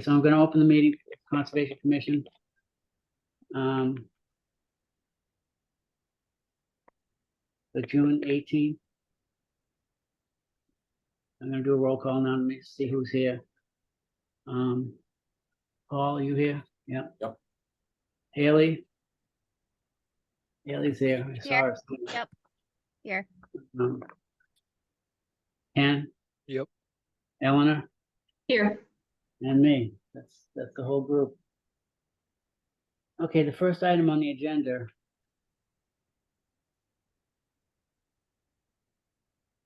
So I'm gonna open the meeting, Conservation Commission. The June 18th. I'm gonna do a roll call now, let me see who's here. Paul, are you here? Yeah. Yep. Haley? Haley's there. I saw her. Yep. Here. Ken? Yep. Eleanor? Here. And me. That's the whole group. Okay, the first item on the agenda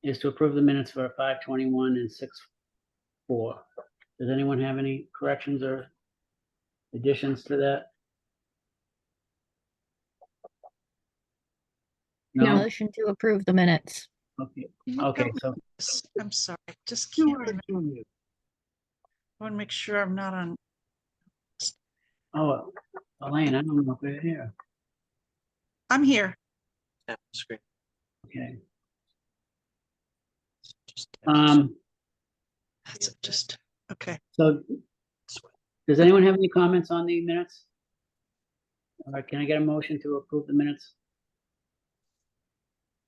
is to approve the minutes for 5/21 and 6/4. Does anyone have any corrections or additions to that? No? Motion to approve the minutes. Okay, Can you okay, help me? so. I'm sorry, just can't remember. I want to make sure I'm not on. Oh, Elaine, I don't know if you're here. I'm here. Yeah, screen. Okay. Just, That's just, okay. So does anyone have any comments on the minutes? All right, can I get a motion to approve the minutes?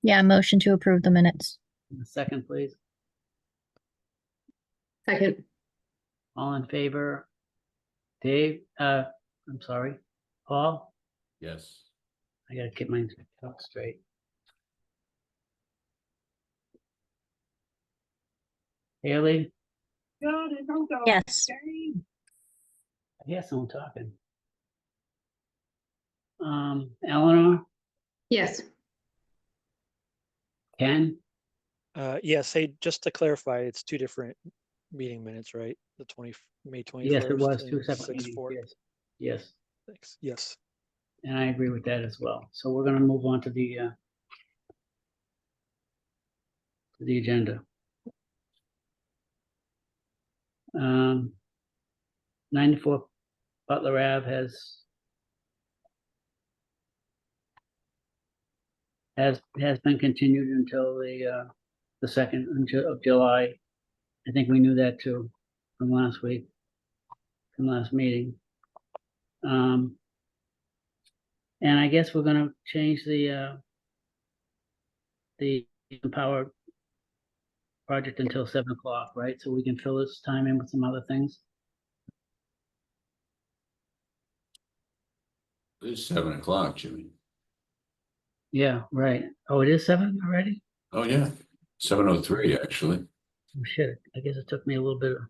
Yeah, motion to approve the minutes. A second, please. Second. All in favor? Dave, I'm sorry, Paul? Yes. I gotta get my talk straight. Haley? Yes. I hear someone talking. Eleanor? Yes. Ken? yes, hey, just to clarify, it's two different meeting minutes, right? The May 21st. Yes, it was two and separate meetings, 6/4. yes. Yes, Thanks. Yes. and I agree with that as well. So we're gonna move on to the agenda. 94 Butler Ave has been continued until the 2nd of July. I think we knew that too from last week, from last meeting. And I guess we're gonna change the Empower project until 7 o'clock, right? So we can fill this time in with some other things. It's 7 o'clock, Jimmy. Yeah, right. Oh, it is 7 already? Oh, yeah. 7:03, actually. Oh, shit. I guess it took me a little bit of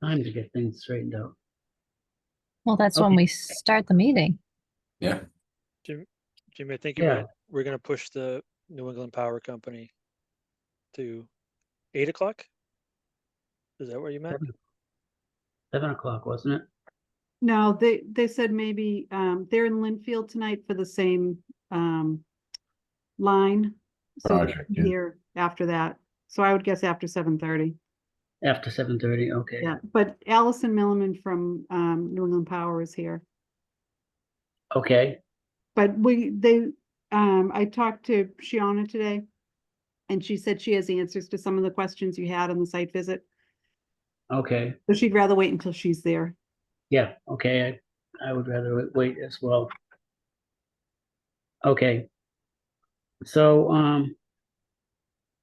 time to get things straightened out. Well, that's when Okay. we start the meeting. Yeah. Jimmy, I think Yeah. we're going to push the New England Power Company to 8 o'clock. Is that what you meant? 7 o'clock, wasn't it? No, they said maybe, they're in Linfield tonight for the same, line. So they're Project, yeah. here after that. So I would guess after 7:30. After 7:30, okay. Yeah, but Allison Milliman from, New England Power is here. Okay, But I talked to Shiona today. And she said she has answers to some of the questions you had on the site visit. okay. So she'd rather wait until she's there. Yeah, okay. I would rather wait as well. Okay. So,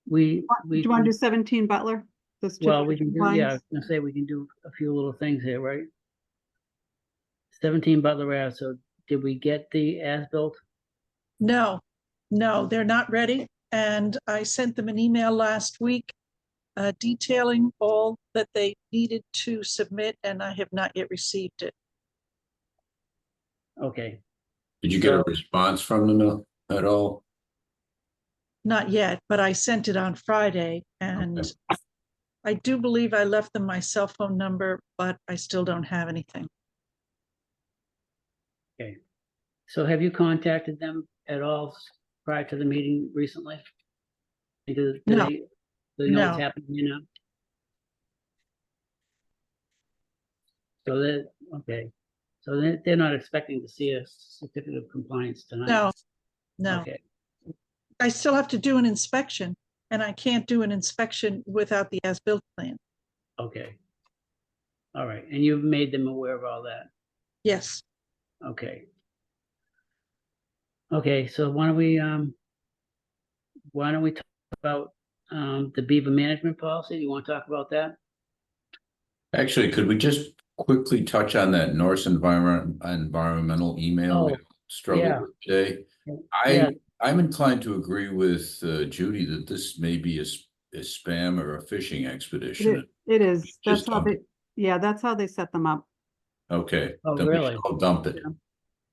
Do you want to do 17 Butler? Those two well, we can do, yeah, I was lines? gonna say we can do a few little things here, right? 17 Butler Ave, so did we get the as-built? No, they're not ready. And I sent them an email last week detailing all that they needed to submit, and I have not yet received it. Okay, Did you get a So- response from them at all? Not yet, but I sent it on Friday, and Okay. I do believe I left them my cell phone number, but I still don't have anything. okay. So have you contacted them at all prior to the meeting recently? Do No. they know what's No. happening, you know? So that, okay, so they're not expecting to see a certificate of compliance tonight? No. Okay, I still have to do an inspection, and I can't do an inspection without the as-built plan. okay. All right, and you've made them aware of all that. Yes. Okay. Okay, so why don't we talk about the beaver management policy? Do you want to talk about that? Actually, could we just quickly touch on that Norse environmental email we Oh, struggled yeah. with today? Yeah. I'm inclined to agree with Judy that this may be a spam or a phishing expedition. It is, Just that's how dump they, it. yeah, that's how they set them up. Okay, Oh, then we should really? all dump it.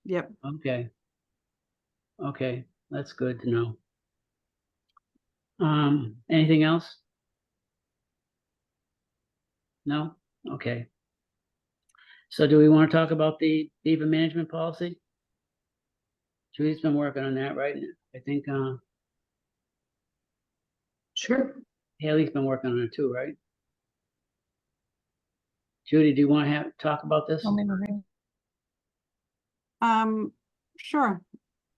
Yep. Okay. Okay, that's good to know. Anything else? No? Okay. So do we want to talk about the beaver management policy? Judy's been working on that, right? I think Sure. Haley's been working on it too, right? Judy, do you want to talk about this? Sure.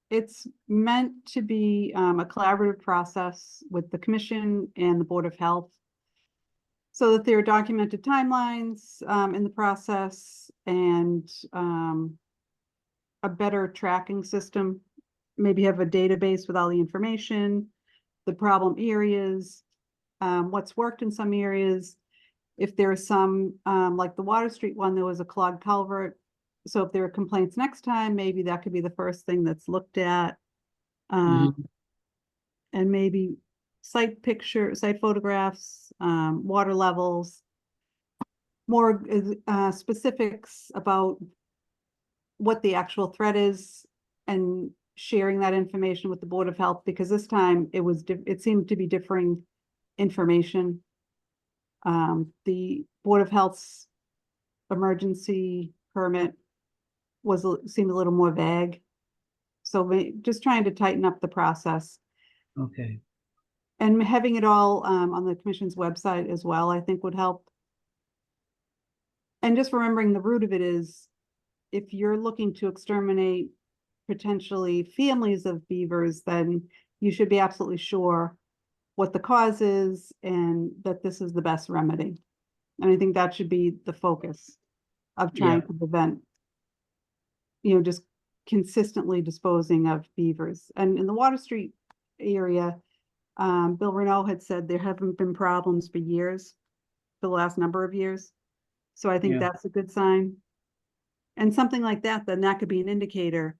It's meant to be a collaborative process with the commission and the Board of Health, so that there are documented timelines in the process and a better tracking system. Maybe have a database with all the information, the problem areas, what's worked in some areas. If there are some, like the Water Street one, there was a clogged culvert. So if there are complaints next time, maybe that could be the first thing that's looked at. Mhm. And maybe site photographs, water levels, more specifics about what the actual threat is, and sharing that information with the Board of Health, because this time it seemed to be differing information. The Board of Health's emergency permit seemed a little more vague. So just trying to tighten up the process. Okay. And having it all on the commission's website as well, I think would help. And just remembering the root of it is, if you're looking to exterminate potentially families of beavers, then you should be absolutely sure what the cause is and that this is the best remedy. And I think that should be the focus of trying to prevent, just consistently disposing of beavers. And in the Water Street area, Bill Renault had said there haven't been problems for years, for the last number of years. So I think Yeah. that's a good sign. And something like that, then that could be an indicator,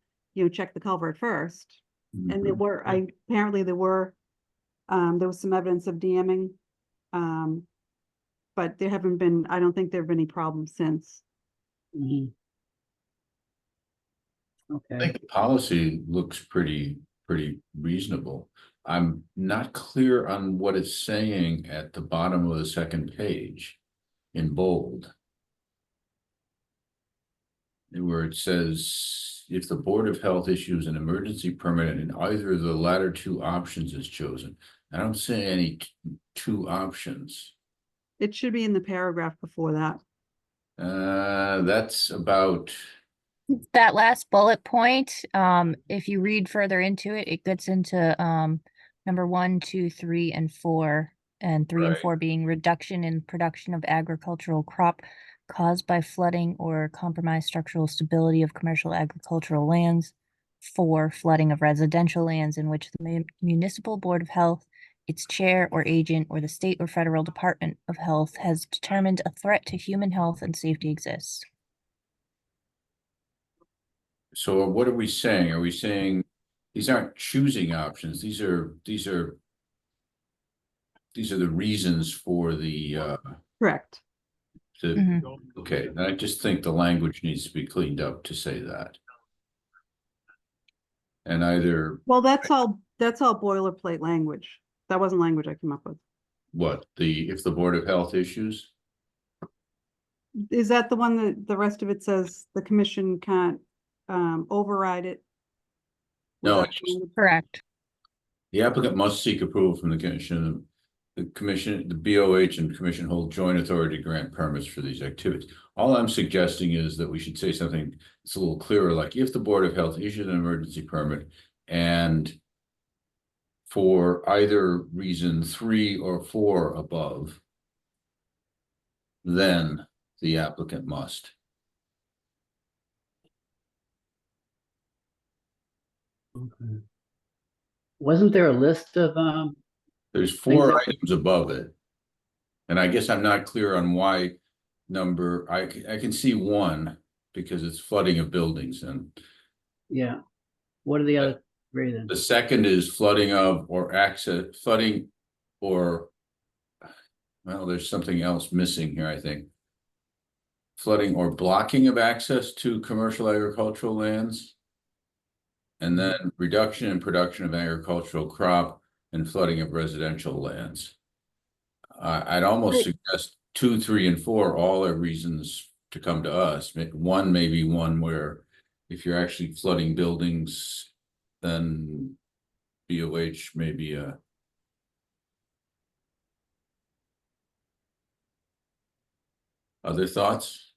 check the culvert first. And there were, apparently there was some evidence of damming. But there haven't been, I don't think there have been any problems since. Mhm. I Okay. think the policy looks pretty reasonable. I'm not clear on what it's saying at the bottom of the second page in bold, where it says, if the Board of Health issues an emergency permit and either of the latter two options is chosen. I don't see any two options. It should be in the paragraph before that. That's about, That last bullet point, if you read further into it, it gets into number 1, 2, 3, and 4, and 3 and Right. 4 being reduction in production of agricultural crop caused by flooding or compromised structural stability of commercial agricultural lands. 4, flooding of residential lands in which the municipal board of health, its chair or agent, or the state or federal department of health has determined a threat to human health and safety exists. so what are we saying? Are we saying these aren't choosing options? These are the reasons for the Correct. okay, and I just think the language needs to be cleaned up to say that. And either Well, that's all boilerplate language. That wasn't language I came up with. if the Board of Health issues, Is that the one that the rest of it says the commission can't override it? Was no, that it's the just language? Correct. the applicant must seek approval from the commission. The commission, the BOH and commission hold joint authority to grant permits for these activities. All I'm suggesting is that we should say something that's a little clearer, like if the Board of Health issued an emergency permit and for either reason 3 or 4 above, then the applicant must. Okay. Wasn't there a list of, There's Things 4 that- items above it. And I guess I'm not clear on why number, I can see 1 because it's flooding of buildings, and yeah, what are the other three then? the second is flooding of or access, flooding or, well, there's something else missing here, I think. Flooding or blocking of access to commercial agricultural lands. And then reduction in production of agricultural crop and flooding of residential lands. I'd almost suggest 2, 3, and 4 all are reasons to come to us. 1 may be one where if you're actually flooding buildings, then BOH may be a. Other thoughts?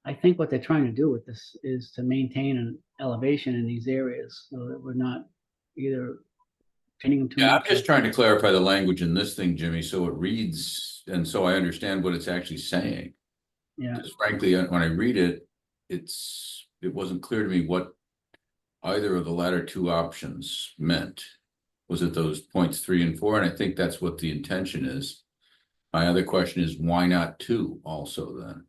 I think what they're trying to do with this is to maintain an elevation in these areas so that we're not either pinning them too Yeah, I'm much. just trying to clarify the language in this thing, Jimmy, so it reads, and so I understand what it's actually saying. Yeah, Because frankly, when I read it, it wasn't clear to me what either of the latter 2 options meant. Was it those points 3 and 4? And I think that's what the intention is. My other question is, why not 2 also then?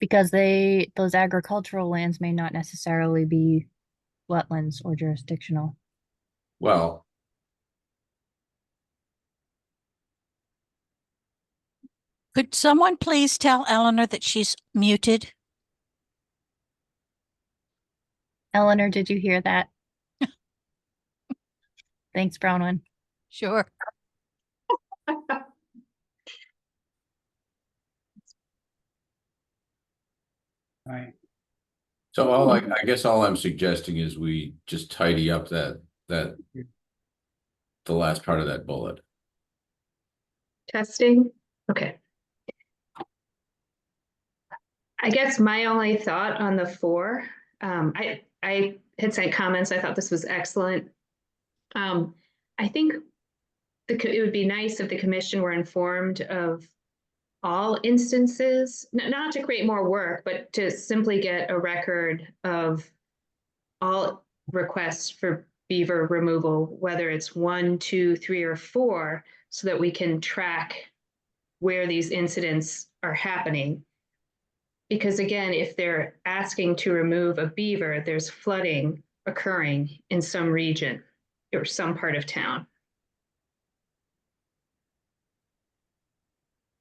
Because those agricultural lands may not necessarily be wetlands or jurisdictional. Well, Could someone please tell Eleanor that she's muted? Eleanor, did you hear that? Thanks, Brownwin. Sure. all right. so I guess all I'm suggesting is we just tidy up the last part of that bullet. Testing, okay. I guess my only thought on the 4, I had sent comments, I thought this was excellent. I think it would be nice if the commission were informed of all instances, not to create more work, but to simply get a record of all requests for beaver removal, whether it's 1, 2, 3, or 4, so that we can track where these incidents are happening. Because again, if they're asking to remove a beaver, there's flooding occurring in some region or some part of town.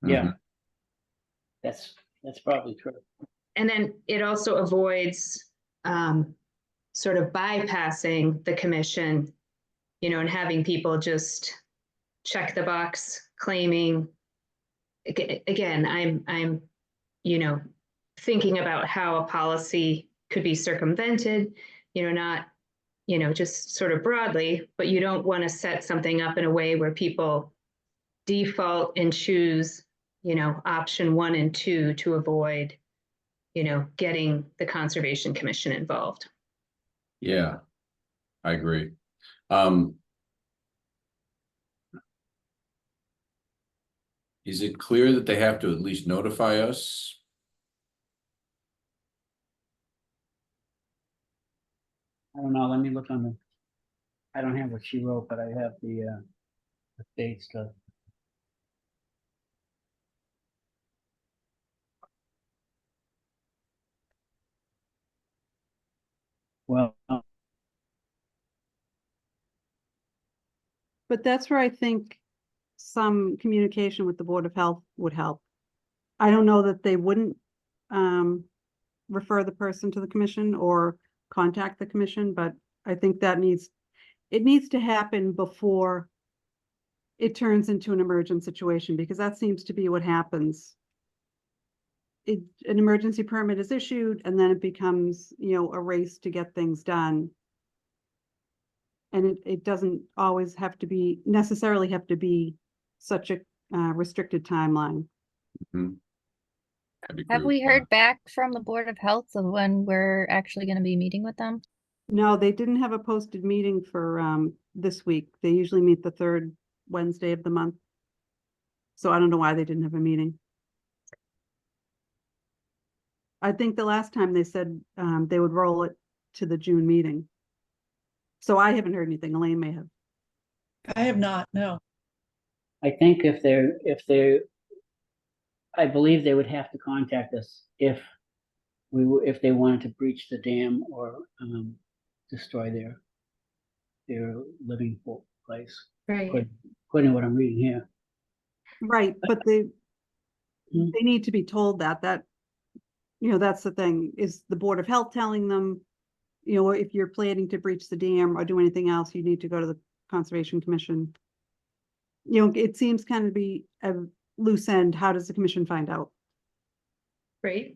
Yeah. Mhm. That's probably true. And then it also avoids sort of bypassing the commission, and having people just check the box claiming. Again, I'm thinking about how a policy could be circumvented, not, just sort of broadly, but you don't want to set something up in a way where people default and choose, option 1 and 2 to avoid, getting the Conservation Commission involved. Yeah, I agree. Is it clear that they have to at least notify us? I don't know, let me look on I don't have what she wrote, but I have the state stuff. Well, But that's where I think some communication with the Board of Health would help. I don't know that they wouldn't refer the person to the commission or contact the commission, but I think that it needs to happen before it turns into an emergent situation, because that seems to be what happens. An emergency permit is issued and then it becomes, a race to get things done. And it doesn't always necessarily have to be such a restricted timeline. Mhm. I'd agree Have with we that. heard back from the Board of Health of when we're actually going to be meeting with them? No, they didn't have a posted meeting for this week. They usually meet the third Wednesday of the month. So I don't know why they didn't have a meeting. I think the last time they said they would roll it to the June meeting. So I haven't heard anything. Elaine may have. I have not, no. I think I believe they would have to contact us if if they wanted to breach the dam or destroy their living place. Right. According to what I'm reading here. Right, but they Hmm. need to be told that that's the thing, is the Board of Health telling them, if you're planning to breach the dam or do anything else, you need to go to the Conservation Commission. It seems kind of be a loose end. How does the commission find out? Right.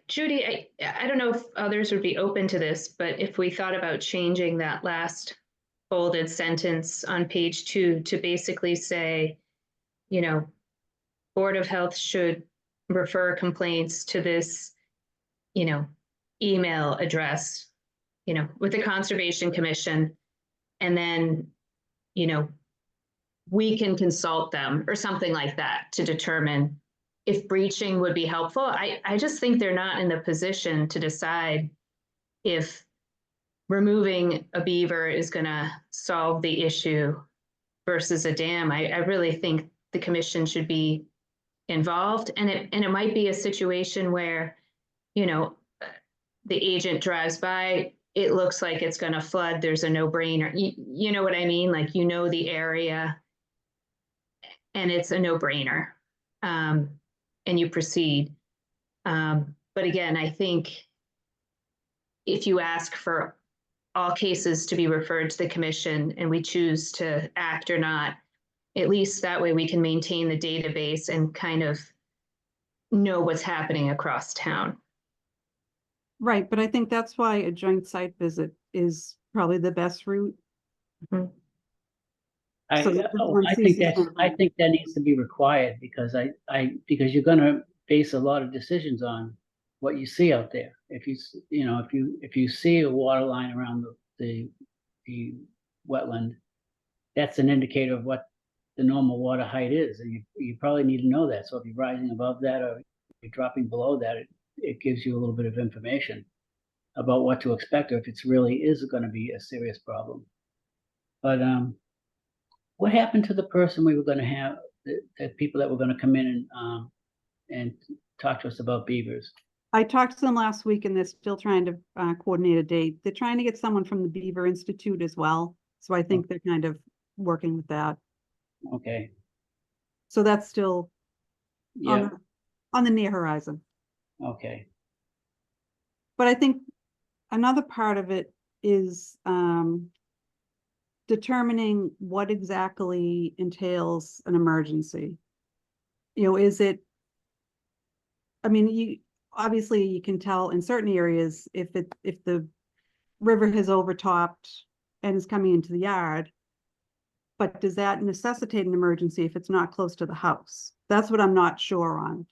Judy, I don't know if others would be open to this, but if we thought about changing that last bolded sentence on page 2 to basically say, Board of Health should refer complaints to this, email address, with the Conservation Commission, and then, we can consult them or something like that to determine if breaching would be helpful. I just think they're not in the position to decide if removing a beaver is going to solve the issue versus a dam. I really think the commission should be involved, and it might be a situation where, the agent drives by, it looks like it's going to flood, there's a no-brainer. You know what I mean? Like, the area, and it's a no-brainer, and you proceed. But again, I think if you ask for all cases to be referred to the commission and we choose to act or not, at least that way we can maintain the database and kind of know what's happening across town. Right, but I think that's why a joint site visit is probably the best route. So that everyone I sees think the I think that needs to be required because because you're gonna base a lot of decisions on what you see out there. If you see a water line around the wetland, that's an indicator of what the normal water height is, and you probably need to know that. So if you're rising above that or you're dropping below that, it gives you a little bit of information about what to expect or if it's really is going to be a serious problem. But what happened to the person we were going to have, the people that were going to come in and talk to us about beavers? I talked to them last week and they're still trying to coordinate a date. They're trying to get someone from the Beaver Institute as well. So I think they're kind of working with that. Okay. So that's still Yeah. on the near horizon. Okay. But I think another part of it is determining what exactly entails an emergency. Is it, I mean, obviously you can tell in certain areas if the river has overtopped and is coming into the yard, but does that necessitate an emergency if it's not close to the house? That's what I'm not sure on.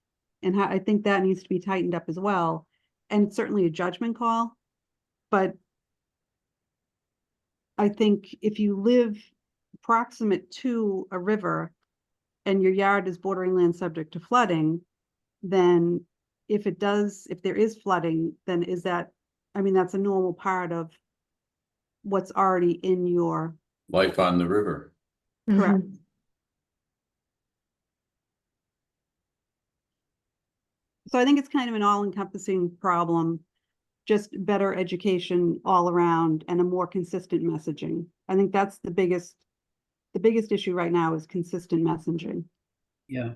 And I think that needs to be tightened up as well. And it's certainly a judgment call, but I think if you live proximate to a river and your yard is bordering land subject to flooding, then if there is flooding, then that's a normal part of what's already in your. Life on the river. Correct. So I think it's kind of an all-encompassing problem, just better education all around and a more consistent messaging. I think that's the biggest issue right now is consistent messaging. Yeah.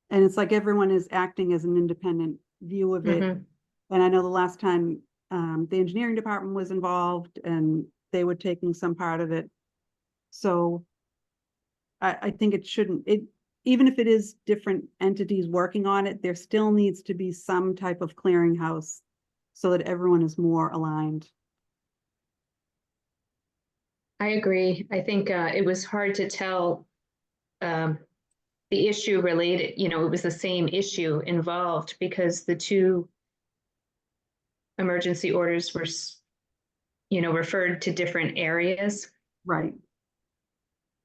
And it's like everyone is acting as an independent view of it. And I know the last time the engineering department was involved and they were taking some part of it. So I think it shouldn't, even if it is different entities working on it, there still needs to be some type of clearinghouse so that everyone is more aligned. I agree. I think it was hard to tell the issue related, it was the same issue involved because the two emergency orders were, referred to different areas. Right.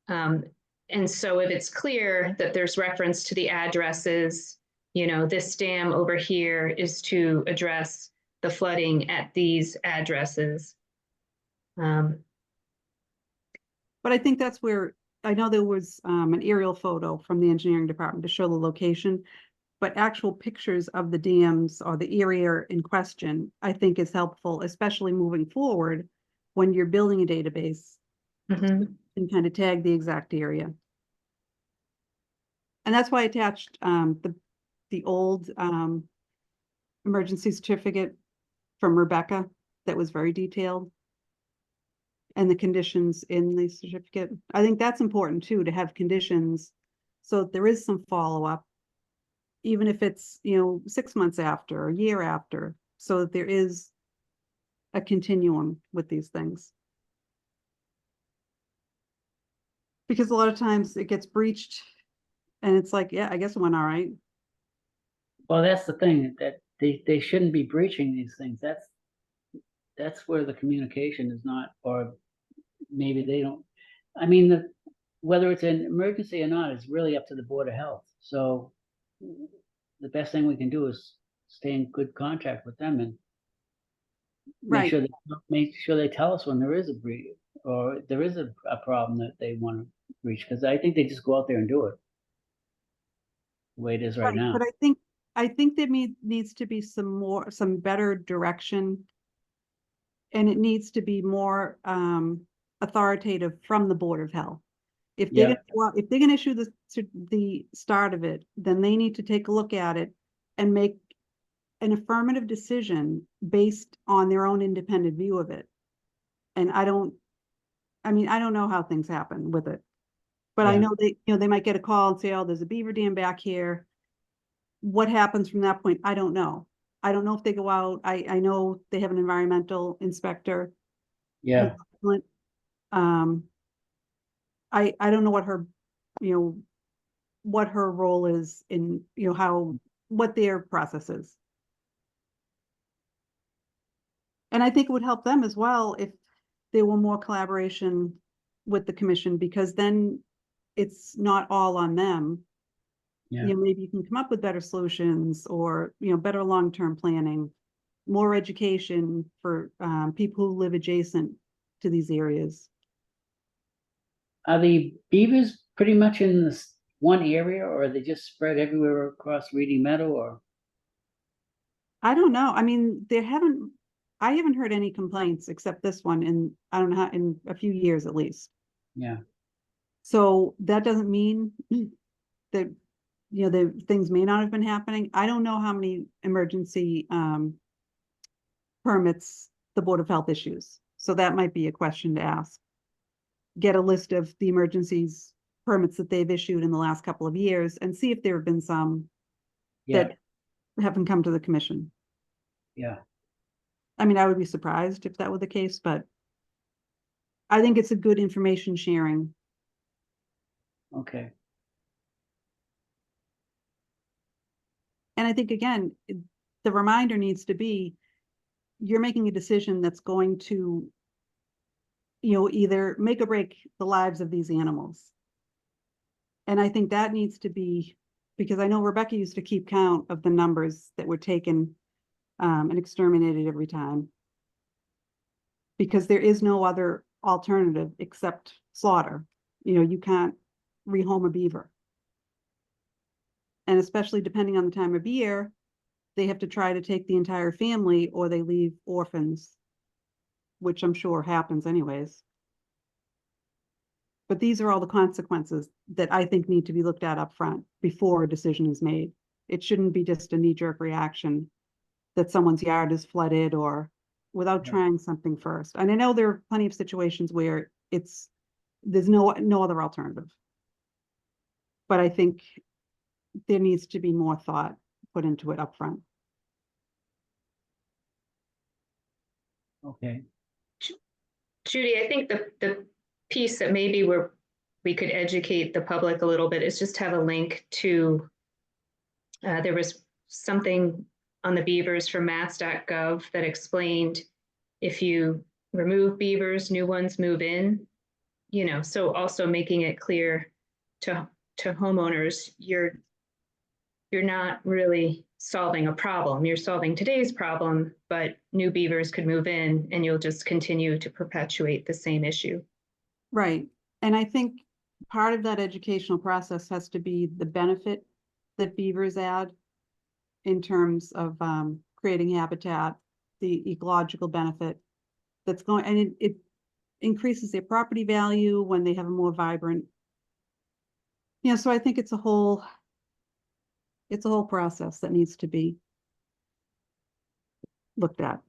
And so if it's clear that there's reference to the addresses, you know, this dam over here is to address the flooding at these addresses. But I think that's where, I know there was an aerial photo from the engineering department to show the location, but actual pictures of the dams or the area in question, I think is helpful, especially moving forward when you're building a database Mhm. and kind of tag the exact area. And that's why I attached the old emergency certificate from Rebecca that was very detailed. And the conditions in the certificate. I think that's important too, to have conditions. So that there is some follow-up. Even if it's, you know, 6 months after, a year after, so that there is a continuum with these things. Because a lot of times it gets breached and it's like, yeah, I guess it went all right. Well, that's the thing, that they shouldn't be breaching these things. That's where the communication is not, or maybe they don't. I mean, whether it's an emergency or not is really up to the Board of Health. So the best thing we can do is stay in good contact with them and Right. make sure they tell us when there is a breach or there is a problem that they want to breach, because I think they just go out there and do it the way it is right now. But I think there needs to be some better direction. And it needs to be more authoritative from the Board of Health. If they're gonna issue the start of it, then they need to take a look at it and make an affirmative decision based on their own independent view of it. And I don't know how things happen with it. But I Yeah. know they might get a call and say, oh, there's a beaver dam back here. What happens from that point? I don't know. I don't know if they go out. I know they have an environmental inspector. Yeah, Excellent. I don't know what her, what her role is in, what their process is. And I think it would help them as well if there were more collaboration with the commission, because then it's not all on them. yeah. Maybe you can come up with better solutions or, better long-term planning, more education for people who live adjacent to these areas. Are the beavers pretty much in this one area, or are they just spread everywhere across Reedy Meadow, or? I don't know. I mean, I haven't heard any complaints except this one in, I don't know how, in a few years at least. Yeah, So that doesn't mean that, the things may not have been happening. I don't know how many emergency permits the Board of Health issues. So that might be a question to ask. Get a list of the emergencies permits that they've issued in the last couple of years and see if there have been some yeah, that haven't come to the commission. yeah. I mean, I would be surprised if that were the case, but I think it's a good information sharing. Okay, And I think, again, the reminder needs to be, you're making a decision that's going to, either make or break the lives of these animals. And I think that needs to be, because I know Rebecca used to keep count of the numbers that were taken and exterminated every time. Because there is no other alternative except slaughter. You can't rehome a beaver. And especially depending on the time of year, they have to try to take the entire family or they leave orphans, which I'm sure happens anyways. But these are all the consequences that I think need to be looked at up front before a decision is made. It shouldn't be just a knee-jerk reaction that someone's yard is flooded or without trying something first. And I know there are plenty of situations where there's no other alternative. But I think there needs to be more thought put into it up front. okay. Judy, I think the piece that maybe we could educate the public a little bit is just have a link to, there was something on the beavers from mass.gov that explained if you remove beavers, new ones move in. you know, so also making it clear to homeowners, you're not really solving a problem. You're solving today's problem, but new beavers could move in and you'll just continue to perpetuate the same issue. Right. And I think part of that educational process has to be the benefit that beavers add in terms of creating habitat, the ecological benefit that's going, and it increases their property value when they have a more vibrant, you know, so I think it's a whole process that needs to be looked at.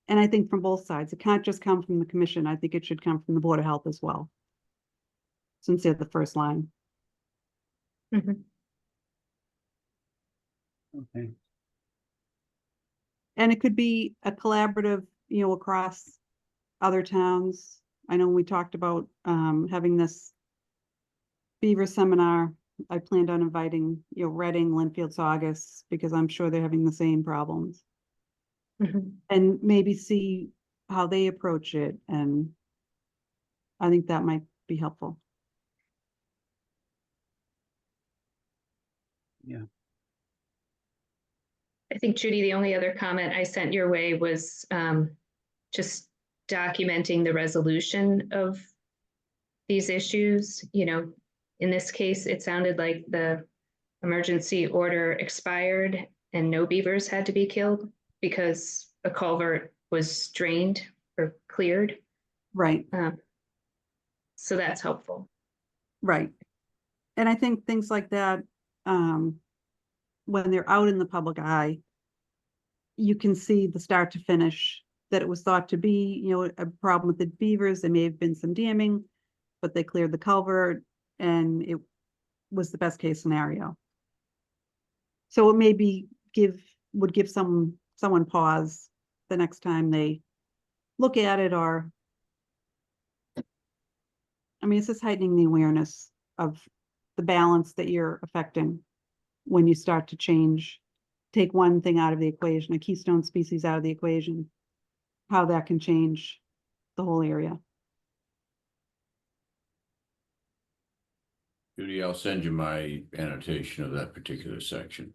And I think from both sides, it can't just come from the commission. I think it should come from the Board of Health as well, since they're the first line. Mhm. Okay. And it could be a collaborative, you know, across other towns. I know we talked about having this beaver seminar. I planned on inviting, you know, Reading, Linfield, Saugus, because I'm sure they're having the same problems. Mhm. And maybe see how they approach it. And I think that might be helpful. Yeah. I think, Judy, the only other comment I sent your way was just documenting the resolution of these issues. You know, in this case, it sounded like the emergency order expired and no beavers had to be killed because a culvert was drained or cleared. Right, So that's helpful. right. And I think things like that, when they're out in the public eye, you can see the start to finish, that it was thought to be, you know, a problem with the beavers. There may have been some damming, but they cleared the culvert and it was the best case scenario. So it maybe would give someone pause the next time they look at it, or, I mean, it's just heightening the awareness of the balance that you're affecting when you start to take one thing out of the equation, a keystone species out of the equation, how that can change the whole area. Judy, I'll send you my annotation of that particular section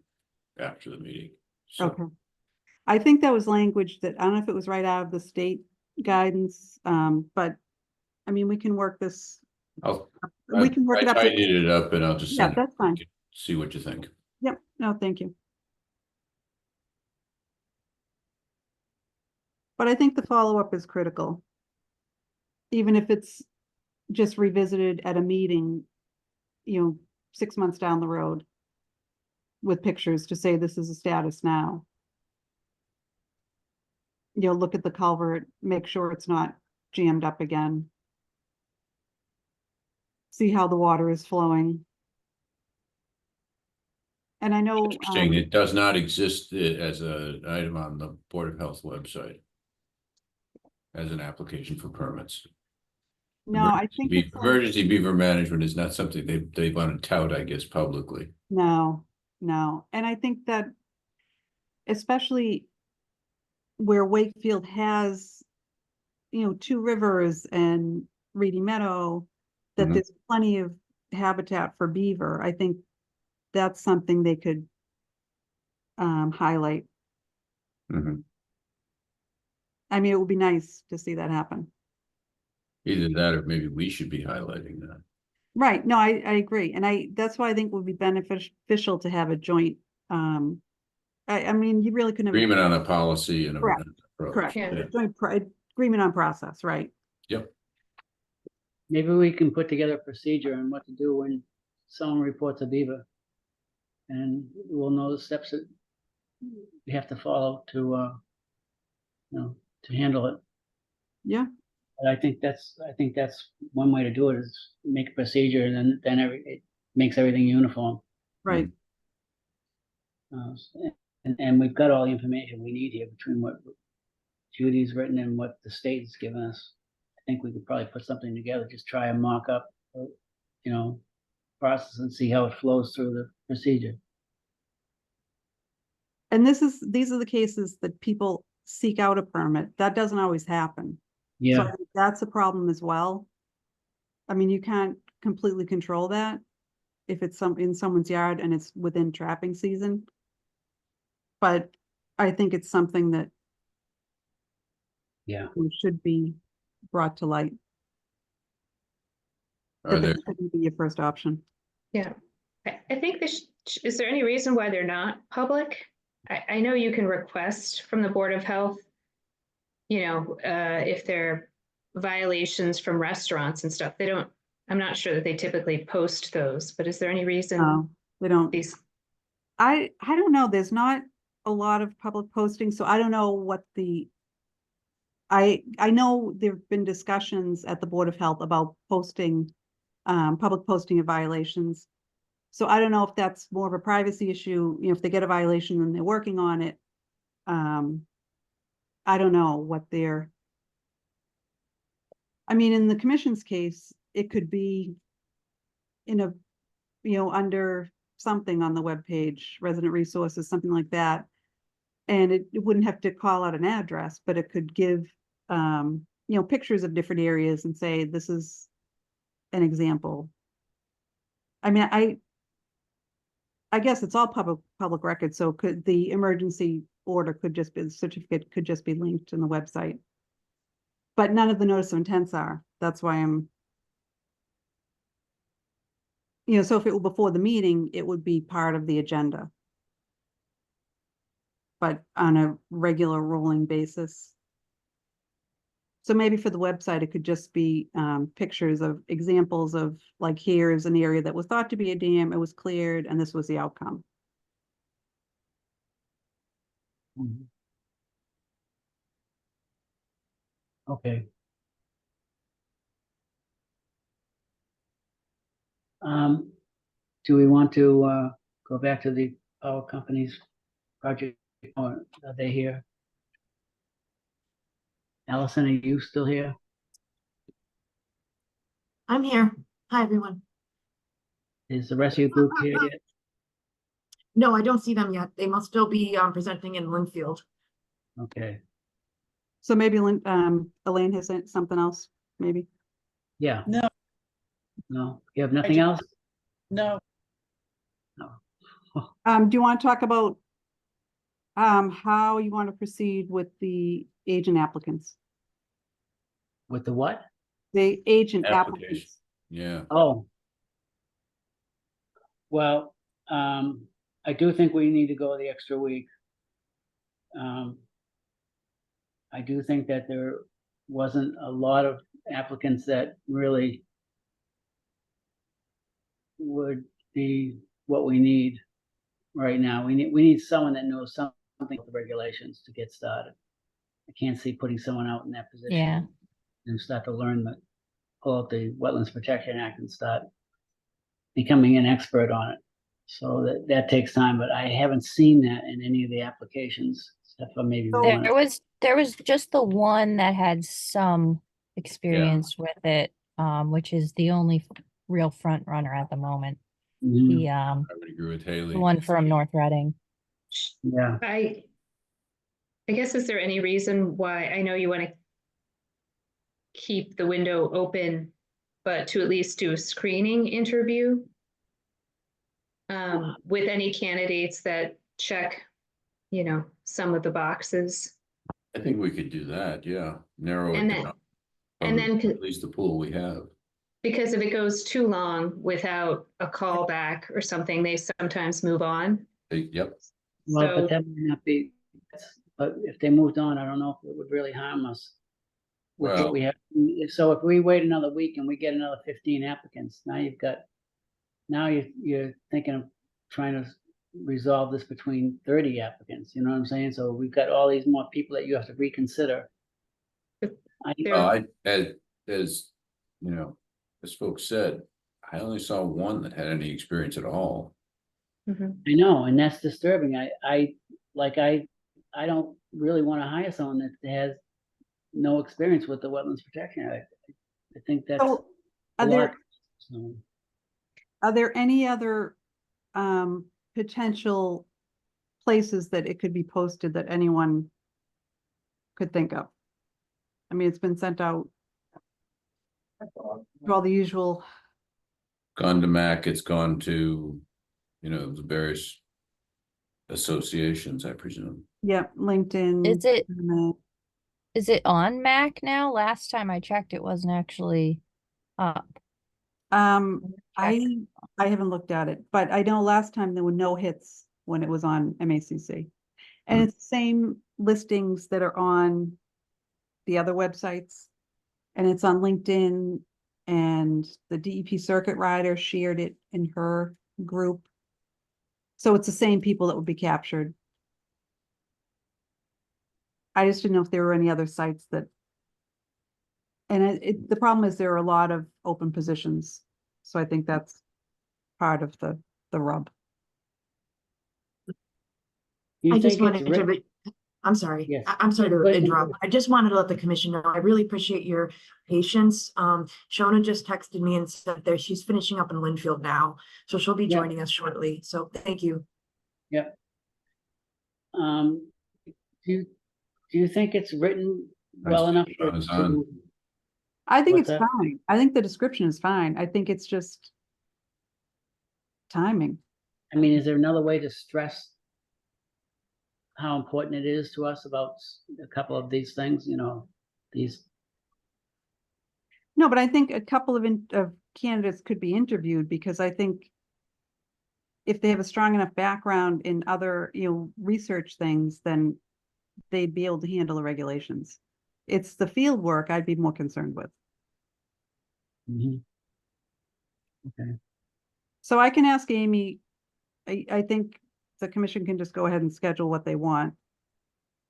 after the meeting. So, Okay. I think that was language that, I don't know if it was right out of the state guidance, but I mean, we can work this. We can work it up. I tidied it up and I'll just Yeah, send it. that's fine. See what you think. Yep, no, thank you. But I think the follow-up is critical. Even if it's just revisited at a meeting, you know, 6 months down the road with pictures to say this is the status now. You know, look at the culvert, make sure it's not jammed up again. See how the water is flowing. And I know Interesting, it does not exist as an item on the Board of Health website as an application for permits. no, I think it's Emergency beaver management is not something they want to tout, I guess, publicly. no. And I think that especially where Wakefield has, you know, 2 rivers and Reedy Meadow, that Mhm. there's plenty of habitat for beaver. I think that's something they could highlight. Mhm. I mean, it would be nice to see that happen. Either that or maybe we should be highlighting that. Right, no, I agree. And that's why I think it would be beneficial to have a joint, I mean, you really couldn't have. Agreement on a policy and Correct. an approach. Correct. Yeah. Joint agreement on process, right? Yep. Maybe we can put together a procedure on what to do when someone reports a beaver. And we'll know the steps that we have to follow to, you know, to handle it. Yeah, But I think that's one way to do it, is make a procedure, and then it makes everything uniform. right. And we've got all the information we need here between what Judy's written and what the state has given us. I think we could probably put something together, just try and mock up, you know, process and see how it flows through the procedure. And these are the cases that people seek out a permit. That doesn't always happen. So I Yeah, think that's a problem as well. I mean, you can't completely control that if it's in someone's yard and it's within trapping season. But I think it's something that Yeah. should be brought to light. Are That there, this shouldn't be your first option. Yeah, I think this, is there any reason why they're not public? I know you can request from the Board of Health, you know, if there are violations from restaurants and stuff, they don't, I'm not sure that they typically post those, but is there any reason No, they don't. these, I don't know. There's not a lot of public posting, so I don't know what the. I know there've been discussions at the Board of Health about posting, public posting of violations. So I don't know if that's more of a privacy issue, you know, if they get a violation and they're working on it. I don't know what they're. I mean, in the commission's case, it could be in a, you know, under something on the webpage, resident resources, something like that. And it wouldn't have to call out an address, but it could give, you know, pictures of different areas and say, this is an example. I mean, I guess it's all public record, so could the emergency order could just be, the certificate could just be linked in the website. But none of the notice of intents are. That's why I'm, you know, so if it were before the meeting, it would be part of the agenda. But on a regular rolling basis. So maybe for the website, it could just be pictures of examples of, like, here's an area that was thought to be a dam, it was cleared, and this was the outcome. Mhm. Okay. Do we want to go back to the power company's project, or are they here? Allison, are you still here? I'm here. Hi, everyone. Is the rest of your group here yet? No, I don't see them yet. They must still be presenting in Linfield. Okay, So maybe Elaine has sent something else, maybe. yeah, No, no, you have nothing do- else? no, Do you want to talk about how you want to proceed with the agent applicants? With the what? The agent Application. applicants. yeah, Oh. Well, I do think we need to go the extra week. I do think that there wasn't a lot of applicants that really would be what we need right now. We need someone that knows something about the regulations to get started. I can't see putting someone out in that position. Yeah. And start to learn the, pull out the Wetlands Protection Act and start becoming an expert on it. So that takes time, but I haven't seen that in any of the applications, except for maybe one. There was just the one that had some experience with it, which is the only real front runner at the moment. Mhm. The I would agree with Haley. the one from North Reading. Yeah, I guess, is there any reason why, I know you want to keep the window open, but to at least do a screening interview? With any candidates that check, you know, some of the boxes. I think we could do that, yeah, narrow And it then- down. and from then at least the pool we have. Because if it goes too long without a call back or something, they sometimes move on. Yep, well, So, but that might not be, but if they moved on, I don't know if it would really harm us. With what Well- we have, so if we wait another week and we get another 15 applicants, now you're thinking of trying to resolve this between 30 applicants, you know what I'm saying? So we've got all these more people that you have to reconsider. There- as, you know, as folks said, I only saw one that had any experience at all. Mhm. I know, and that's disturbing. I don't really want to hire someone that has no experience with the Wetlands Protection Act. I think that's So a are lot. there, So, are there any other potential places that it could be posted that anyone could think of? I mean, it's been sent out. all the usual, Gone to MAC, it's gone to, you know, the various associations, I presume. yeah, LinkedIn. Is it- internet. Is it on Mac now? Last time I checked, it wasn't actually up. Um, Check. I haven't looked at it, but I know last time there were no hits when it was on MACC. And Hmm. it's the same listings that are on the other websites. And it's on LinkedIn, and the DEP circuit rider shared it in her group. So it's the same people that would be captured. I just didn't know if there were any other sites that. And the problem is there are a lot of open positions. So I think that's part of the rub. You I just think it's wanted to, written? I'm sorry. Yes. I'm sorry to Go ahead. interrupt. I just wanted to let the commission know, I really appreciate your patience. Shona just texted me and said that she's finishing up in Linfield now, so she'll be Yeah. joining us shortly. So thank you. Yep. Do you think it's written well enough Sean's on. I think What's it's that? fine. I think the description is fine. I think it's just timing. I mean, is there another way to stress how important it is to us about a couple of these things, you know, these, No, but I think a couple of candidates could be interviewed, because I think if they have a strong enough background in other, research things, then they'd be able to handle the regulations. It's the field work I'd be more concerned with. Mhm. Okay, So I can ask Amy, I think the commission can just go ahead and schedule what they want.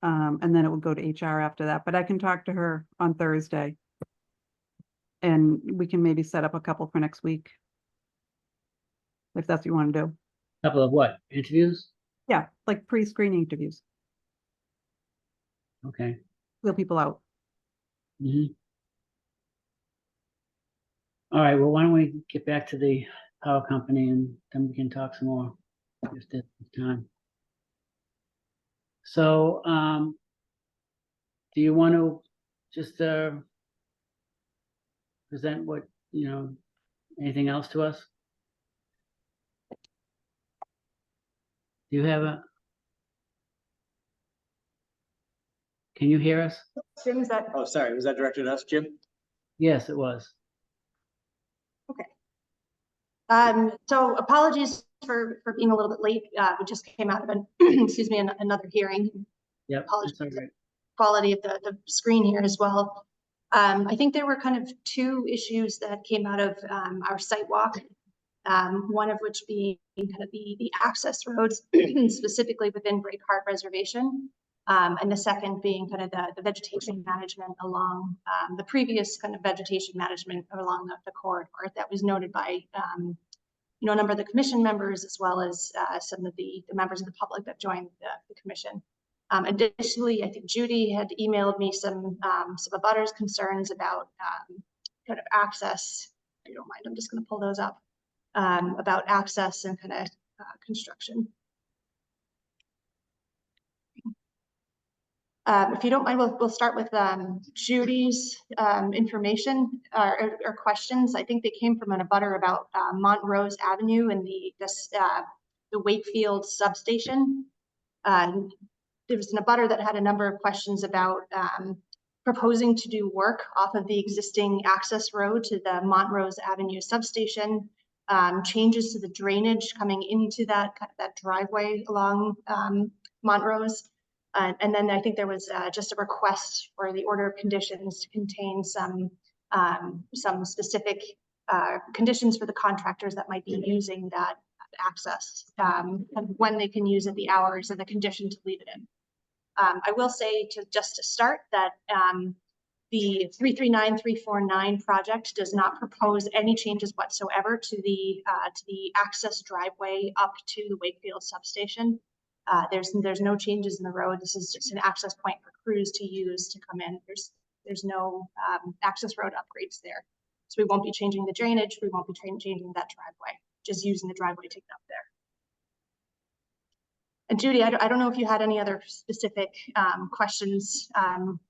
And then it would go to HR after that, but I can talk to her on Thursday. And we can maybe set up a couple for next week. If that's what you want to do. couple of what, interviews? Yeah, like pre-screening interviews, Okay. wheel people out. Mhm. All right, well, why don't we get back to the power company and then we can talk some more if there's time. So, do you want to just, present what, anything else to us? Do you have can you hear us? Jim, is that, oh, sorry, was that directed at us, Jim? Yes, it was. So apologies for being a little bit late. We just came out of an, excuse me, another hearing. Yep. Apologies That's for all the right. quality of the screen here as well. I think there were kind of two issues that came out of our site walk. One of which being kind of the access roads, specifically within Breakheart Reservation. And the second being kind of the vegetation management along the previous kind of vegetation management along the corridor that was noted by a number of the commission members, as well as some of the members of the public that joined the commission. Additionally, I think Judy had emailed me some abutters concerns about kind of access. If you don't mind, I'm just going to pull those up. About access and kind of construction. If you don't mind, we'll start with Judy's information or questions. I think they came from an abutter about Montrose Avenue and the Wakefield substation. There was an abutter that had a number of questions about proposing to do work off of the existing access road to the Montrose Avenue substation. Changes to the drainage coming into that driveway along Montrose. And then I think there was just a request for the order of conditions to contain some specific conditions for the contractors that might be using that access, and when they can use it, the hours, and the condition to leave it in. I will say just to start that the 339349 project does not propose any changes whatsoever to the access driveway up to the Wakefield substation. There's no changes in the road. This is just an access point for crews to use to come in. There's no access road upgrades there. So we won't be changing the drainage. We won't be changing that driveway, just using the driveway taken up there. And Judy, I don't know if you had any other specific questions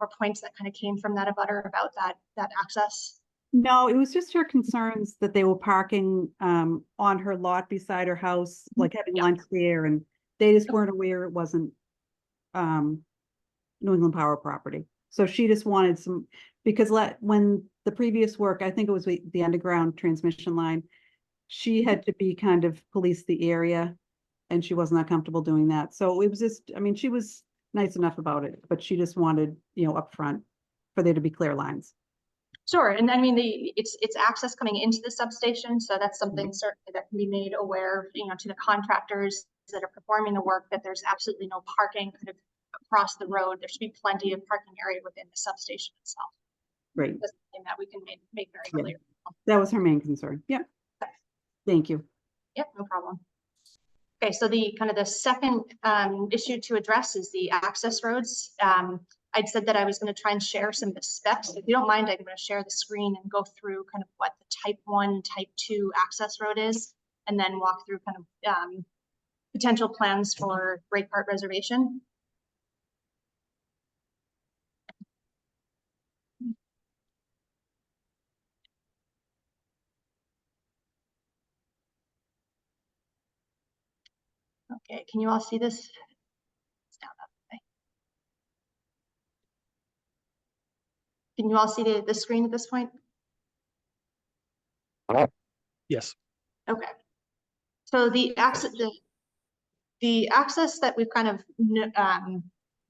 or points that kind of came from that abutter about that access. No, it was just her concerns that they were parking on her lot beside her house, like having Yeah. lunch there, and they just weren't aware it wasn't New England Power property. So she just wanted some, because when the previous work, I think it was the underground transmission line, she had to be kind of police the area, and she was not comfortable doing that. So it was just, I mean, she was nice enough about it, but she just wanted, upfront for there to be clear lines. Sure, and I mean, it's access coming into the substation, so that's something certainly that can be made aware, to the contractors that are performing the work, that there's absolutely no parking kind of across the road. There should be plenty of parking area within the substation itself. Great. That's something that we can make very Yeah. clear. That was her main concern. Yep. Thank you. Yep, no problem. Okay, so the second issue to address is the access roads. I'd said that I was going to try and share some of the specs. If you don't mind, I'm going to share the screen and go through kind of what the type 1, type 2 access road is, and then walk through kind of potential plans for break part reservation. Okay, can you all see this? It's down that way. Can you all see the screen at this point? Yes. Okay. So the access that we've kind of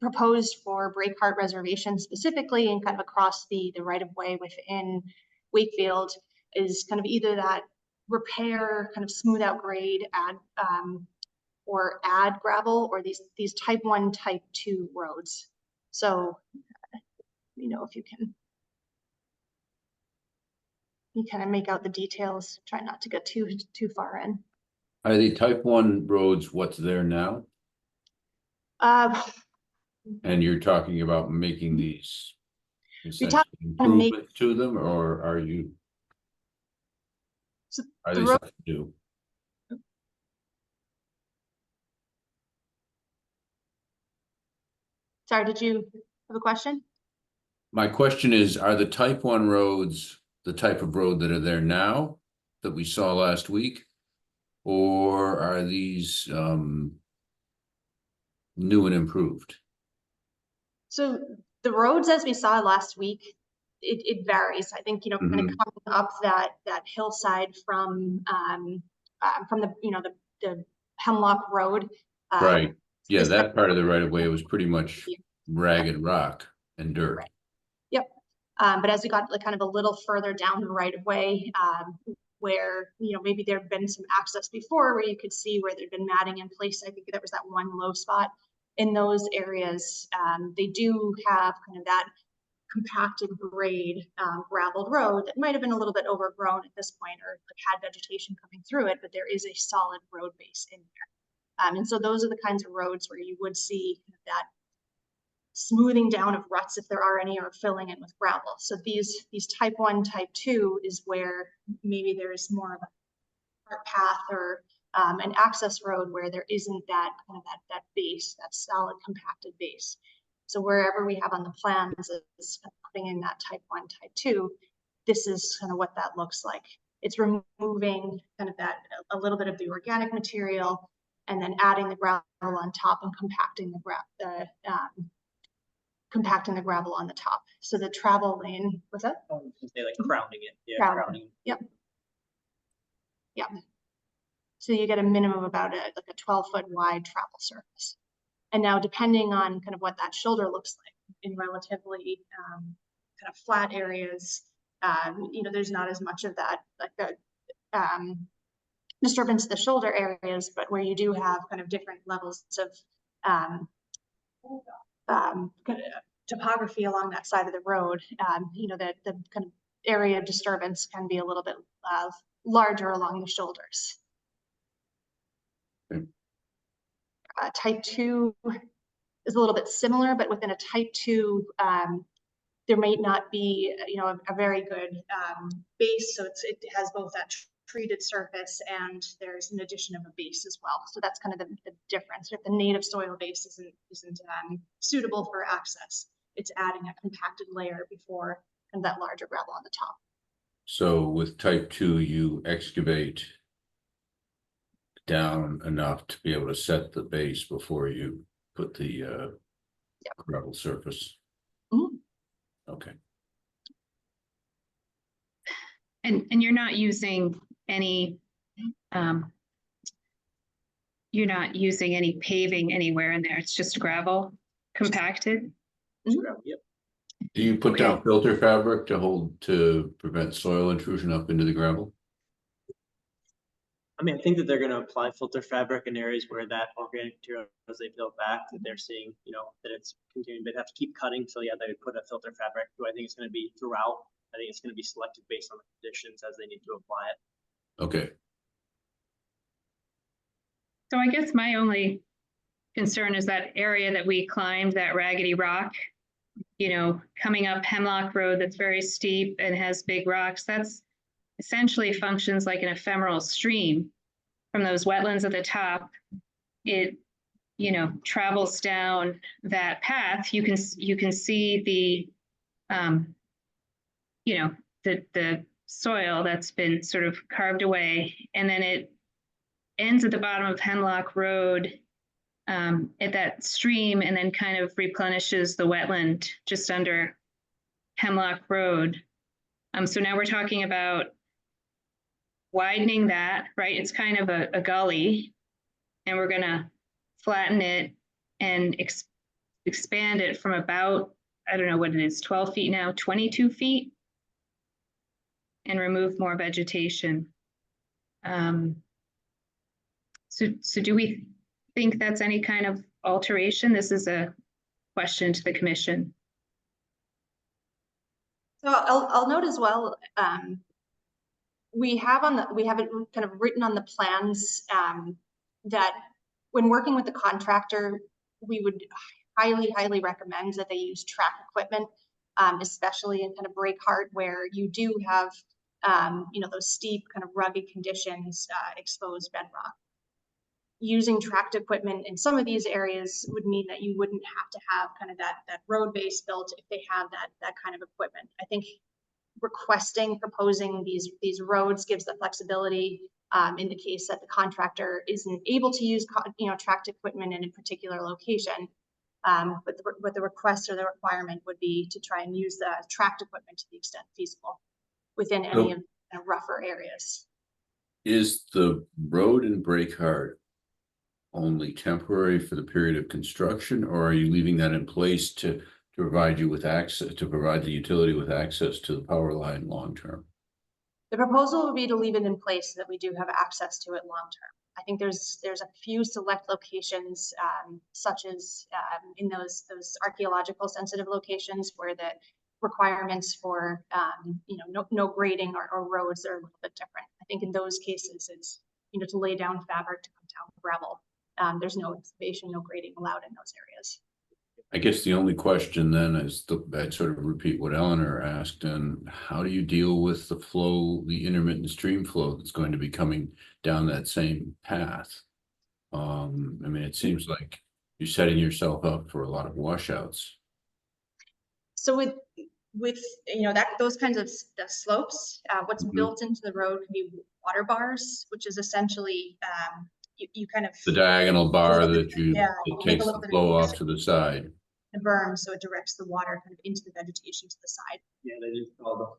proposed for break part reservation specifically and kind of across the right of way within Wakefield is kind of either that repair, kind of smooth out grade, or add gravel, or these type 1, type 2 roads. So, if you kind of make out the details, try not to get too far in. Are the type 1 roads what's there now? And you're talking about making these essentially improvements to them, or are they something new? Sorry, did you have a question? My question is, are the type 1 roads the type of road that are there now that we saw last week? Or are these new and improved? So the roads, as we saw last week, it varies. I think, kind of coming up that hillside from the Hemlock Road. Right. Yeah, that part of the right of way was pretty much ragged rock and dirt. Right. Yep. But as we got kind of a little further down the right of way, where maybe there had been some access before, where you could see where there'd been matting in place. I think there was that one low spot in those areas. They do have kind of that compacted grade graveled road that might have been a little bit overgrown at this point, or had vegetation coming through it, but there is a solid road base in there. And so those are the kinds of roads where you would see that smoothing down of ruts, if there are any, or filling in with gravel. So these type 1, type 2 is where maybe there's more of a cart path or an access road where there isn't that kind of that base, that solid compacted base. So wherever we have on the plans is putting in that type 1, type 2, this is kind of what that looks like. It's removing kind of that a little bit of the organic material, and then adding the gravel on top and compacting the gravel on the top. So the travel lane, what's that? Oh, they like crowning it. Yeah, crowning. Yep. Yep. So you get a minimum of about a 12-foot wide travel surface. And now, depending on kind of what that shoulder looks like in relatively kind of flat areas, there's not as much of that, like the disturbance of the shoulder areas, but where you do have kind of different levels of topography along that side of the road, the kind of area of disturbance can be a little bit larger along the shoulders. Type 2 is a little bit similar, but within a type 2, there may not be, a very good base. So it has both that treated surface, and there's an addition of a base as well. So that's kind of the difference. If the native soil base isn't suitable for access, it's adding a compacted layer before and that larger gravel on the top. So with type 2, you excavate down enough to be able to set the base before you put the gravel surface. Mhm. Okay. And you're not using any, you're not using any paving anywhere in there. It's just gravel compacted. Yep. Do you put Okay. down filter fabric to prevent soil intrusion up into the gravel? I mean, I think that they're gonna apply filter fabric in areas where that organic material, as they peel back, that they're seeing, you know, that it's continuing, they'd have to keep cutting. So yeah, they would put a filter fabric. Do I think it's gonna be throughout? I think it's gonna be selected based on the conditions as they need to apply it. Okay. So I guess my only concern is that area that we climbed, that raggedy rock, you know, coming up Hemlock Road that's very steep and has big rocks. That's essentially functions like an ephemeral stream from those wetlands at the top. It, you know, travels down that path. You can see the, you know, the soil that's been sort of carved away, and then it ends at the bottom of Hemlock Road at that stream, and then kind of replenishes the wetland just under Hemlock Road. So now we're talking about widening that, right? It's kind of a gully, and we're gonna flatten it and expand it from about, I don't know what it is, 12 feet now, 22 feet, and remove more vegetation. So do we think that's any kind of alteration? This is a question to the commission. So I'll note as well, we have it kind of written on the plans that when working with the contractor, we would highly recommend that they use track equipment, especially in kind of break hard where you do have, you know, those steep kind of rugged conditions, exposed bedrock. Using tracked equipment in some of these areas would mean that you wouldn't have to have kind of that road base built if they have that kind of equipment. I think proposing these roads gives the flexibility in the case that the contractor isn't able to use, you know, tracked equipment in a particular location. But the request or the requirement would be to try and use the tracked equipment to the extent feasible within any of the rougher areas. Is the road in break hard only temporary for the period of construction, or are you leaving that in place to provide you with access, to provide the utility with access to the power line long term? The proposal would be to leave it in place so that we do have access to it long term. I think there's a few select locations, such as in those archaeological sensitive locations where the requirements for you know, no grading or roads are a little bit different. I think in those cases it's, you know, to lay down fabric to come down gravel. There's no excavation, no grading allowed in those areas. I guess the only question then is I'd sort of repeat what Eleanor asked, and how do you deal with the flow, the intermittent stream flow that's going to be coming down that same path? I mean, it seems like you're setting yourself up for a lot of washouts. So with you know, those kinds of slopes, what's built into the road can be water bars, which is essentially you kind of The diagonal bar that it takes the flow off to the side. The berm, so it directs the water kind of into the vegetation to the side. Yeah, they install the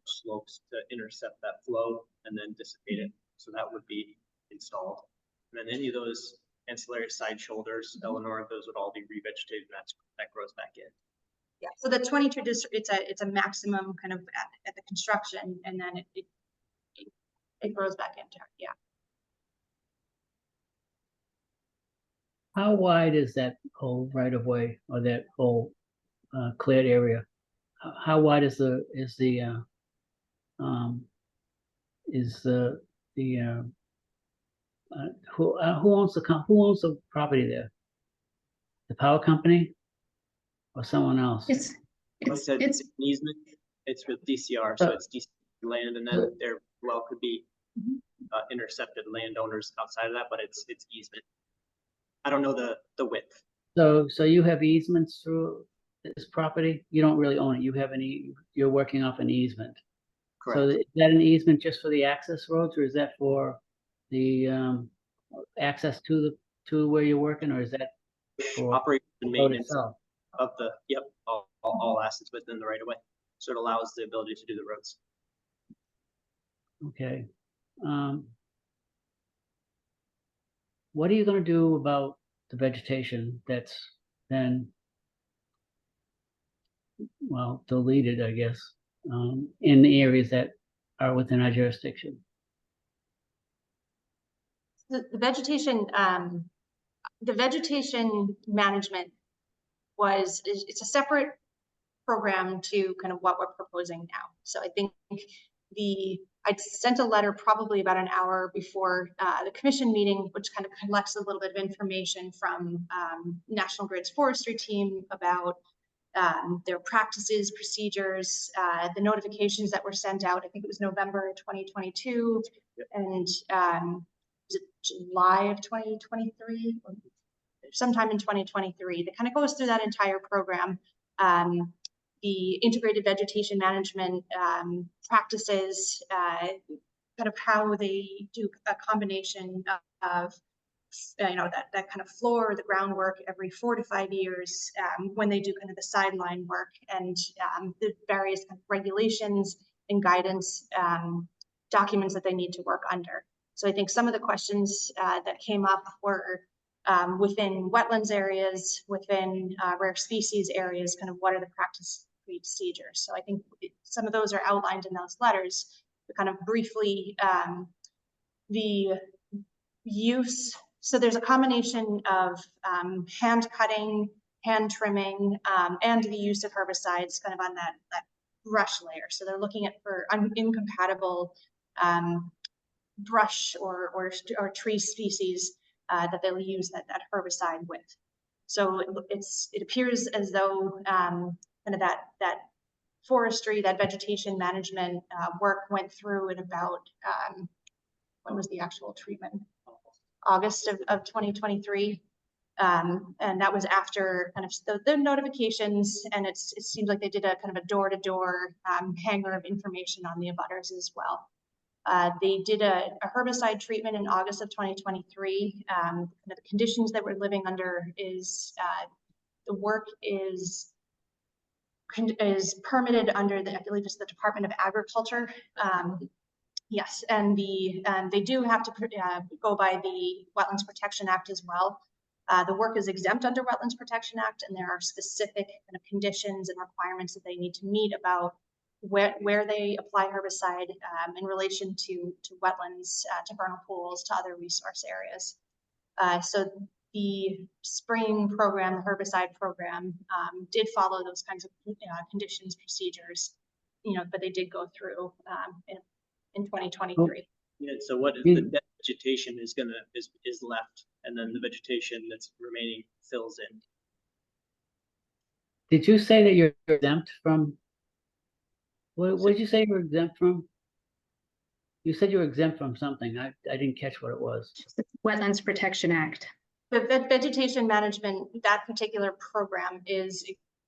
slopes to intercept that flow and then dissipate it. So that would be installed. And then any of those ancillary side shoulders, Eleanor, those would all be revegetated, and that grows back in. Yeah, so the 22 it's a maximum kind of at the construction, and then it grows back into it. Yeah. How wide is that whole right of way or that whole cleared area? How wide is the who owns the property there? The power company or someone else? It's an easement. It's with DCR, so it's DCR land, and then there well could be intercepted landowners outside of that, but it's easement. I don't know the width. So you have easements through this property? You don't really own it. You're working off an easement. So is that an easement just for the access roads, or is that for the access to where you're working, or is that for Operation and the road maintenance itself? of the, yep, all assets within the right of way. So it allows the ability to do the roads. Okay. What are you gonna do about the vegetation that's been, well, deleted, I guess, in the areas that are within our jurisdiction? The vegetation management it's a separate program to kind of what we're proposing now. So I think I sent a letter probably about an hour before the commission meeting, which kind of collects a little bit of information from National Grid's forestry team about their practices, procedures, the notifications that were sent out. I think it was November 2022 and was it July of 2023? Sometime in 2023, that kind of goes through that entire program. The integrated vegetation management practices, kind of how they do a combination of that kind of floor, the groundwork every 4 to 5 years, when they do kind of the sideline work, and the various kind of regulations and guidance documents that they need to work under. So I think some of the questions that came up were within wetlands areas, within rare species areas, kind of what are the practice procedures. So I think some of those are outlined in those letters, but kind of briefly, the use. So there's a combination of hand cutting, hand trimming, and the use of herbicides kind of on that brush layer. So they're looking at for incompatible brush or tree species that they'll use that herbicide with. So it appears as though kind of that forestry, that vegetation management work went through in about when was the actual treatment? August of 2023. And that was after kind of the notifications, and it seems like they did a kind of a door-to-door hanger of information on the abutters as well. They did a herbicide treatment in August of 2023. Kind of the conditions that we're living under is the work is permitted under I believe it's the Department of Agriculture. Yes, and they do have to go by the Wetlands Protection Act as well. The work is exempt under Wetlands Protection Act, and there are specific kind of conditions and requirements that they need to meet about where they apply herbicide in relation to wetlands, to vernal pools, to other resource areas. So the spraying program, the herbicide program, did follow those kinds of conditions, procedures, but they did go through in 2023. Yeah, so what is the vegetation is left, and then the vegetation that's remaining fills in. Did you say that you're exempt from? What did you say you were exempt from? You said you were exempt from something. I didn't catch what it was. Wetlands Protection Act. The vegetation management, that particular program is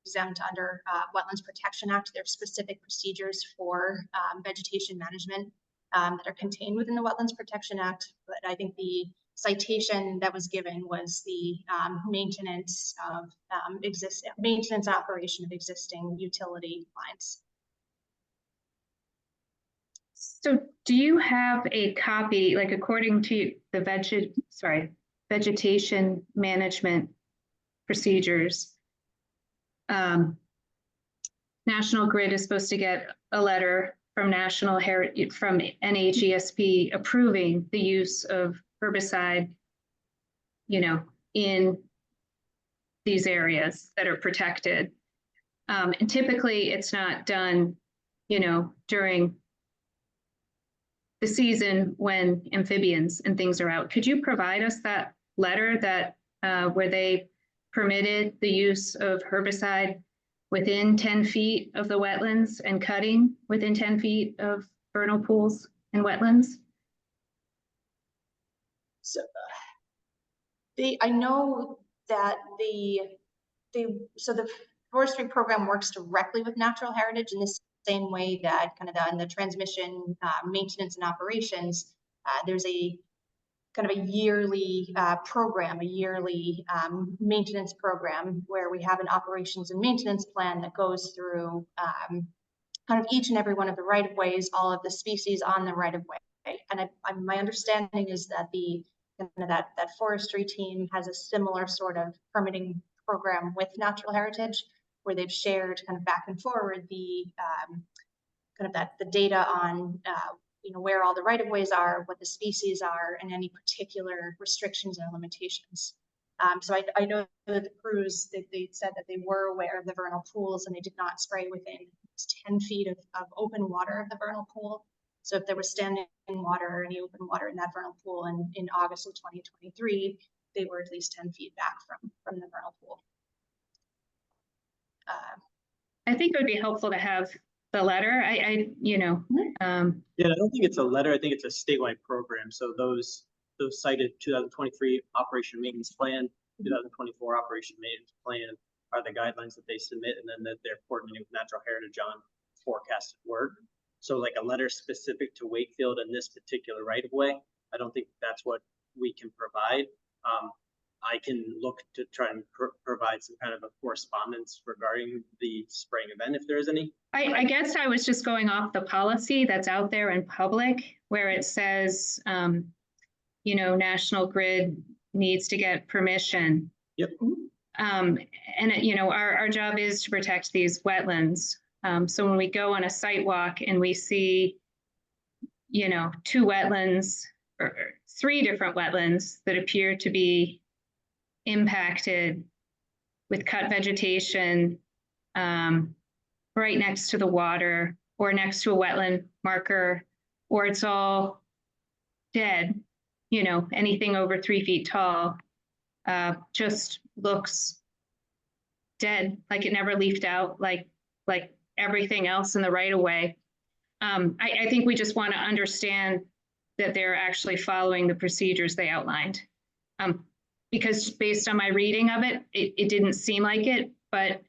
exempt under Wetlands Protection Act. There are specific procedures for vegetation management that are contained within the Wetlands Protection Act. But I think the citation that was given was the maintenance operation of existing utility lines. So do you have a copy, like according to the vegetation management procedures, National Grid is supposed to get a letter from from NHESP approving the use of herbicide, in these areas that are protected. And typically it's not done, during the season when amphibians and things are out. Could you provide us that letter that where they permitted the use of herbicide within 10 feet of the wetlands and cutting within 10 feet of vernal pools and wetlands? So I know that so the forestry program works directly with natural heritage, and this same way that kind of in the transmission maintenance and operations, there's a kind of a yearly program, a yearly maintenance program where we have an operations and maintenance plan that goes through kind of each and every one of the right of ways, all of the species on the right of way. And my understanding is that that forestry team has a similar sort of permitting program with natural heritage, where they've shared kind of back and forward the kind of the data on where all the right of ways are, what the species are, and any particular restrictions and limitations. So I know that the crews, they said that they were aware of the vernal pools and they did not spray within 10 feet of open water of the vernal pool. So if there was standing water or any open water in that vernal pool in August of 2023, they were at least 10 feet back from the vernal pool. I think it would be helpful to have the letter. Yeah, I don't think it's a letter. I think it's a statewide program. So those cited 2023 Operation Maintenance Plan, 2024 Operation Maintenance Plan are the guidelines that they submit, and then that they're coordinating with Natural Heritage on forecasted work. So like a letter specific to Wakefield and this particular right of way, I don't think that's what we can provide. I can look to try and provide some kind of a correspondence regarding the spraying event if there is any. I guess I was just going off the policy that's out there in public where it says, National Grid needs to get permission. Yep. And our job is to protect these wetlands. So when we go on a site walk and we see, 2 wetlands or 3 different wetlands that appear to be impacted with cut vegetation right next to the water or next to a wetland marker, or it's all dead, anything over 3 feet tall just looks dead, like it never leafed out, like everything else in the right of way. I think we just want to understand that they're actually following the procedures they outlined. Because based on my reading of it, it didn't seem like it, but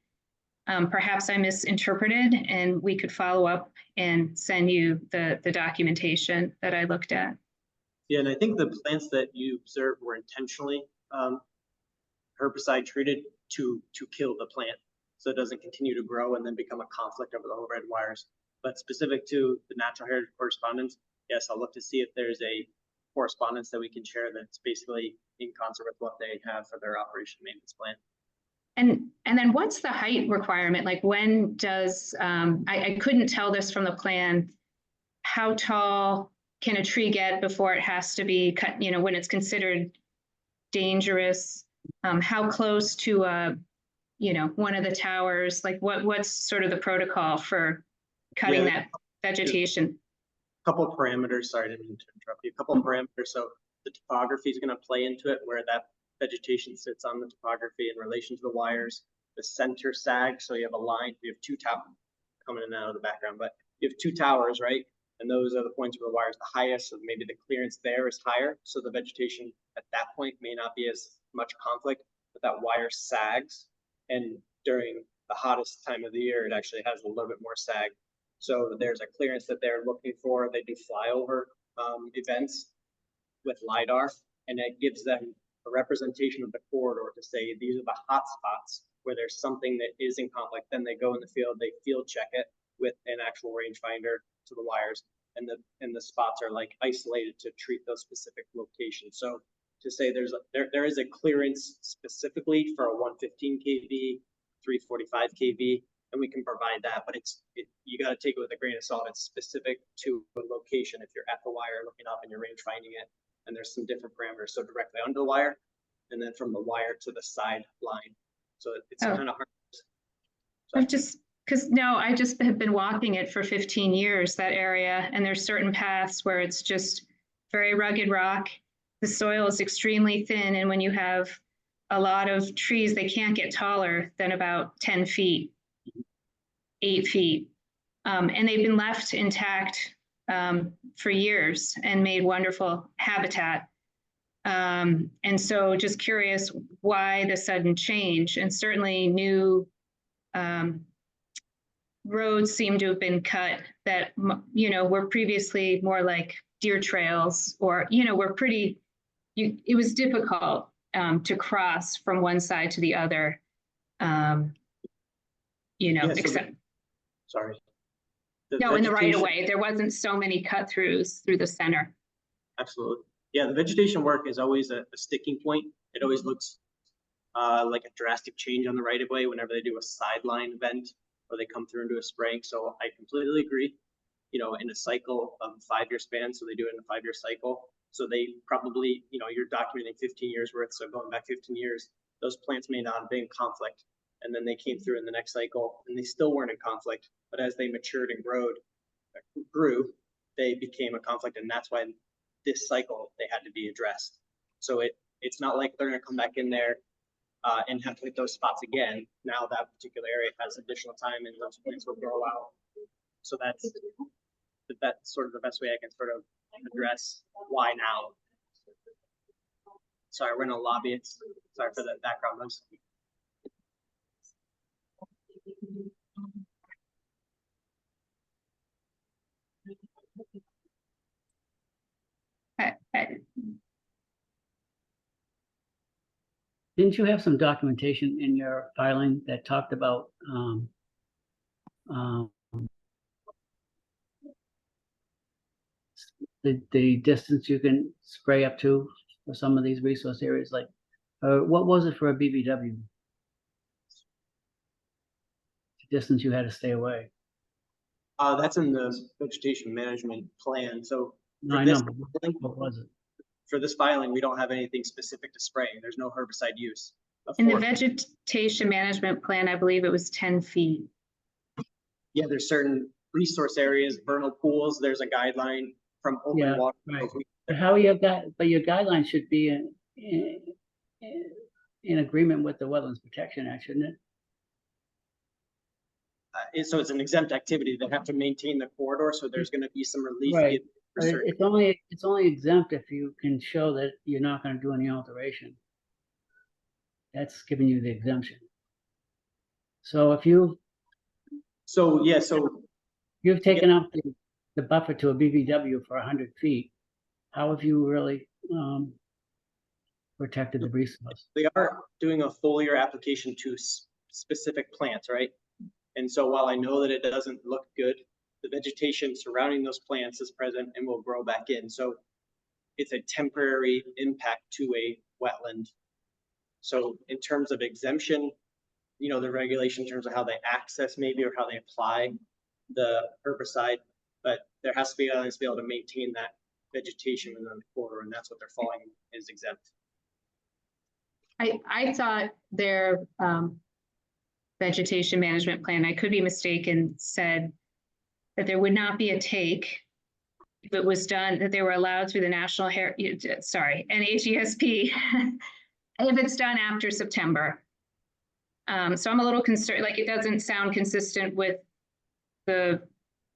perhaps I misinterpreted, and we could follow up and send you the documentation that I looked at. Yeah, and I think the plants that you observed were intentionally herbicide treated to kill the plant, so it doesn't continue to grow and then become a conflict over the overhead wires. But specific to the Natural Heritage correspondence, yes, I'll look to see if there's a correspondence that we can share that's basically in concert with what they have for their operation maintenance plan. And then what's the height requirement? Like when does, I couldn't tell this from the plan, how tall can a tree get before it has to be cut, when it's considered dangerous? How close to one of the towers, like what's sort of the protocol for cutting that vegetation? A couple of parameters, sorry, I didn't mean to interrupt you. A couple of parameters. So the topography is going to play into it, where that vegetation sits on the topography in relation to the wires. The center sag, so you have a line, you have 2 towers coming in and out of the background, but you have 2 towers, right? And those are the points where the wire is the highest, so maybe the clearance there is higher. So the vegetation at that point may not be as much conflict, but that wire sags. And during the hottest time of the year, it actually has a little bit more sag. So there's a clearance that they're looking for. They do flyover events with LiDAR, and it gives them a representation of the corridor to say these are the hot spots where there's something that is in conflict. Then they go in the field, they field check it with an actual rangefinder to the wires, and the spots are like isolated to treat those specific locations. So to say there is a clearance specifically for a 115 kV, 345 kV, and we can provide that, but you got to take it with a grain of salt. It's specific to a location. If you're at the wire looking up and you're range finding it, and there's some different parameters. So directly under the wire, and then from the wire to the side line. So it's kind of hard. So I just have been walking it for 15 years, that area, and there's certain paths where it's just very rugged rock. The soil is extremely thin, and when you have a lot of trees, they can't get taller than about 10 feet, 8 feet. And they've been left intact for years and made wonderful habitat. And so just curious why the sudden change, and certainly new roads seem to have been cut that, you know, were previously more like deer trails, or, you know, were pretty, it was difficult to cross from one side to the other. You know, Yeah, so except, sorry. no, in the right of vegetation- way, there wasn't so many cut throughs through the center. Absolutely. Yeah, the vegetation work is always a sticking point. It always looks like a drastic change on the right of way whenever they do a sideline event or they come through and do a spraying. So I completely agree. You know, in a cycle of 5-year span, so they do it in a 5-year cycle. So they probably, you know, you're documenting 15 years worth. So going back 15 years, those plants may not have been in conflict. And then they came through in the next cycle and they still weren't in conflict. But as they matured and grew, they became a conflict. And that's why this cycle they had to be addressed. So it's not like they're going to come back in there and have to hit those spots again. Now that particular area has additional time and those plants will grow out. So that's sort of the best way I can sort of address why now. Sorry, we're in a lobby. Sorry for the background noise. Didn't you have some documentation in your filing that talked about the distance you can spray up to for some of these resource areas? Like, what was it for a BBW? The distance you had to stay away. That's in the vegetation management plan. So No, for I this know, but filing, what was it? for this filing, we don't have anything specific to spraying. There's no herbicide use. In the vegetation management plan, I believe it was 10 feet. Yeah, there's certain resource areas, vernal pools. There's a guideline from open Yeah, water. right. But how you got? But your guidelines should be in agreement with the Wetlands Protection Act, shouldn't it? So it's an exempt activity. They have to maintain the corridor. So there's going to be some relief. Right. given for But certain- it's only exempt if you can show that you're not going to do any alteration. That's giving you the exemption. So if you've taken out the buffer to a BBW for 100 feet, how have you really protected the resource? they are doing a foliar application to specific plants, right? And so while I know that it doesn't look good, the vegetation surrounding those plants is present and will grow back in. So it's a temporary impact to a wetland. So in terms of exemption, you know, the regulation in terms of how they access maybe or how they apply the herbicide, but there has to be to be able to maintain that vegetation within the corridor, and that's what they're falling is exempt. I thought their vegetation management plan, I could be mistaken, said that there would not be a take if it was done, that they were allowed through the NHESP if it's done after September. So I'm a little concerned, like it doesn't sound consistent with the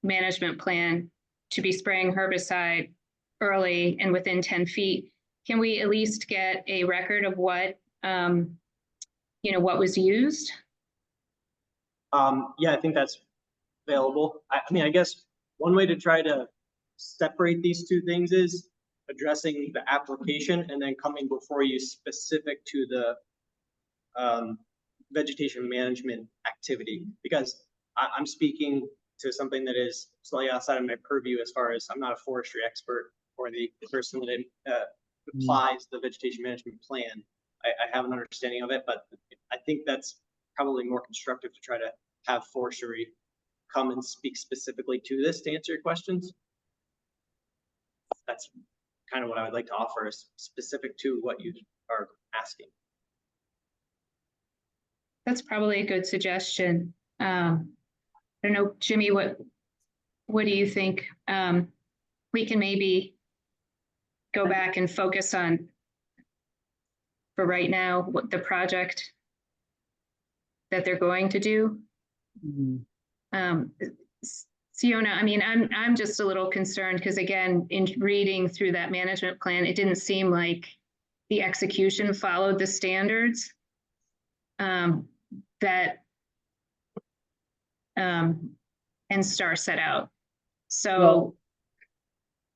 management plan to be spraying herbicide early and within 10 feet. Can we at least get a record of what, you know, what was used? Yeah, I think that's available. I mean, I guess one way to try to separate these two things is addressing the application and then coming before you specific to the vegetation management activity, because I'm speaking to something that is slightly outside of my purview as far as I'm not a forestry expert or the person that applies the vegetation management plan. I have an understanding of it, but I think that's probably more constructive to try to have forestry come and speak specifically to this to answer your questions. That's kind of what I would like to offer, is specific to what you are asking. That's probably a good suggestion. I don't know, Jimmy, what do you think? We can maybe go back and focus on, for right now, what the project that they're going to do. Siona, I mean, I'm just a little concerned because, again, in reading through that management plan, it didn't seem like the execution followed the standards that and Star set out. So, Well,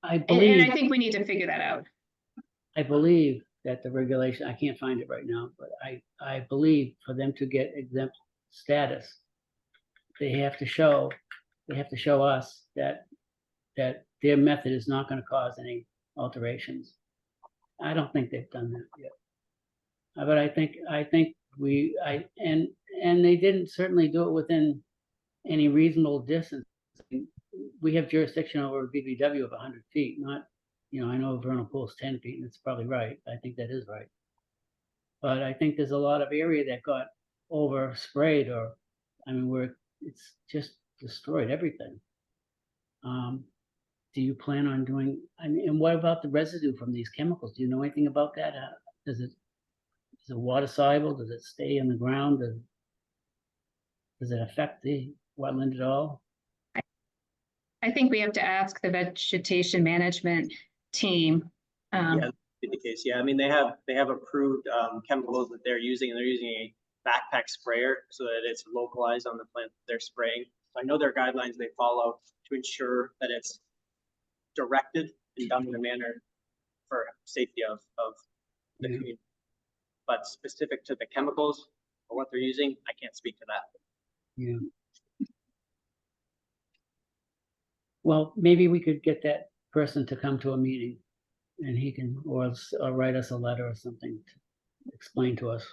I and believe, I think we need to figure that out. I believe that the regulation, I can't find it right now, but I believe for them to get exempt status, they have to show us that their method is not gonna cause any alterations. I don't think they've done that yet. But I think and they didn't certainly do it within any reasonable distance. We have jurisdiction over a BBW of 100 feet, not, I know vernal pool's 10 feet, and it's probably right. I think that is right. But I think there's a lot of area that got over sprayed, or, where it's just destroyed everything. Do you plan on doing, and what about the residue from these chemicals? Do you know anything about that? Is it water soluble? Does it stay in the ground? Does it affect the wetland at all? I think we have to ask the vegetation management team. Yeah, in the case, yeah, I mean, they have approved chemicals that they're using, and they're using a backpack sprayer so that it's localized on the plant that they're spraying. So I know their guidelines they follow to ensure that it's directed and done in a manner for safety of the community. But specific to the chemicals or what they're using, I can't speak to that. Yeah. Well, maybe we could get that person to come to a meeting, and he can, or write us a letter or something to explain to us.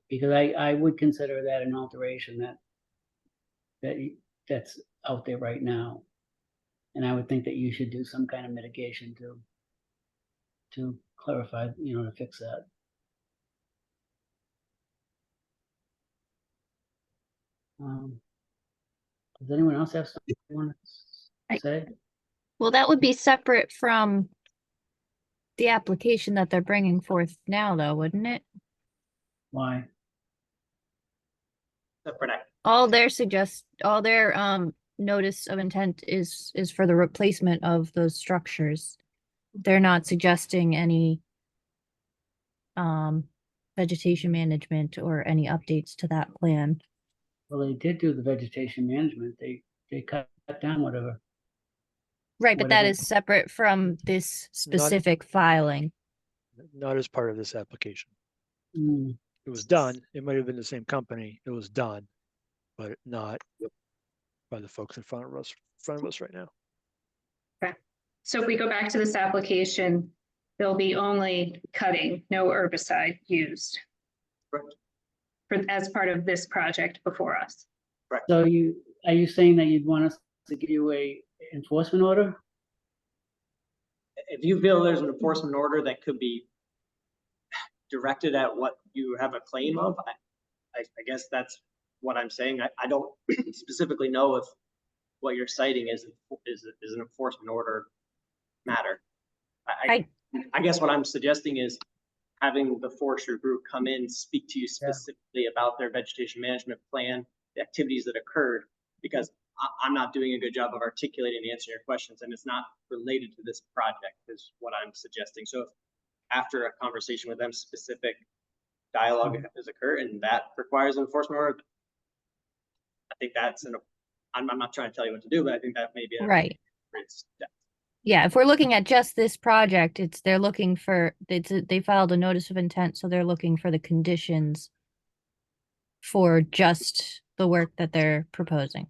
Because I would consider that an alteration that's out there right now. And I would think that you should do some kind of mitigation to clarify, to fix that. Does anyone else have something they want to say? Well, that would be separate from the application that they're bringing forth now, though, wouldn't it? Why? All their notice of intent is for the replacement of those structures. They're not suggesting any vegetation management or any updates to that plan. Well, they did do the vegetation management. They cut down whatever. Right, but that Whatever. is separate from this specific filing. Not as part of this application. Mm, It was done. It might have been the same company. It was done, but not by the folks in front of us right now. Okay. So if we go back to this application, there'll be only cutting, no herbicide used. Correct. As part of this project before us. So are you saying that you'd want us to give you a enforcement order? If you feel there's an enforcement order that could be directed at what you have a claim of, I guess that's what I'm saying. I don't specifically know if what you're citing is an enforcement order matter. I guess what I'm suggesting is having the forestry group come in, speak to you specifically about their vegetation management plan, the activities that occurred, because I'm not doing a good job of articulating and answering your questions, and it's not related to this project is what I'm suggesting. So if after a conversation with them, specific dialogue has occurred and that requires an enforcement order, I think that's I'm not trying to tell you what to do, but I think that may be a Right. step. Yeah, if we're looking at just this project, they're looking for, they filed a notice of intent, so they're looking for the conditions for just the work that they're proposing.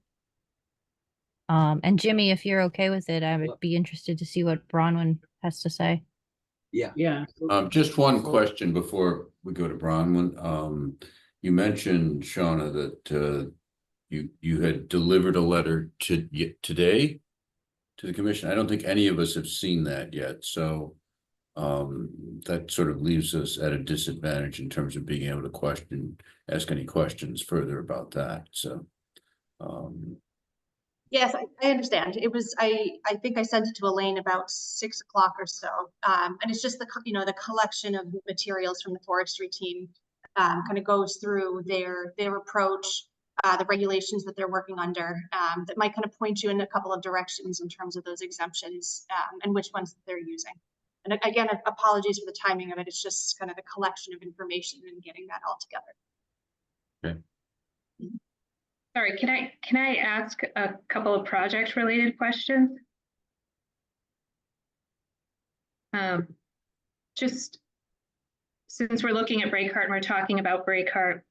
And Jimmy, if you're okay with it, I would be interested to see what Bronwyn has to say. Yeah. Just one question before we go to Bronwyn. You mentioned, Shauna, that you had delivered a letter today to the commission. I don't think any of us have seen that yet, so that sort of leaves us at a disadvantage in terms of being able to ask any questions further about that. So Yes, I understand. It was, I think I sent it to Elaine about 6 o'clock or so. And it's just the collection of materials from the forestry team kind of goes through their approach, the regulations that they're working under, that might kind of point you in a couple of directions in terms of those exemptions and which ones they're using. And again, apologies for the timing of it. It's just kind of the collection of information and getting that all together. okay. Sorry, can I ask a couple of project related questions? Just since we're looking at Breakheart and we're talking about Breakheart,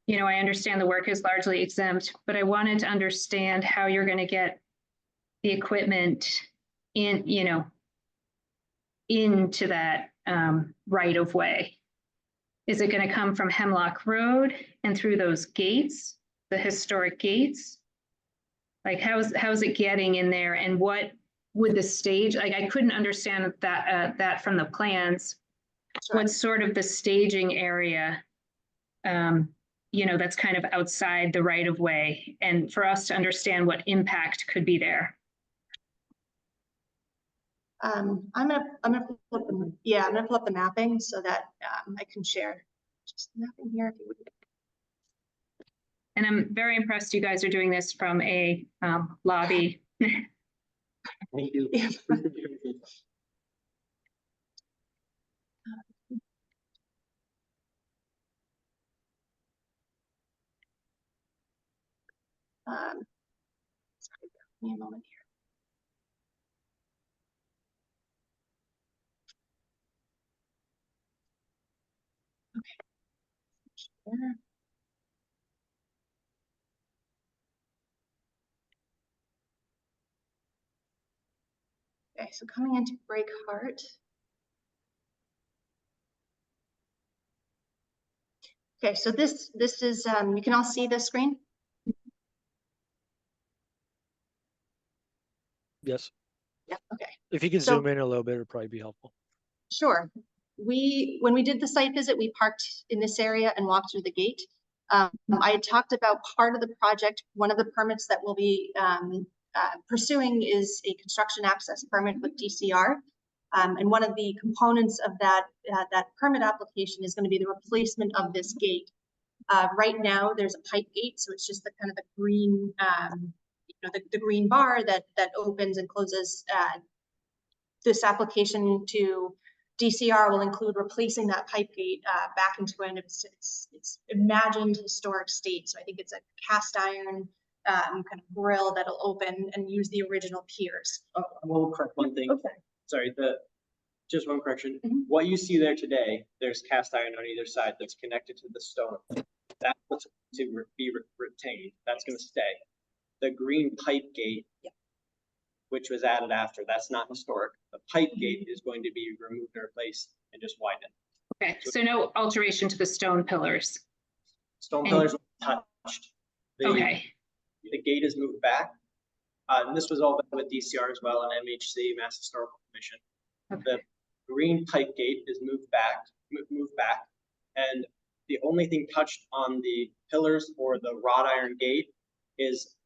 you know, I understand the work is largely exempt, but I wanted to understand how you're going to get the equipment in, you know, into that right of way. Is it going to come from Hemlock Road and through those gates, the historic gates? Like how's it getting in there, and what would the stage, like I couldn't understand that from the plans. Sure. What's sort of the staging area, you know, that's kind of outside the right of way, and for us to understand what impact could be there. I'm gonna flip them. Yeah, I'm gonna pull up the mapping so that I can share just the mapping here if you would. And I'm very impressed you guys are doing this from a lobby. Thank you. Sorry, give me a moment here. Okay. Share. Okay, so coming into Breakheart. Okay, so this is you can all see the screen. Yes. Yeah. Okay. If you could So- zoom in a little bit, it'd probably be helpful. Sure. When we did the site visit, we parked in this area and walked through the gate. I had talked about part of the project. One of the permits that we'll be pursuing is a construction access permit with DCR. And one of the components of that permit application is going to be the replacement of this gate. Right now, there's a pipe gate, so it's just the kind of the green, you know, the green bar that opens and closes. This application to DCR will include replacing that pipe gate back into its imagined historic state. So I think it's a cast iron kind of grill that'll open and use the original piers. Oh, I will correct one thing. Okay. Sorry, just one correction. Mhm. What you see there today, there's cast iron on either side that's connected to the stone. That's what's to be retained. That's going to stay. The green pipe gate, which was added after, that's not historic. The pipe gate is going to be removed and replaced and just widened. Okay, so no alteration to the stone pillars. Stone pillars are touched. Okay, The gate is moved back. And this was all done with DCR as well and MHC, Mass Historical Commission. okay. The green pipe gate is moved back, and the only thing touched on the pillars or the wrought iron gate is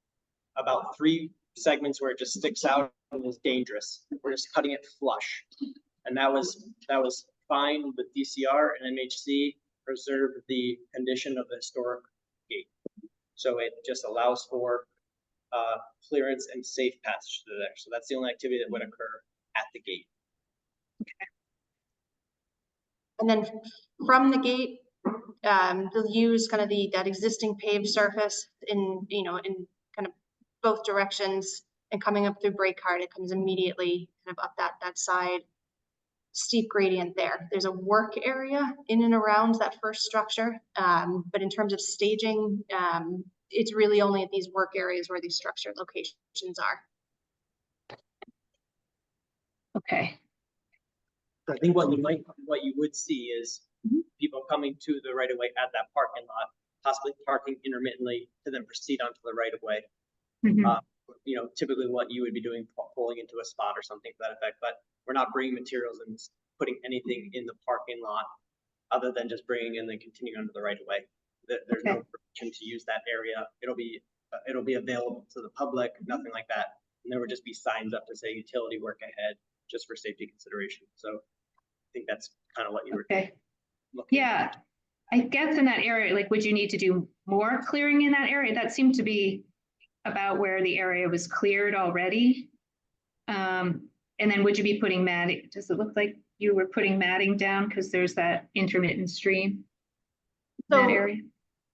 about 3 segments where it just sticks out and is dangerous. We're just cutting it flush, and that was fine with DCR and MHC. Preserved the condition of the historic gate, so it just allows for clearance and safe passage through there. So that's the only activity that would occur at the gate. And then from the gate, they'll use kind of that existing paved surface in kind of both directions, and coming up through Breakheart, it comes immediately kind of up that side, steep gradient there. There's a work area in and around that first structure, but in terms of staging, it's really only at these work areas where these structure locations are. Okay, So I think what you would see is people coming to the right of way at that parking lot, possibly parking intermittently to then proceed onto the right of way. Mhm. You know, typically what you would be doing, pulling into a spot or something to that effect, but we're not bringing materials and putting anything in the parking lot other than just bringing and then continuing onto the right of way. There's no permission to use that area. It'll be available to the public, nothing like that. And there would just be signs up to say utility work ahead, just for safety consideration. So I think that's kind of what you were okay. looking at. Yeah, I guess in that area, like, would you need to do more clearing in that area? That seemed to be about where the area was cleared already. And then would you be putting matting? Does it look like you were putting matting down because there's that intermittent stream in that So area?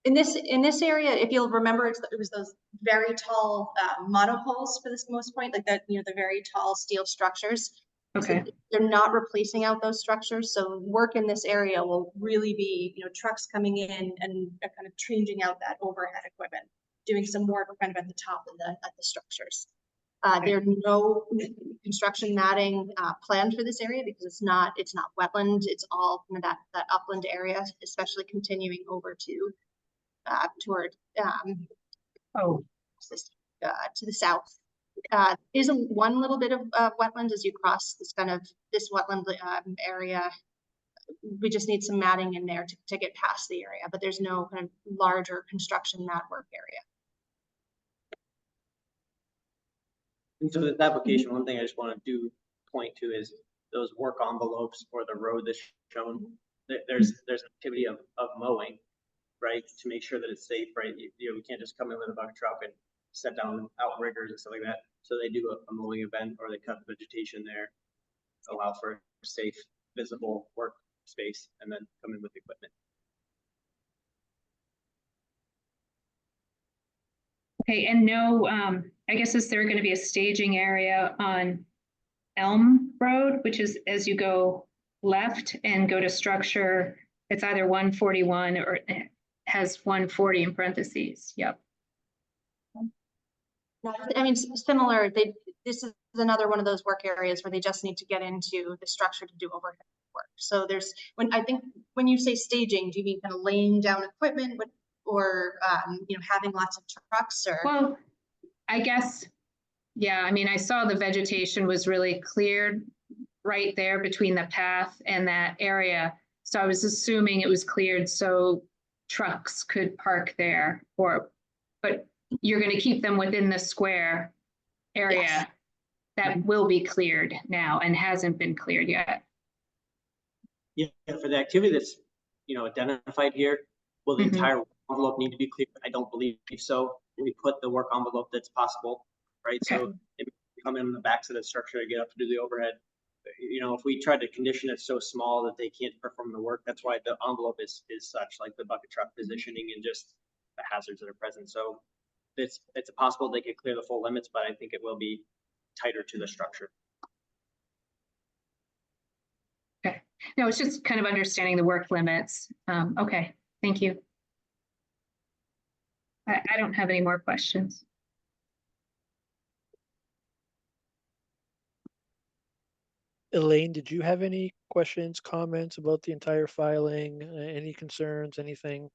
In this area, if you'll remember, it was those very tall monopoles for this most point, like that, the very tall steel structures. Okay. So they're not replacing out those structures. So work in this area will really be, trucks coming in and kind of changing out that overhead equipment, doing some work kind of at the top of at the structures. There's no construction matting planned for this area because it's not wetland. It's all kind of that upland area, especially continuing over to toward to the south. Is one little bit of wetland as you cross this wetland area. We just need some matting in there to get past the area, but there's no kind of larger construction mat work area. And so this application, one thing I just want to point to is those work envelopes for the road that's shown. There's activity of mowing, right, to make sure that it's safe, right? We can't just come in with a bucket truck and set down outriggers and stuff like that. So they do a mowing event, or they cut the vegetation there, allow for safe, visible work space, and then come in with equipment. Okay, and no, I guess is there going to be a staging area on Elm Road, which is as you go left and go to structure, it's either 141 or it has 140 in parentheses. Yep. I mean, similar. This is another one of those work areas where they just need to get into the structure to do overhead work. So when you say staging, do you mean kind of laying down equipment or having lots of trucks? Or well, I guess, yeah. I mean, I saw the vegetation was really cleared right there between the path and that area. So I was assuming it was cleared so trucks could park there, but you're going to keep them within the square area. Yes. That will be cleared now and hasn't been cleared yet. Yeah, for the activity that's identified here, will the entire envelope need to be cleared? I don't believe so. We put the work envelope that's possible, right? Okay. So if we come in the backs of the structure to get up to do the overhead, if we try to condition it so small that they can't perform the work, that's why the envelope is such, like the bucket truck positioning and just the hazards that are present. So it's possible they could clear the full limits, but I think it will be tighter to the structure. Okay. No, it's just kind of understanding the work limits. Okay, thank you. I don't have any more questions. Elaine, did you have any questions, comments about the entire filing? Any concerns, anything?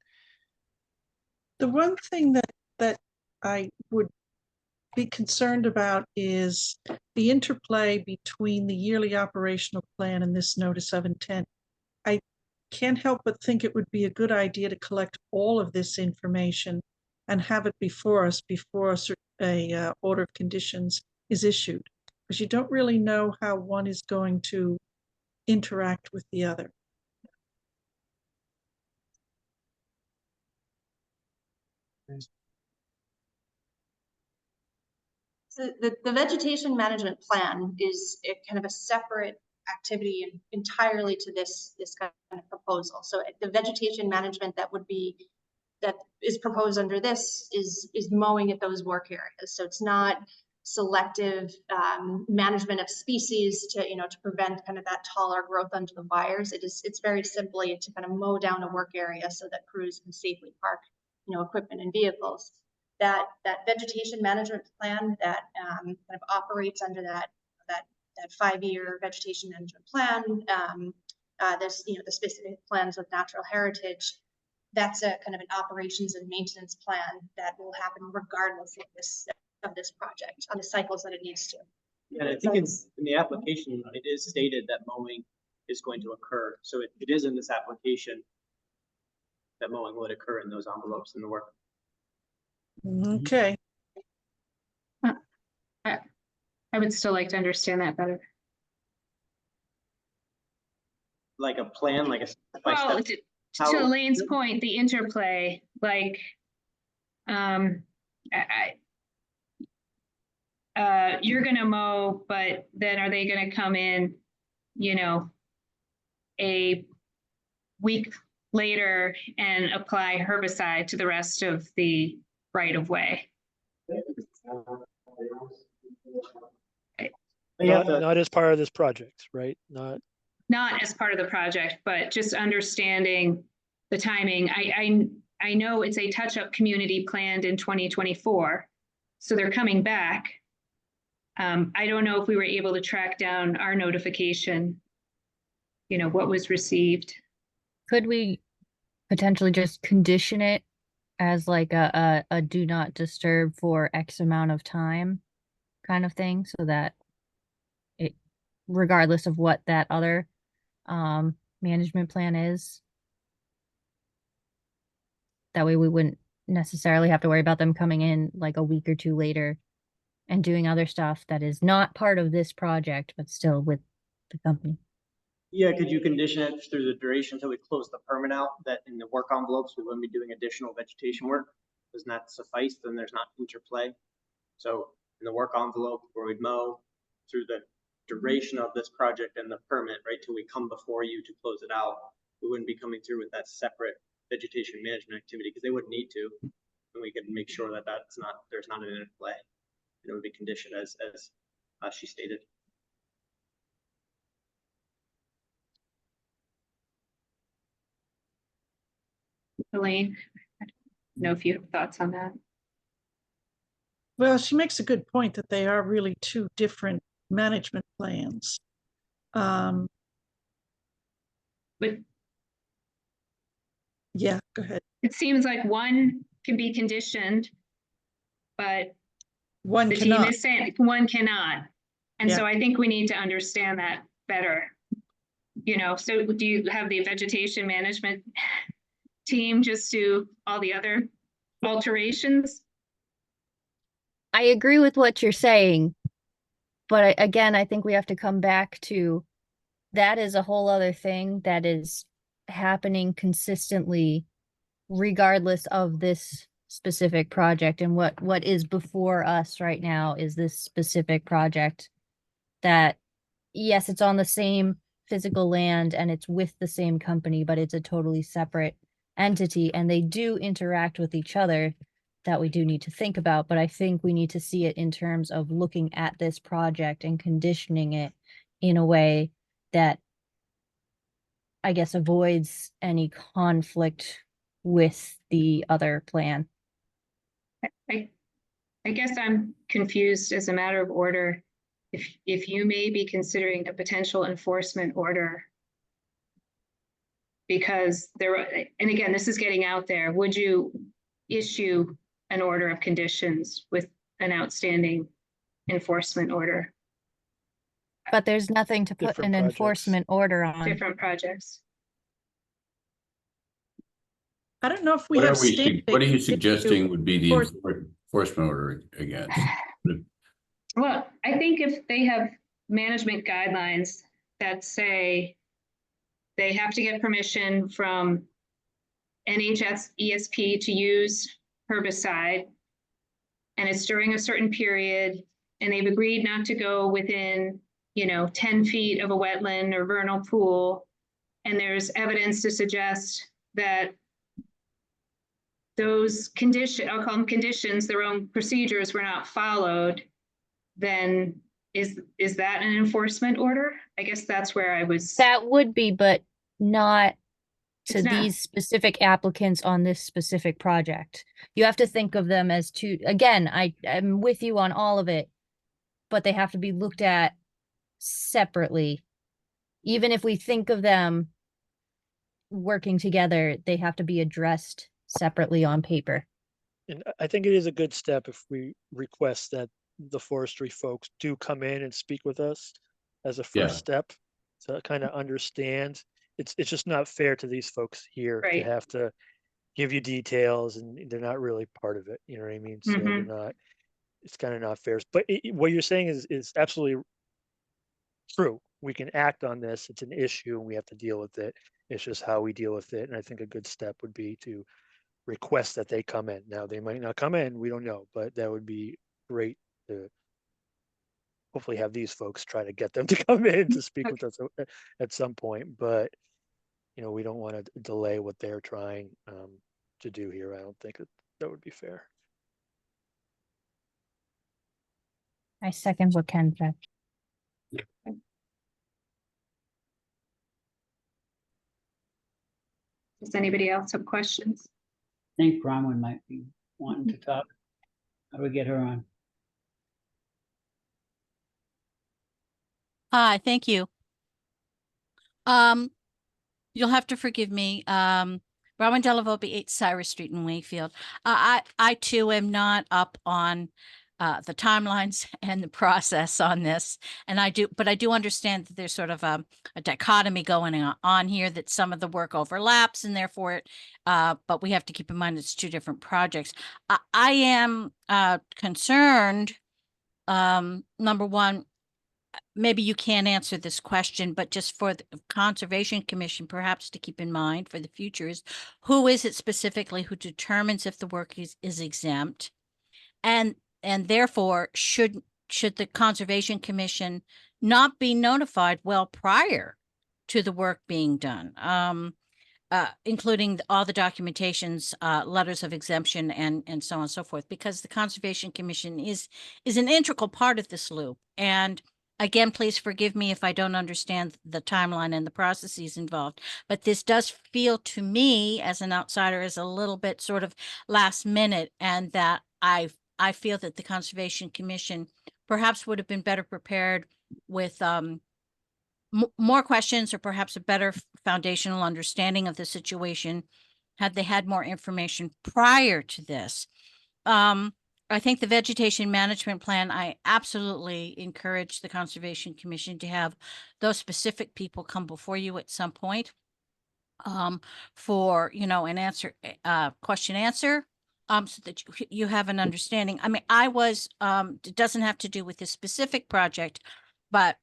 The one thing that I would be concerned about is the interplay between the yearly operational plan and this notice of intent. I can't help but think it would be a good idea to collect all of this information and have it before us before a order of conditions is issued, because you don't really know how one is going to interact with the other. So the vegetation management plan is kind of a separate activity entirely to this kind of proposal. So the vegetation management that is proposed under this is mowing at those work areas. So it's not selective management of species to prevent kind of that taller growth under the wires. It's very simply to kind of mow down a work area so that crews can safely park equipment and vehicles. That vegetation management plan that kind of operates under that 5-year vegetation management plan. There's the specific plans with natural heritage. That's a kind of an operations and maintenance plan that will happen regardless of this project on the cycles that it needs to. Yeah, I think in the application it is stated that mowing is going to occur. So it is in this application that mowing would occur in those envelopes in the work. Okay. I would still like to understand that better. Like a plan, like a step-by-step. To Elaine's point, the interplay, like, you're gonna mow, but then are they gonna come in, a week later and apply herbicide to the rest of the right of way. Not as part of this project, right? Not as part of the project, but just understanding the timing. I know it's a touch-up community planned in 2024, so they're coming back. I don't know if we were able to track down our notification, what was received. Could we potentially just condition it as like a do not disturb for X amount of time kind of thing, so that it, regardless of what that other management plan is, that way we wouldn't necessarily have to worry about them coming in like a week or two later and doing other stuff that is not part of this project, but still with the company. Yeah, could you condition it through the duration until we close the permit out, that in the work envelopes, we wouldn't be doing additional vegetation work? Doesn't that suffice? Then there's not interplay. So in the work envelope where we'd mow through the duration of this project and the permit, right, till we come before you to close it out, we wouldn't be coming through with that separate vegetation management activity because they wouldn't need to. And we could make sure that there's not an interplay. It would be conditioned as she stated. Elaine, I don't know if you have thoughts on that. Well, she makes a good point that they are really two different management plans. But Yeah, go ahead. it seems like one can be conditioned, but One the team cannot. is saying one cannot. And so Yeah. I think we need to understand that better. So do you have the vegetation management team just do all the other alterations? I agree with what you're saying, but again, I think we have to come back to that is a whole other thing that is happening consistently regardless of this specific project. And what is before us right now is this specific project that, yes, it's on the same physical land and it's with the same company, but it's a totally separate entity and they do interact with each other that we do need to think about. But I think we need to see it in terms of looking at this project and conditioning it in a way that, I guess, avoids any conflict with the other plan. I guess I'm confused as a matter of order. If you may be considering a potential enforcement order, because and again, this is getting out there, would you issue an order of conditions with an outstanding enforcement order? But there's nothing to put Different an projects. enforcement order on. Different projects. I don't know if we What have are we, standing what are you to suggesting would be the enforce- enforcement order against? Well, I think if they have management guidelines that say they have to get permission from NHS ESP to use herbicide, and it's during a certain period, and they've agreed not to go within, 10 feet of a wetland or vernal pool, and there's evidence to suggest that those I'll call them conditions, their own procedures were not followed, then is that an enforcement order? I guess that's where I was. That would be, but not to It's not. these specific applicants on this specific project. You have to think of them as two, again, I'm with you on all of it, but they have to be looked at separately. Even if we think of them working together, they have to be addressed separately on paper. And I think it is a good step if we request that the forestry folks do come in and speak with us as a first step to kind of understand. It's just not fair to these folks here to Right. have to give you details and they're not really part of it. You know what I mean? So they're not, it's kind of not fair. But what you're saying is absolutely true. We can act on this. It's an issue and we have to deal with it. It's just how we deal with it. And I think a good step would be to request that they come in. Now, they might not come in, we don't know, but that would be great to hopefully have these folks try to get them to come in to speak with us at some point. But you know, we don't want to delay what they're trying to do here. I don't think that would be fair. I second what Ken said. Does anybody else have questions? I think Bronwyn might be wanting to talk. How do we get her on? Hi, thank you. You'll have to forgive me. Rowan Delavolpe, 8 Cyrus Street in Wakefield. I too am not up on the timelines and the process on this, and I do understand that there's sort of a dichotomy going on here, that some of the work overlaps, and therefore, but we have to keep in mind it's 2 different projects. I am concerned. Number one, maybe you can't answer this question, but just for the Conservation Commission, perhaps to keep in mind for the future is, who is it specifically who determines if the work is exempt? And therefore, should the Conservation Commission not be notified well prior to the work being done? Including all the documentations, letters of exemption, and so on and so forth, because the Conservation Commission is an integral part of this loop. And again, please forgive me if I don't understand the timeline and the processes involved, but this does feel to me as an outsider as a little bit sort of last minute, and that I feel that the Conservation Commission perhaps would have been better prepared with more questions, or perhaps a better foundational understanding of the situation had they had more information prior to this. I think the vegetation management plan, I absolutely encourage the Conservation Commission to have those specific people come before you at some point for, an question answer, so that you have an understanding. I mean, it doesn't have to do with this specific project, but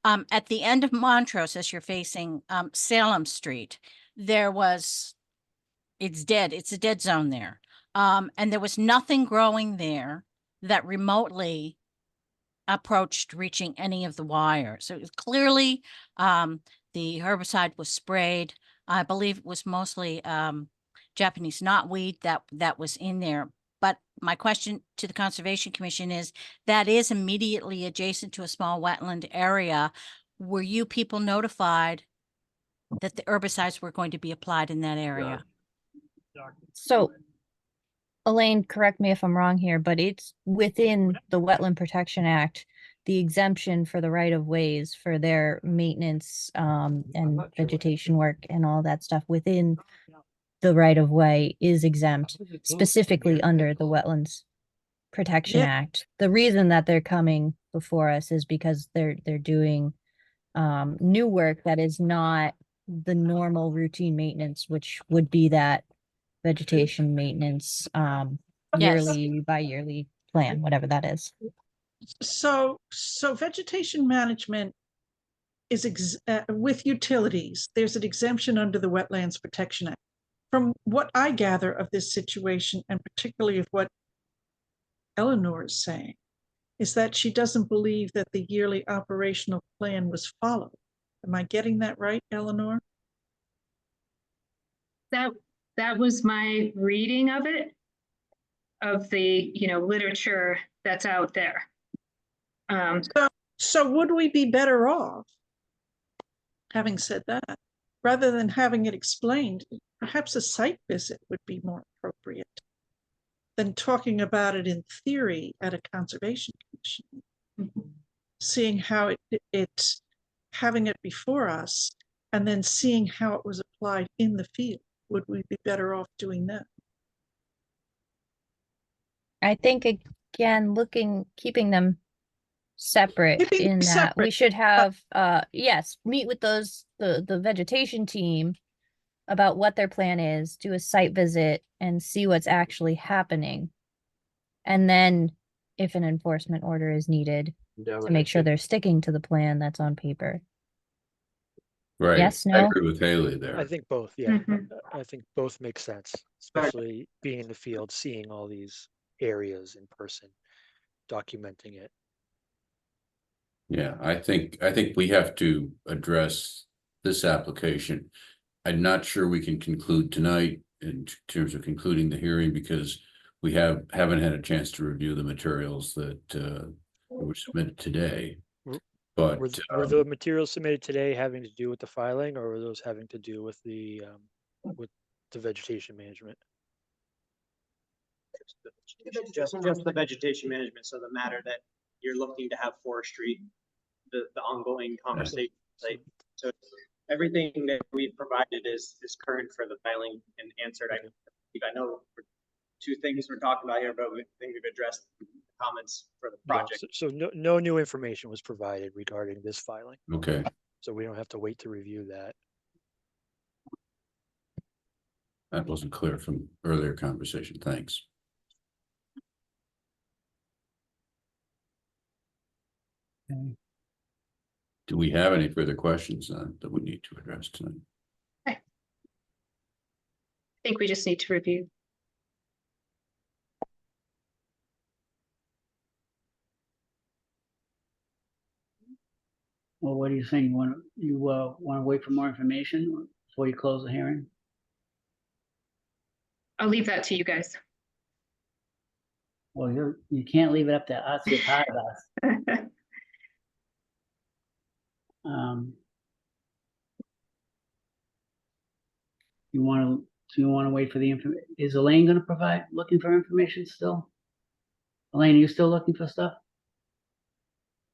at the end of Montrose, as you're facing Salem Street, it's dead. It's a dead zone there. And there was nothing growing there that remotely approached reaching any of the wires. So it was clearly the herbicide was sprayed. I believe it was mostly Japanese knotweed that was in there. But my question to the Conservation Commission is, that is immediately adjacent to a small wetland area. Were you people notified that the herbicides were going to be applied in that area? So, Elaine, correct me if I'm wrong here, but it's within the Wetland Protection Act, the exemption for the right of ways for their maintenance and vegetation work and all that stuff within the right of way is exempt, specifically under the Wetlands Protection Act. The reason that they're coming before us is because they're doing new work that is not the normal routine maintenance, which would be that vegetation maintenance yearly by yearly plan, whatever that is. So vegetation management is with utilities, there's an exemption under the Wetlands Protection Act. From what I gather of this situation, and particularly of what Eleanor is saying, is that she doesn't believe that the yearly operational plan was followed. Am I getting that right, Eleanor? That was my reading of it, of the, literature that's out there. So would we be better off, having said that, rather than having it explained, perhaps a site visit would be more appropriate than talking about it in theory at a Conservation Commission? Seeing how it's having it before us, and then seeing how it was applied in the field. Would we be better off doing that? I think, again, keeping them separate in that we should have yes, meet with the vegetation team about what their plan is, do a site visit and see what's actually happening, and then if an enforcement order is needed, to make sure they're sticking to the plan that's on paper. Right. Yes, I no? agree with Haley there. I think both, yeah. I think both make sense, especially being in the field, seeing all these areas in person, documenting it. Yeah, I think we have to address this application. I'm not sure we can conclude tonight in terms of concluding the hearing because we haven't had a chance to review the materials that were submitted today. But Were the materials submitted today having to do with the filing, or were those having to do with the vegetation management? Just the vegetation management, so the matter that you're looking to have forestry, the ongoing conversation. Like, so everything that we've provided is current for the filing and answered. I know two things we're talking about here, but I think we've addressed comments for the project. So no new information was provided regarding this filing, okay, so we don't have to wait to review that. that wasn't clear from earlier conversation. Thanks. Okay. Do we have any further questions that we need to address tonight? I think we just need to review. Well, what are you saying? You want to wait for more information before you close the hearing? I'll leave that to you guys. Well, you can't leave it up to us. You're part of us. You want to wait for the information? Is Elaine going to looking for information still? Elaine, are you still looking for stuff?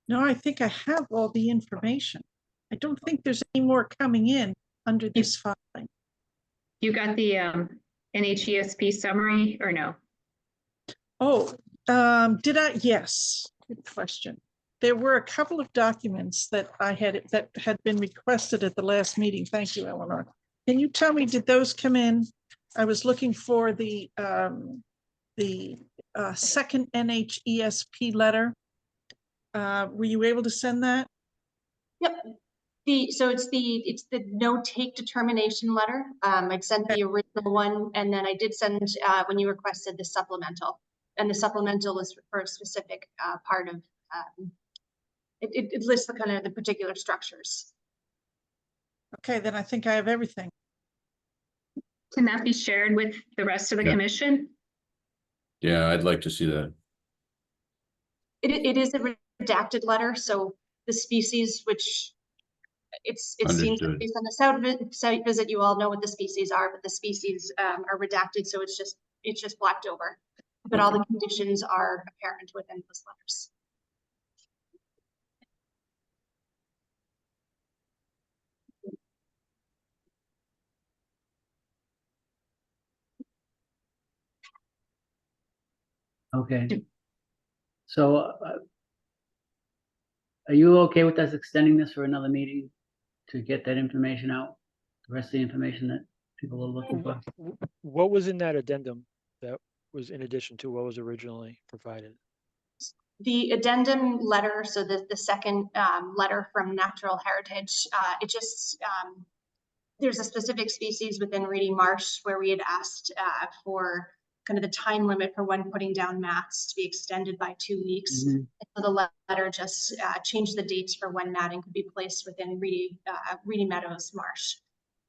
No, I think I have all the information. I don't think there's any more coming in under this filing. You got the NHESP summary or no? Oh, did I? Yes, good question. There were a couple of documents that had been requested at the last meeting. Thank you, Eleanor. Can you tell me, did those come in? I was looking for the second NHESP letter. Were you able to send that? Yep. So it's the no take determination letter. I sent the original one, and then I did send when you requested the supplemental, and the supplemental was for a specific part of. It lists the particular structures. Okay, then I think I have everything. Can that be shared with the rest of the commission? Yeah, I'd like to see that. It is a redacted letter, so the species, which it seems Understood. based on the site visit, you all know what the species are, but the species are redacted, so it's just blacked over. But all the conditions are apparent within those letters. Okay. So are you okay with us extending this for another meeting to get that information out? The rest of the information that people are looking for? What was in that addendum that was in addition to what was originally provided? The addendum letter, so the second letter from Natural Heritage, it just, there's a specific species within Reedy Marsh where we had asked for kind of the time limit for when putting down mats to be extended by 2 weeks. Mhm. So the letter just changed the dates for when matting could be placed within Reedy Meadows Marsh.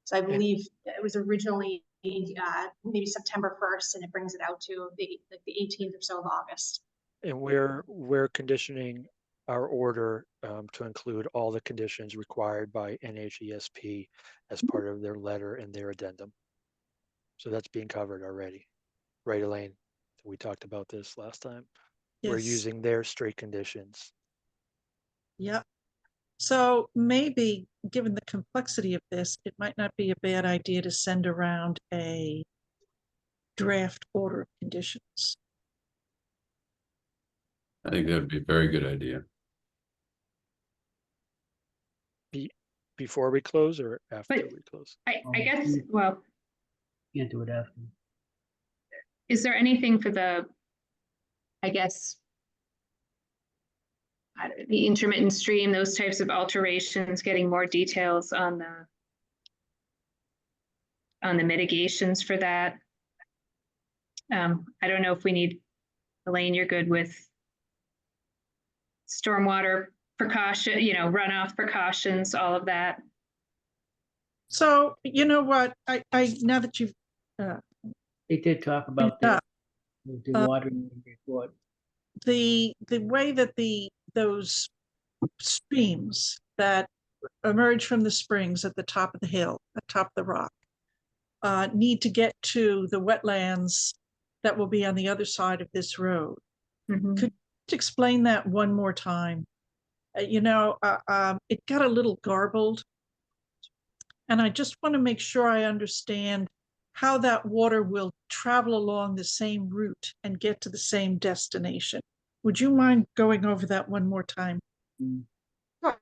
So I believe it was originally maybe September 1st, and it brings it out to the 18th or so of August. And we're conditioning our order to include all the conditions required by NHESP as part of their letter and their addendum. So that's being covered already. Right, Elaine? We talked about this last time. Yes. We're using their straight conditions. Yeah. So maybe, given the complexity of this, it might not be a bad idea to send around a draft order of conditions. I think that would be a very good idea. Before we close or after But- we close? I guess, well, Can't do it after. is there anything for the, I guess, the intermittent stream, those types of alterations, getting more details on the mitigations for that? I don't know if we need, Elaine, you're good with stormwater precaution, runoff precautions, all of that? So, you know what, now that you've, They did talk about Yeah. the dewatering report. the way that those streams that emerge from the springs at the top of the hill, atop the rock, need to get to the wetlands that will be on the other side of this road. Mhm. Could you explain that one more time? It got a little garbled. And I just want to make sure I understand how that water will travel along the same route and get to the same destination. Would you mind going over that one more time? Sure.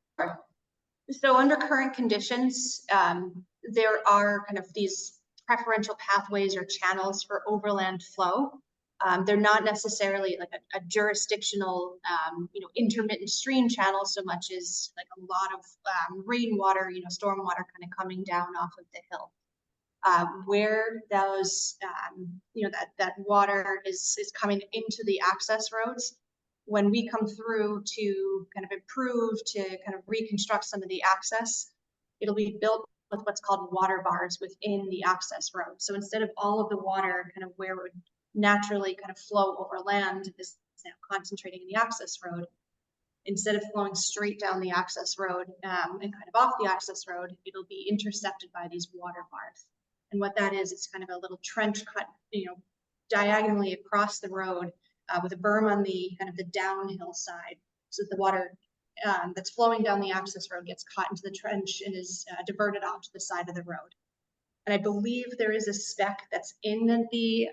So under current conditions, there are kind of these preferential pathways or channels for overland flow. They're not necessarily like a jurisdictional, intermittent stream channel so much as like a lot of rainwater, stormwater kind of coming down off of the hill. Where those, that water is coming into the access roads, when we come through to kind of improve, to kind of reconstruct some of the access, it'll be built with what's called water bars within the access road. So instead of all of the water kind of where it would naturally kind of flow over land is now concentrating in the access road, instead of flowing straight down the access road and kind of off the access road, it'll be intercepted by these water bars. And what that is, it's kind of a little trench cut, diagonally across the road with a berm on the kind of the downhill side, so that the water that's flowing down the access road gets caught into the trench and is diverted off to the side of the road. And I believe there is a spec that's in the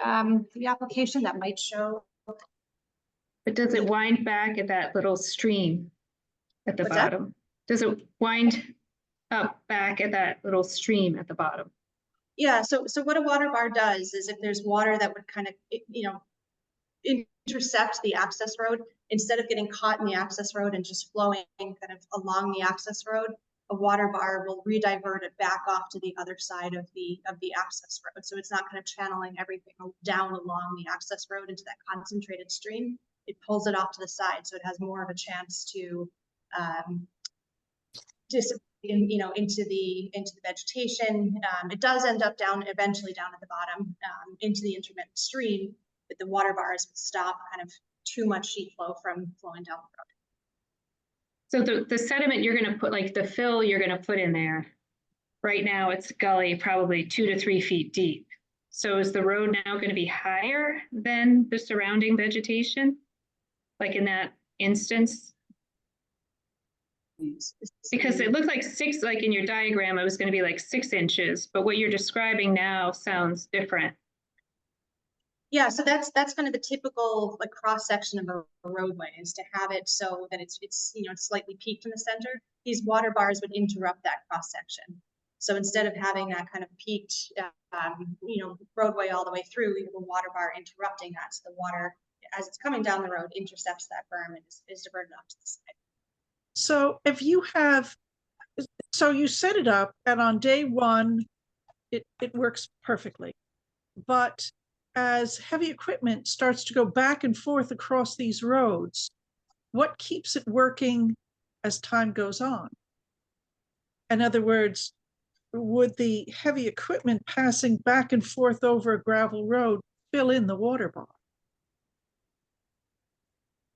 application that might show. But does it wind back at that little stream at the What's that? bottom? Does it wind up back at that little stream at the bottom? Yeah, so what a water bar does is if there's water that would kind of, intercept the access road, instead of getting caught in the access road and just flowing kind of along the access road, a water bar will redivert it back off to the other side of the access road. So it's not kind of channeling everything down along the access road into that concentrated stream. It pulls it off to the side, so it has more of a chance to dissipate, into the vegetation. It does end up eventually down at the bottom into the intermittent stream, but the water bars would stop kind of too much sheet flow from flowing down the road. So the sediment you're going to put, like the fill you're going to put in there, right now it's gully probably 2 to 3 feet deep. So is the road now going to be higher than the surrounding vegetation? Like in that instance? Because it looked like 6, like in your diagram, it was going to be like 6 inches, but what you're describing now sounds different. Yeah, so that's kind of the typical like cross section of a roadway, is to have it so that it's slightly peaked in the center. These water bars would interrupt that cross section. So instead of having that kind of peaked, roadway all the way through, you have a water bar interrupting that. So the water, as it's coming down the road, intercepts that berm and is diverted off to the side. So if you have, so you set it up and on day one, it works perfectly. But as heavy equipment starts to go back and forth across these roads, what keeps it working as time goes on? In other words, would the heavy equipment passing back and forth over a gravel road fill in the water bar?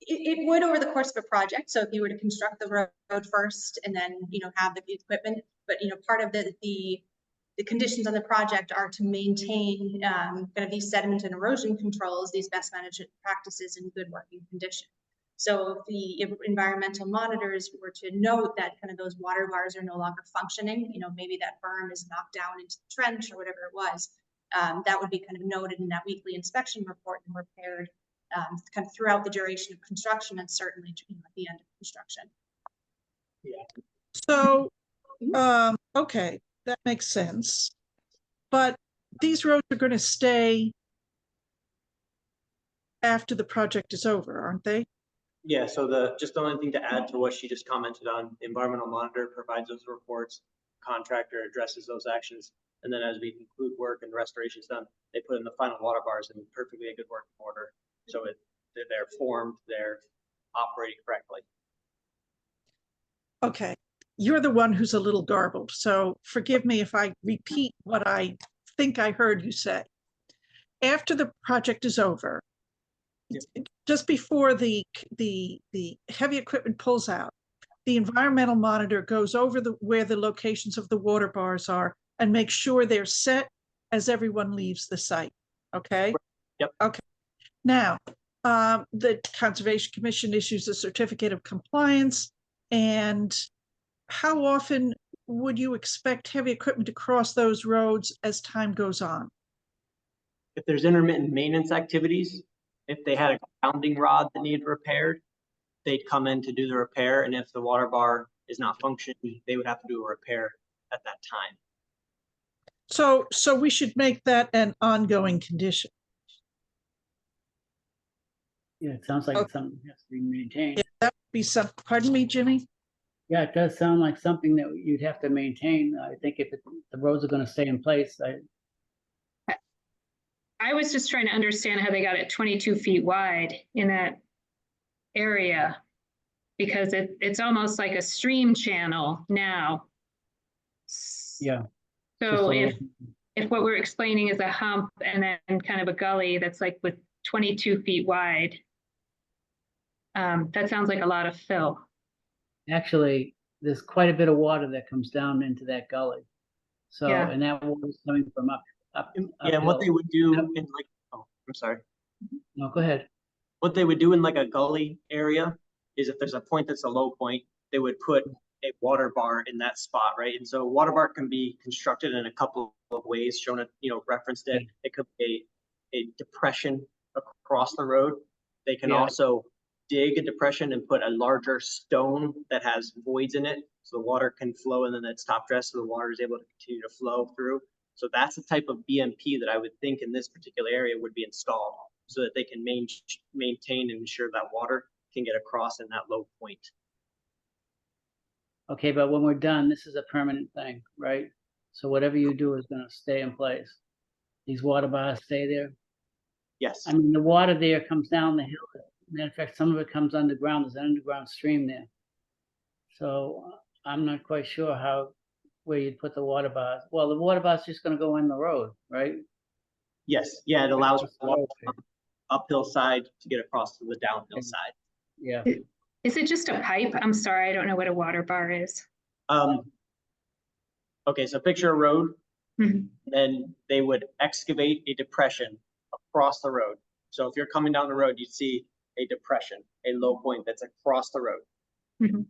It would over the course of a project. So if you were to construct the road first and then, have the equipment, but, part of the conditions on the project are to maintain kind of these sediment and erosion controls, these best management practices in good working condition. So if the environmental monitors were to note that kind of those water bars are no longer functioning, maybe that berm is knocked down into the trench or whatever it was, that would be kind of noted in that weekly inspection report and repaired kind of throughout the duration of construction and certainly at the end of construction. Yeah. So, okay, that makes sense. But these roads are going to stay after the project is over, aren't they? Yeah, so the only thing to add to what she just commented on, the environmental monitor provides those reports, contractor addresses those actions, and then as we conclude work and restoration is done, they put in the final water bars in perfectly good working order. So they're formed, they're operating correctly. Okay, you're the one who's a little garbled, so forgive me if I repeat what I think I heard you say. After the project is over, just before the heavy equipment pulls out, the environmental monitor goes over where the locations of the water bars are and makes sure they're set as everyone leaves the site. Okay? Yep. Okay. Now, the Conservation Commission issues a certificate of compliance. And how often would you expect heavy equipment to cross those roads as time goes on? If there's intermittent maintenance activities, if they had a grounding rod that needed repaired, they'd come in to do the repair. And if the water bar is not functioning, they would have to do a repair at that time. So we should make that an ongoing condition. Yeah, it sounds like it's something that has to be maintained. Yeah, that would be some, pardon me, Jimmy? Yeah, it does sound like something that you'd have to maintain. I think if the roads are gonna stay in place, I was just trying to understand how they got it 22 feet wide in that area, because it's almost like a stream channel now. yeah. So if what we're explaining is a hump and then kind of a gully that's like with 22 feet wide, that sounds like a lot of fill. Actually, there's quite a bit of water that comes down into that gully. So, Yeah. and that water is coming from up. Yeah, what they uphill. would do in like, oh, I'm sorry. No, go ahead. What they would do in like a gully area is if there's a point that's a low point, they would put a water bar in that spot, right? And so water bar can be constructed in a couple of ways, shown it, referenced it. It could be a depression across the road. They can also dig a depression and put a larger stone that has voids in it, so the water can flow, and then it's top dressed so the water is able to continue to flow through. So that's the type of BMP that I would think in this particular area would be installed, so that they can maintain and ensure that water can get across in that low point. Okay, but when we're done, this is a permanent thing, right? So whatever you do is gonna stay in place. These water bars stay there. Yes. I mean, the water there comes down the hill. Matter of fact, some of it comes underground. There's an underground stream there. So I'm not quite sure where you'd put the water bars. Well, the water bar's just gonna go in the road, right? Yes. Yeah, it allows for water on the uphill side to get across to the downhill side. Yeah. Is it just a pipe? I'm sorry, I don't know what a water bar is. Okay, so picture a road, Mhm. then they would excavate a depression across the road. So if you're coming down the road, you'd see a depression, a low point that's across the road. Mhm.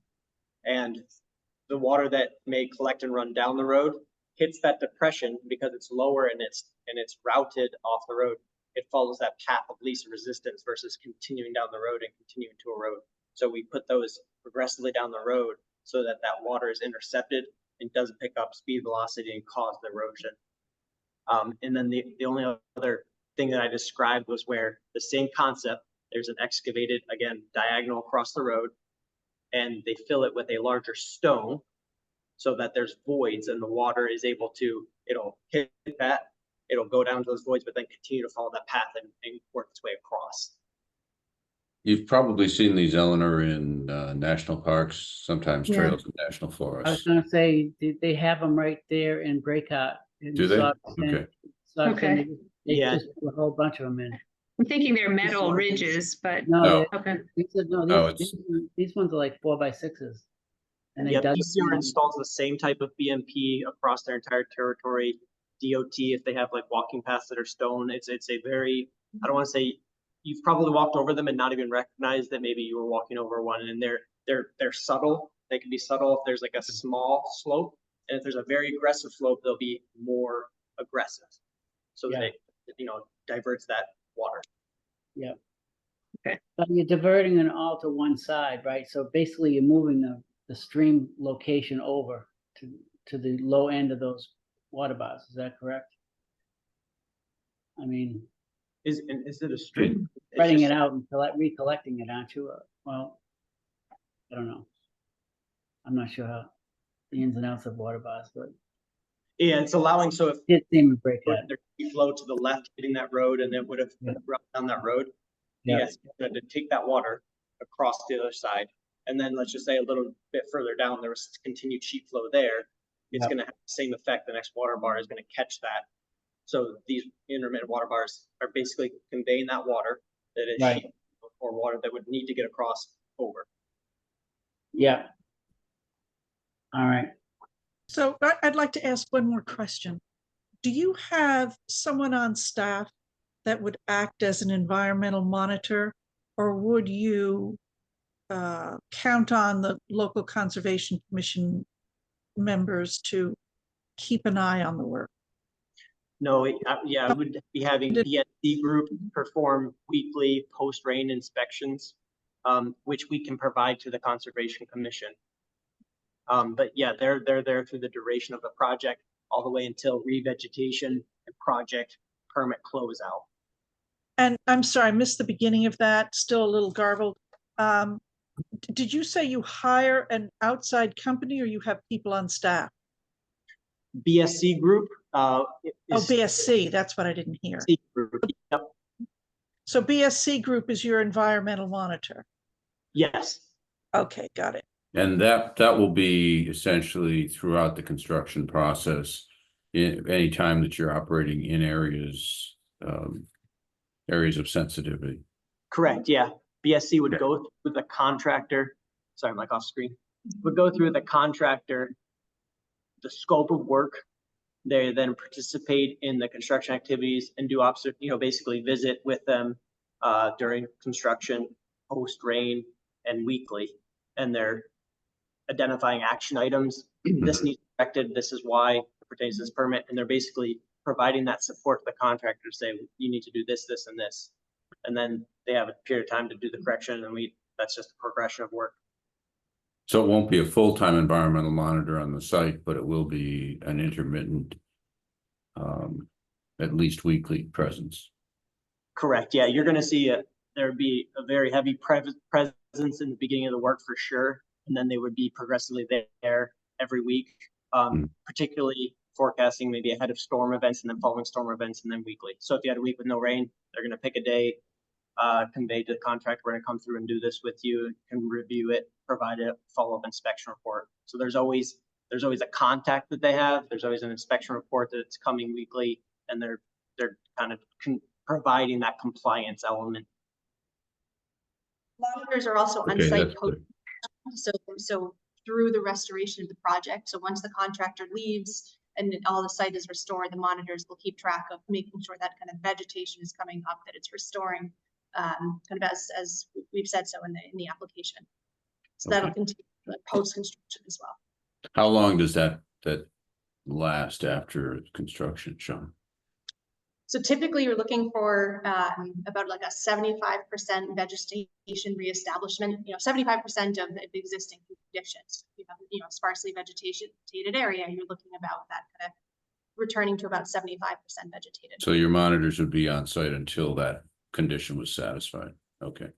And the water that may collect and run down the road hits that depression because it's lower and it's routed off the road. It follows that path of least resistance versus continuing down the road and continuing to erode. So we put those progressively down the road so that that water is intercepted and doesn't pick up speed, velocity, and cause the erosion. And then the only other thing that I described was where the same concept, there's an excavated, again, diagonal across the road, and they fill it with a larger stone so that there's voids and the water is able to, it'll hit that, it'll go down to those voids, but then continue to follow that path and work its way across. You've probably seen these, Eleanor, in national parks, sometimes Yeah. trails in national I was forests. gonna say, they have them right there in Breakout. Do they? Okay. Okay. They Yeah. just put a whole bunch of them in. I'm thinking they're metal ridges, but No, No. okay. these ones are like 4x6s. And they Yep, dug ECR them. installs the same type of BMP across their entire territory. DOT, if they have like walking paths that are stone, it's a very, I don't want to say, you've probably walked over them and not even recognized that maybe you were walking over one, and they're subtle. They can be subtle if there's like a small slope, and if there's a very aggressive slope, they'll be more aggressive. So that it, diverts that water. Yeah. Okay. But you're diverting it all to one side, right? So basically you're moving the stream location over to the low end of those water bars. Is that correct? I mean, Is it a stream? spreading it out and recollecting it, aren't you? Well, I don't know. I'm not sure how the ins and outs of water bars, but Yeah, it's allowing, so if it seemed to break that. their flow to the left hitting that road and it would have run down that road. Yeah. Yes, to take that water across the other side and then let's just say a little bit further down, there was continued sheet flow there, it's Yep. gonna have the same effect. The next water bar is gonna catch that. So these intermittent water bars are basically conveying that water that is Right. sheet or water that would need to get across over. Yeah. All right. So I'd like to ask one more question. Do you have someone on staff that would act as an environmental monitor, or would you count on the local conservation commission members to keep an eye on the work? No, yeah, I would be having BSC group perform weekly post-rain inspections, which we can provide to the Conservation Commission. But yeah, they're there through the duration of the project, all the way until revegetation and project permit closeout. And I'm sorry, I missed the beginning of that, still a little garbled. Did you say you hire an outside company or you have people on staff? BSC group. Oh, BSC, that's what I didn't hear. Group. Yep. So BSC group is your environmental monitor? Yes. Okay, got it. And that will be essentially throughout the construction process, in any time that you're operating in areas of sensitivity. Correct, yeah. BSC would Okay. go through the contractor, sorry, Mike, off screen, would go through the contractor, the scope of work. They then participate in the construction activities and do basically visit with them during construction, post rain, and weekly. And they're identifying action items. This needs corrected. This is why it pertains to this permit. And they're basically providing that support to the contractor to say, you need to do this, this, and this. And then they have a period of time to do the correction, and that's just a progression of work. So it won't be a full-time environmental monitor on the site, but it will be an intermittent, at least weekly presence. Correct. Yeah, you're going to see there'd be a very heavy presence in the beginning of the work for sure, and then they would be progressively there every week, particularly forecasting maybe ahead of storm events and then following storm events and then weekly. So if you had a week with no rain, they're going to pick a day, convey to the contractor, we're going to come through and do this with you, can review it, provide a follow-up inspection report. So there's always a contact that they have. There's always an inspection report that it's coming weekly, and they're kind of providing that compliance element. Monitors are also on Okay, site that's good. so through the restoration of the project. So once the contractor leaves and all the site is restored, the monitors will keep track of making sure that kind of vegetation is coming up, that it's restoring, kind of as we've said so in the application. So that'll continue post construction as well. How long does that last after construction, Sean? So typically you're looking for about like a 75% vegetation reestablishment, 75% of the existing conditions. You have, sparsely vegetated area, you're looking about that kind of returning to about 75% vegetated. So your monitors would be on site until that condition was satisfied. Okay.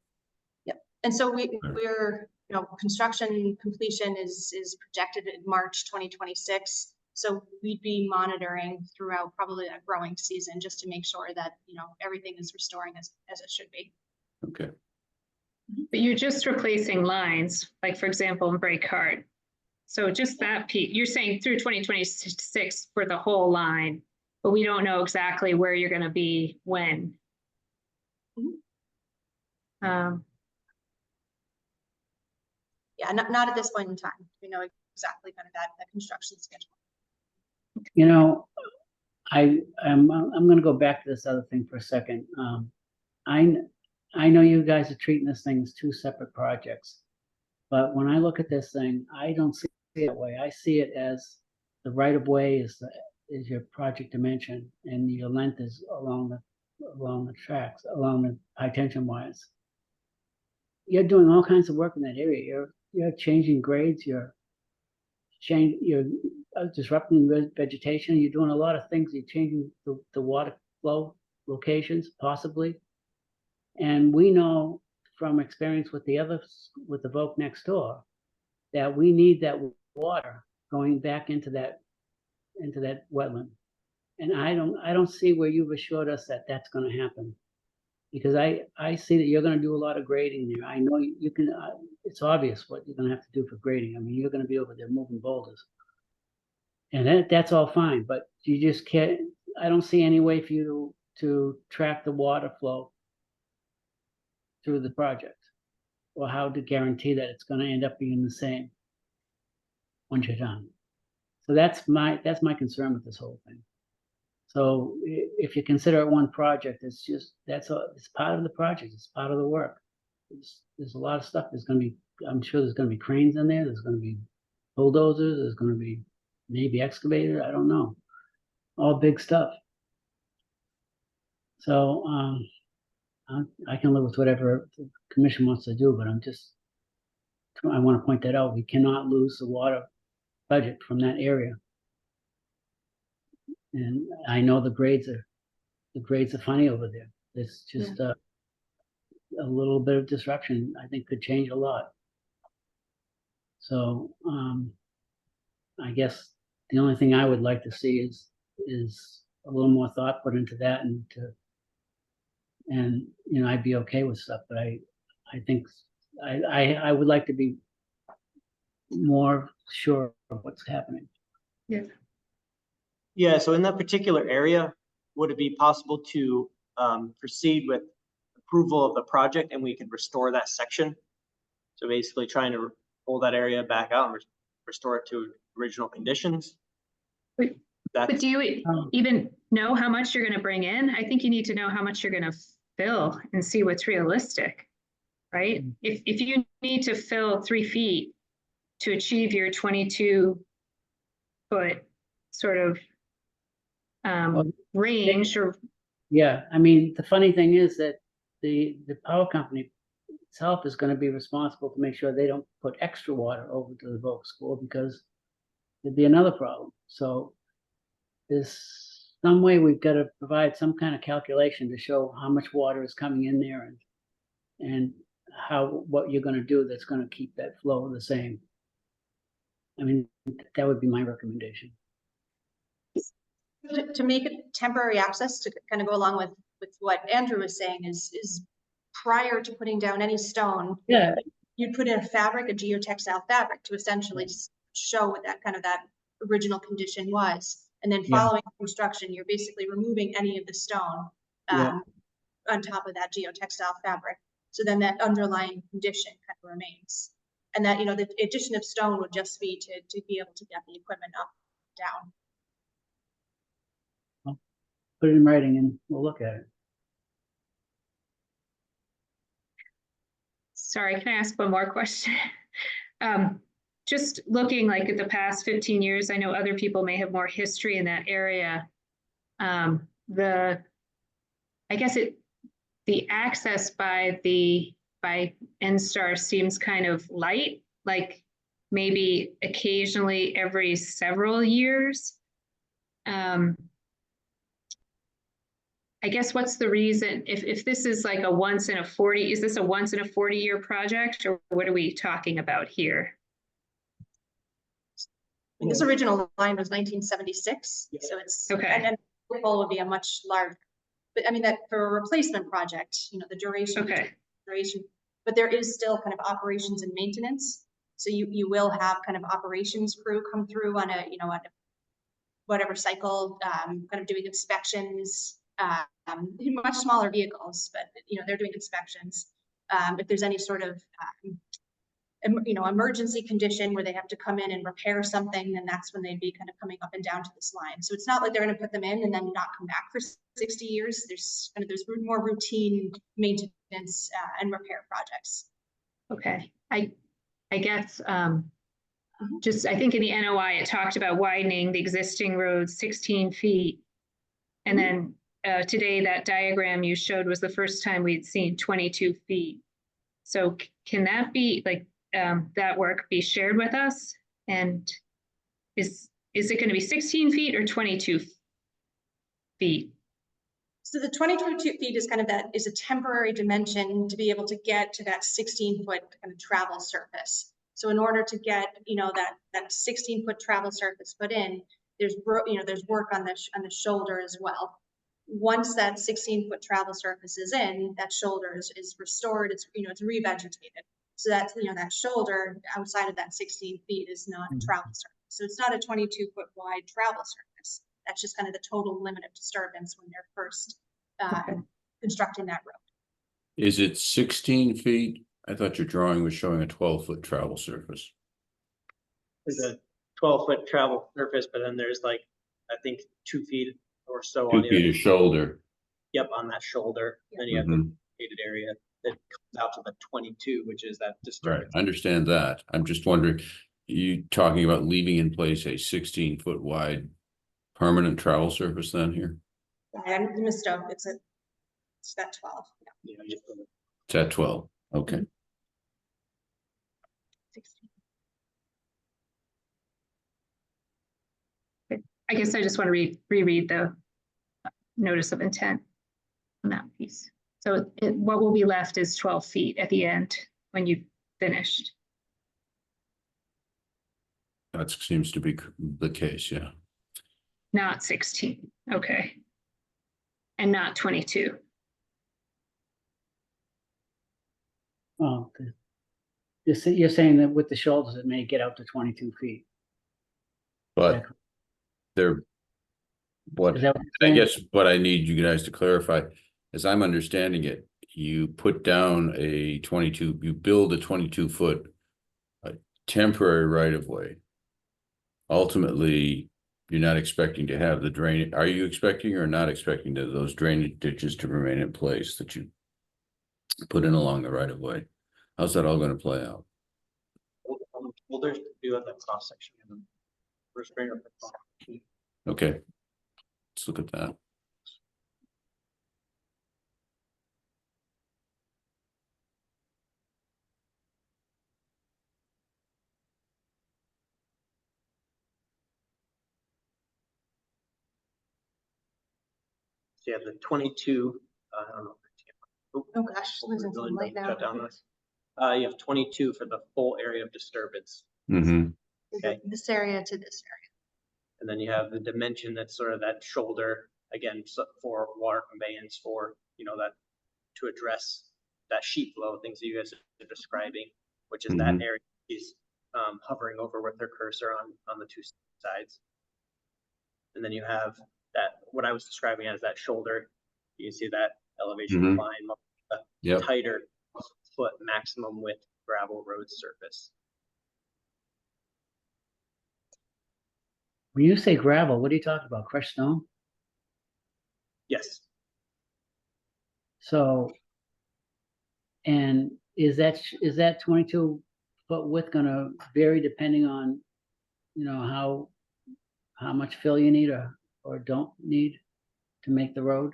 Yep. And so we're, construction completion is projected in March 2026. So we'd be monitoring throughout probably that growing season just to make sure that, everything is restoring as it should be. Okay. But you're just replacing lines, like for example, in Break Heart. So just that piece, you're saying through 2026 for the whole line, but we don't know exactly where you're going to be when. Yeah, not at this point in time. We know exactly kind of that construction schedule. I'm going to go back to this other thing for a second. I know you guys are treating this thing as two separate projects, but when I look at this thing, I don't see it that way. I see it as the right of way is your project dimension, and your length is along the tracks, along the high tension wires. You're doing all kinds of work in that area. You're changing grades. You're disrupting vegetation. You're doing a lot of things. You're changing the water flow locations, possibly. And we know from experience with the Voc next door that we need that water going back into that wetland. And I don't see where you've assured us that that's going to happen. Because I see that you're gonna do a lot of grading there. I know you can, it's obvious what you're gonna have to do for grading. I mean, you're gonna be over there moving boulders. And that's all fine, but you just can't, I don't see any way for you to track the water flow through the project, or how to guarantee that it's gonna end up being the same once you're done. So that's my concern with this whole thing. So if you consider it one project, it's just, it's part of the project, it's part of the work. There's a lot of stuff, I'm sure there's gonna be cranes in there, there's gonna be bulldozers, there's gonna be maybe excavator, I don't know. All big stuff. So, I can live with whatever the commission wants to do, but I want to point that out. We cannot lose the water budget from that area. And I know the grades are funny over there. It's just a little bit of disruption, I think, could change a lot. So, I guess the only thing I would like to see is a little more thought put into that, and I'd be okay with stuff, but I think I would like to be more sure of what's happening. Yeah, so in that particular area, would it be possible to proceed with approval of the project and we could restore that section? So basically trying to pull that area back out and restore it to original conditions. But do you even know how much you're going to bring in? I think you need to know how much you're going to fill and see what's realistic, right? If you need to fill 3 feet to achieve your 22-foot sort of range, or yeah, I mean, the funny thing is that the power company itself is going to be responsible to make sure they don't put extra water over to the Voc school, because there'd be another problem. So there's some way we've got to provide some kind of calculation to show how much water is coming in there, and what you're going to do that's going to keep that flow the same. I mean, that would be my recommendation. To make it temporary access, to kind of go along with what Andrew was saying, is prior to putting down any stone, Yeah, you'd put in a fabric, a geotextile fabric, to essentially show what that original condition was. And then following construction, you're basically removing any of the stone on top of that geotextile fabric. So then that underlying condition kind of remains. And that, the addition of stone would just be to be able to get the equipment up, down. put it in writing and we'll look at it. sorry, can I ask one more question? Just looking like at the past 15 years, I know other people may have more history in that area. I guess the access by NSTAR seems kind of light, like maybe occasionally every several years. I guess what's the reason, if this is like a once in a 40, is this a once in a 40-year project, or what are we talking about here? This original line was 1976, so it's okay. And then the goal would be a much larger. But I mean, that for a replacement project, the duration. Okay. Duration, but there is still kind of operations and maintenance. So you will have kind of operations crew come through on a on a whatever cycle, kind of doing inspections. Much smaller vehicles, but they're doing inspections. If there's any sort of emergency condition where they have to come in and repair something, then that's when they'd be kind of coming up and down to this line. So it's not like they're going to put them in and then not come back for 60 years. There's more routine maintenance and repair projects. Okay, I guess just I think in the NOI it talked about widening the existing road 16 feet, and then today that diagram you showed was the first time we'd seen 22 feet. So can that be like that work be shared with us? And is it going to be 16 feet or 22 feet? So the 22 feet is kind of is a temporary dimension to be able to get to that 16-foot kind of travel surface. So in order to get that 16-foot travel surface put in, there's work on the shoulder as well. once that 16-foot travel surface is in, that shoulder is restored, it's, it's revegetated. So that's, that shoulder outside of that 16 feet is not a travel surface. So it's not a 22-foot wide travel surface. That's just kind of the total limit of disturbance when they're first constructing that road. Is it 16 feet? I thought your drawing was showing a 12-foot travel surface. There's a 12-foot travel surface, but then there's like, I think 2 feet or so 2 on the feet other. of shoulder. Yep, on that shoulder. Then you have the shaded area that comes out to the 22, which is that Right, disturbance. I understand that. I'm just wondering, you talking about leaving in place a 16-foot wide permanent travel surface then here? I missed out. It's that 12. You know, just It's at 12, okay. 16. I guess I just want to reread the notice of intent on that piece. So what will be left is 12 feet at the end when you've finished. That seems to be the case, yeah. Not 16, okay. And not 22. Oh, okay. You're saying that with the shoulders, it may get out to 22 feet. But they're, what, Is that what I you're saying? guess what I need you guys to clarify, as I'm understanding it, you put down a 22, you build a 22-foot temporary right-of-way. Ultimately, you're not expecting to have the drain. Are you expecting or not expecting those drainage ditches to remain in place that you put in along the right-of-way? How's that all going to play out? Well, there's do have that cross section in the first grader. Okay, let's look at that. So you have the 22. I don't know. Oh gosh, losing some light now. Shut down this. You have 22 for the full area of disturbance. Okay. This area to this area. And then you have the dimension that's sort of that shoulder, again, for water conveyance, for, that to address that sheet flow, things that you guys are describing, which is that area is hovering over with their cursor on the two sides. And then you have that, what I was describing as that shoulder. You see that elevation line, tighter foot maximum width gravel road surface. When you say gravel, what are you talking about? Crushed stone? Yes. So, and is that 22-foot width gonna vary depending on, how much fill you need or don't need to make the road?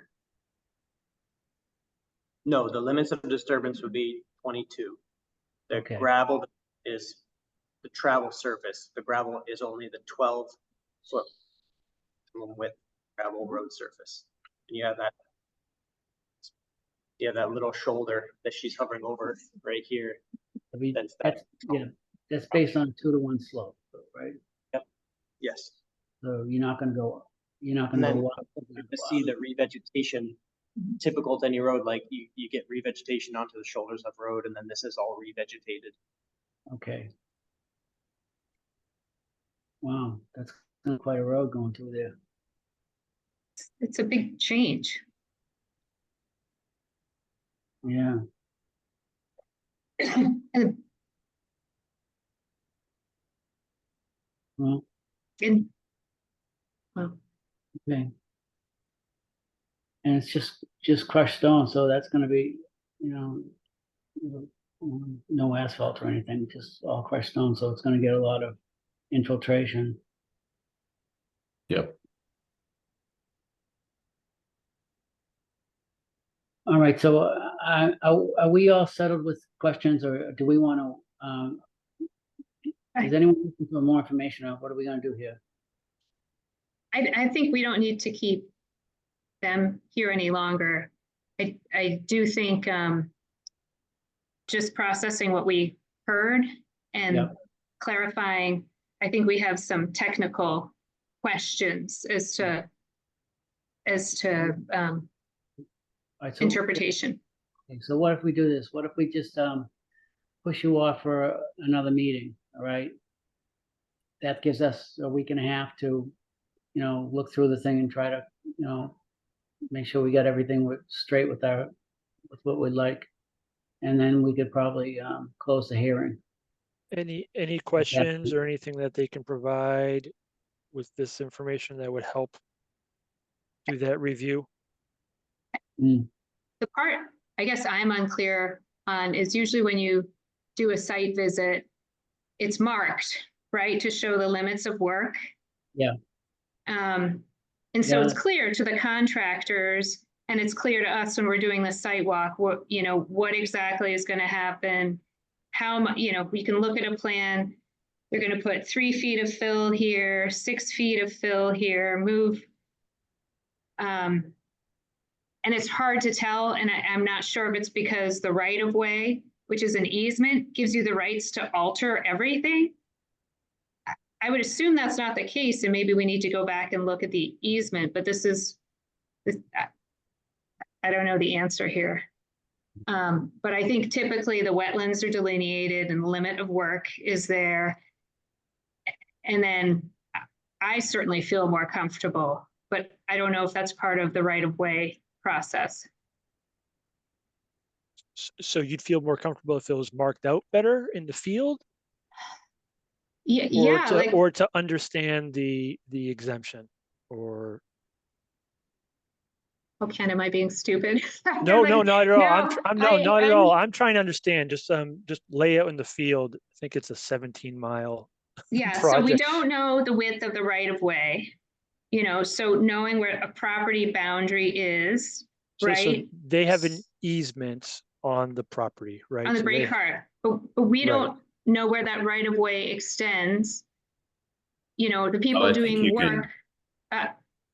No, the limits of disturbance would be 22. The Okay. gravel is the travel surface. The gravel is only the 12-foot width gravel road surface. And you have that little shoulder that she's hovering over right here. That's based on 2-to-1 slope, right? Yep. Yes. So you're not gonna go And then up. to see the revegetation typical to any road, like you get revegetation onto the shoulders of road, and then this is all revegetated. Okay. Wow, that's quite a road going through there. It's a big change. Yeah. And Well, well, okay. And it's just crushed stone, so that's gonna be, no asphalt or anything, just all crushed stone, so it's gonna get a lot of infiltration. Yep. All right, so are we all settled with questions, or do we want to, is anyone looking for more information on what are we gonna do here? I think we don't need to keep them here any longer. I do think just processing what we heard and clarifying, I think we have some technical questions as to as to All right, so- interpretation. Okay, so what if we do this? What if we just push you off for another meeting, all right? That gives us a week and a half to, look through the thing and try to, make sure we got everything straight with what we'd like. And then we could probably close the hearing. Any questions or anything that they can provide with this information that would help do that review? Mm, The part I guess I'm unclear on is usually when you do a site visit, it's marked, right, to show the limits of work. Yeah. And so it's Yeah. clear to the contractors and it's clear to us when we're doing the site walk, what exactly is going to happen, how much, we can look at a plan. They're going to put 3 feet of fill here, 6 feet of fill here, move. And it's hard to tell, and I'm not sure if it's because the right of way, which is an easement, gives you the rights to alter everything. I would assume that's not the case, and maybe we need to go back and look at the easement, but I don't know the answer here. But I think typically the wetlands are delineated and the limit of work is there. And then I certainly feel more comfortable, but I don't know if that's part of the right of way process. So you'd feel more comfortable if it was marked out better in the field? Yeah, or to understand the exemption, or Ken, am I being stupid? no, not at all. No, Not at all. I'm trying to understand. Just layout in the field. I think it's a 17-mile. Yeah, project. so we don't know the width of the right of way, so knowing where a property boundary is, right? So they have an easement on the property, right? On the So break they- heart, but we Right. don't know where that right of way extends. The people I think doing you work,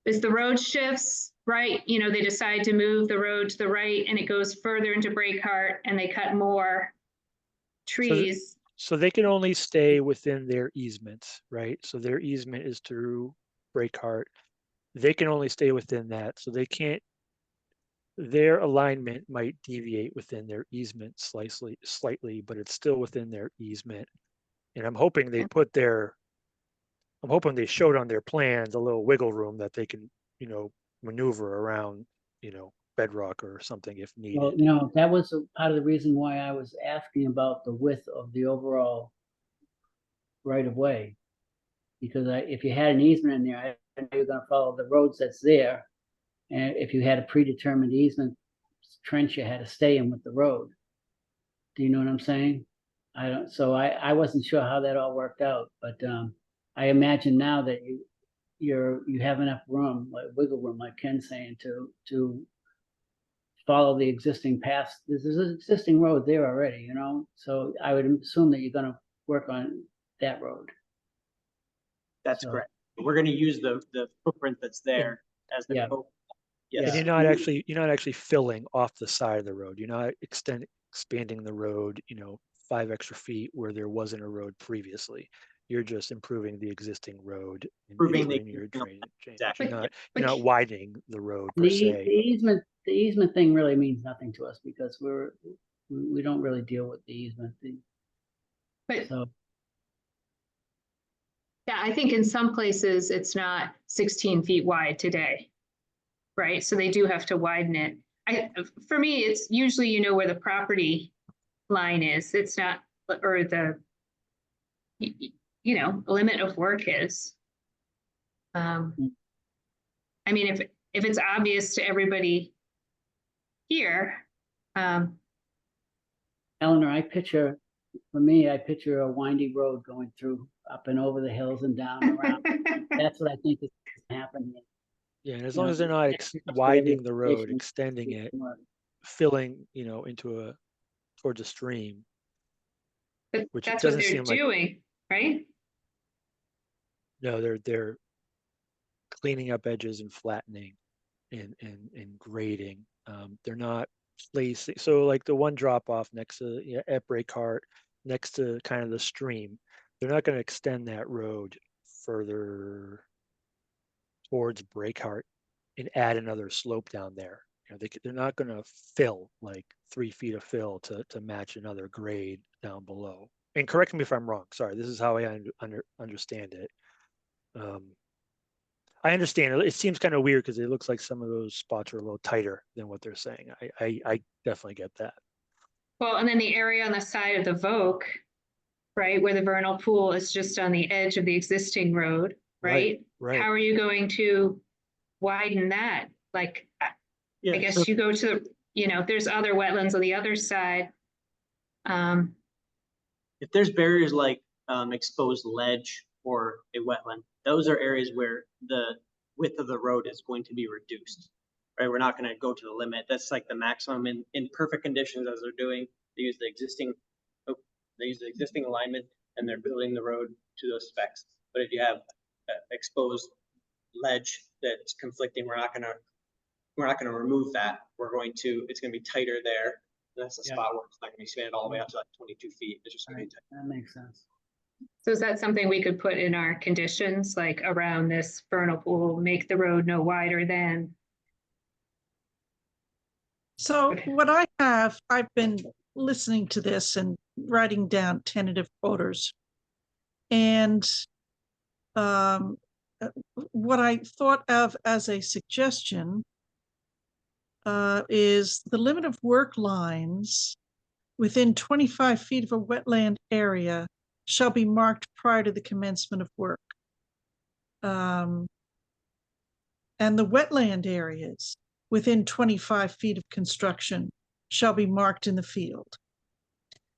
as the road shifts, right? They decide to move the road to the right and it goes further into Breakheart and they cut more trees. So they can only stay within their easement, right? So their easement is through Breakheart. They can only stay within that. So they can't, their alignment might deviate within their easement slightly, but it's still within their easement. And I'm hoping they showed on their plans a little wiggle room that they can, maneuver around, bedrock or something if Well, needed. that was part of the reason why I was asking about the width of the overall right of way. Because if you had an easement in there, I know you're gonna follow the roads that's there. And if you had a predetermined easement trench, you had to stay in with the road. Do you know what I'm saying? I wasn't sure how that all worked out, but I imagine now that you have enough room, like wiggle room, like Ken's saying, to follow the existing paths. There's an existing road there already, so I would assume that you're gonna work on that road. That's So- correct. We're gonna use the footprint that's there as the Yeah. code. And Yes. you're not actually filling off the side of the road. You're not expanding the road, 5 extra feet where there wasn't a road previously. You're just improving the existing road and Improving the improving your existing road, drainage. exactly. You're not widening the road per The se. easement thing really means nothing to us because we don't really deal with the easement thing. But So, yeah, I think in some places it's not 16 feet wide today, right? So they do have to widen it. For me, it's usually, where the property line is. It's not, or the, limit of work is. I mean, if it's obvious to everybody here, Eleanor, for me, I picture a windy road going through up and over the hills and down and around. That's what I think is happening. Yeah, and as you long know, as they're not that's where widening the road, vegetation- extending it, filling, towards a stream, but which it that's what doesn't they're seem like. doing, right? No, they're cleaning up edges and flattening and grading. They're not placing, so like the one drop off next to at Breakheart, next to kind of the stream, they're not going to extend that road further towards Breakheart and add another slope down there. You know, they're not gonna fill like 3 feet of fill to match another grade down below. And correct me if I'm wrong, sorry, this is how I understand it. I understand it seems kind of weird because it looks like some of those spots are a little tighter than what they're saying. I definitely get that. Well, and then the area on the side of the Voke, right, where the vernal pool is just on the edge of the existing road, right? Right. How are you going to widen that? Like, I Yeah, guess so you go to, you know, there's other wetlands on the other side. if there's barriers like exposed ledge or a wetland, those are areas where the width of the road is going to be reduced. Right, we're not going to go to the limit. That's like the maximum in perfect conditions as they're doing. They use the existing, alignment, and they're building the road to those specs. But if you have exposed ledge that's conflicting, we're not going to remove that. It's going to be tighter there. That's the Yeah. spot where it's not going to be expanded all the way up to like 22 feet. It's just going to be tight. That makes sense. So is that something we could put in our conditions, like around this vernal pool, make the road no wider than? So Okay. what I've been listening to this and writing down tentative orders. And what I thought of as a suggestion is the limit of work lines within 25 feet of a wetland area shall be marked prior to the commencement of work. And the wetland areas within 25 feet of construction shall be marked in the field.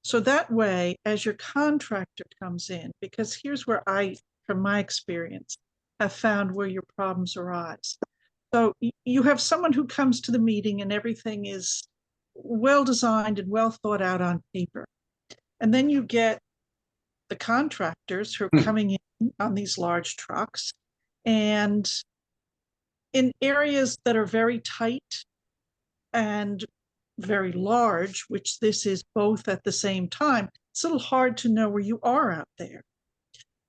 So that way, as your contractor comes in, because here's where from my experience, have found where your problems arise. So you have someone who comes to the meeting and everything is well designed and well thought out on paper. And then you get the contractors who are coming in on these large trucks, and in areas that are very tight and very large, which this is both at the same time, it's a little hard to know where you are out there.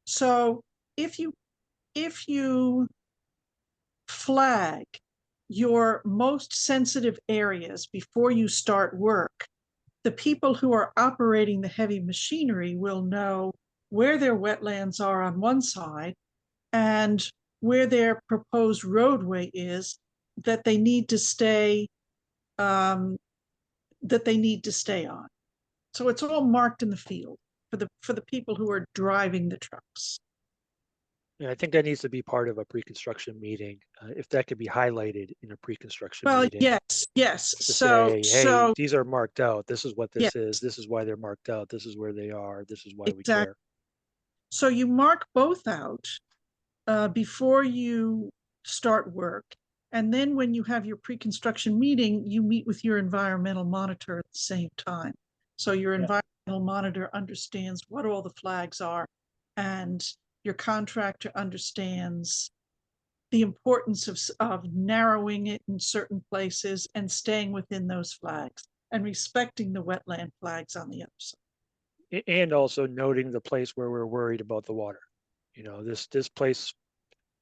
So if you flag your most sensitive areas before you start work, the people who are operating the heavy machinery will know where their wetlands are on one side and where their proposed roadway is that they need to stay on. So it's all marked in the field for the people who are driving the trucks. Yeah, I think that needs to be part of a pre-construction meeting. If that could be highlighted in a pre-construction Well, meeting. yes. To So, say, hey, these are marked out. This is what this yes, is. This is why they're marked out. This is where they are. This is why we exactly. care. So you mark both out before you start work. And then when you have your pre-construction meeting, you meet with your environmental monitor at the same time. So your environmental monitor understands what all the flags are, and your contractor understands the importance of narrowing it in certain places and staying within those flags and respecting the wetland flags on the other side. And also noting the place where we're worried about the water. You know, this place,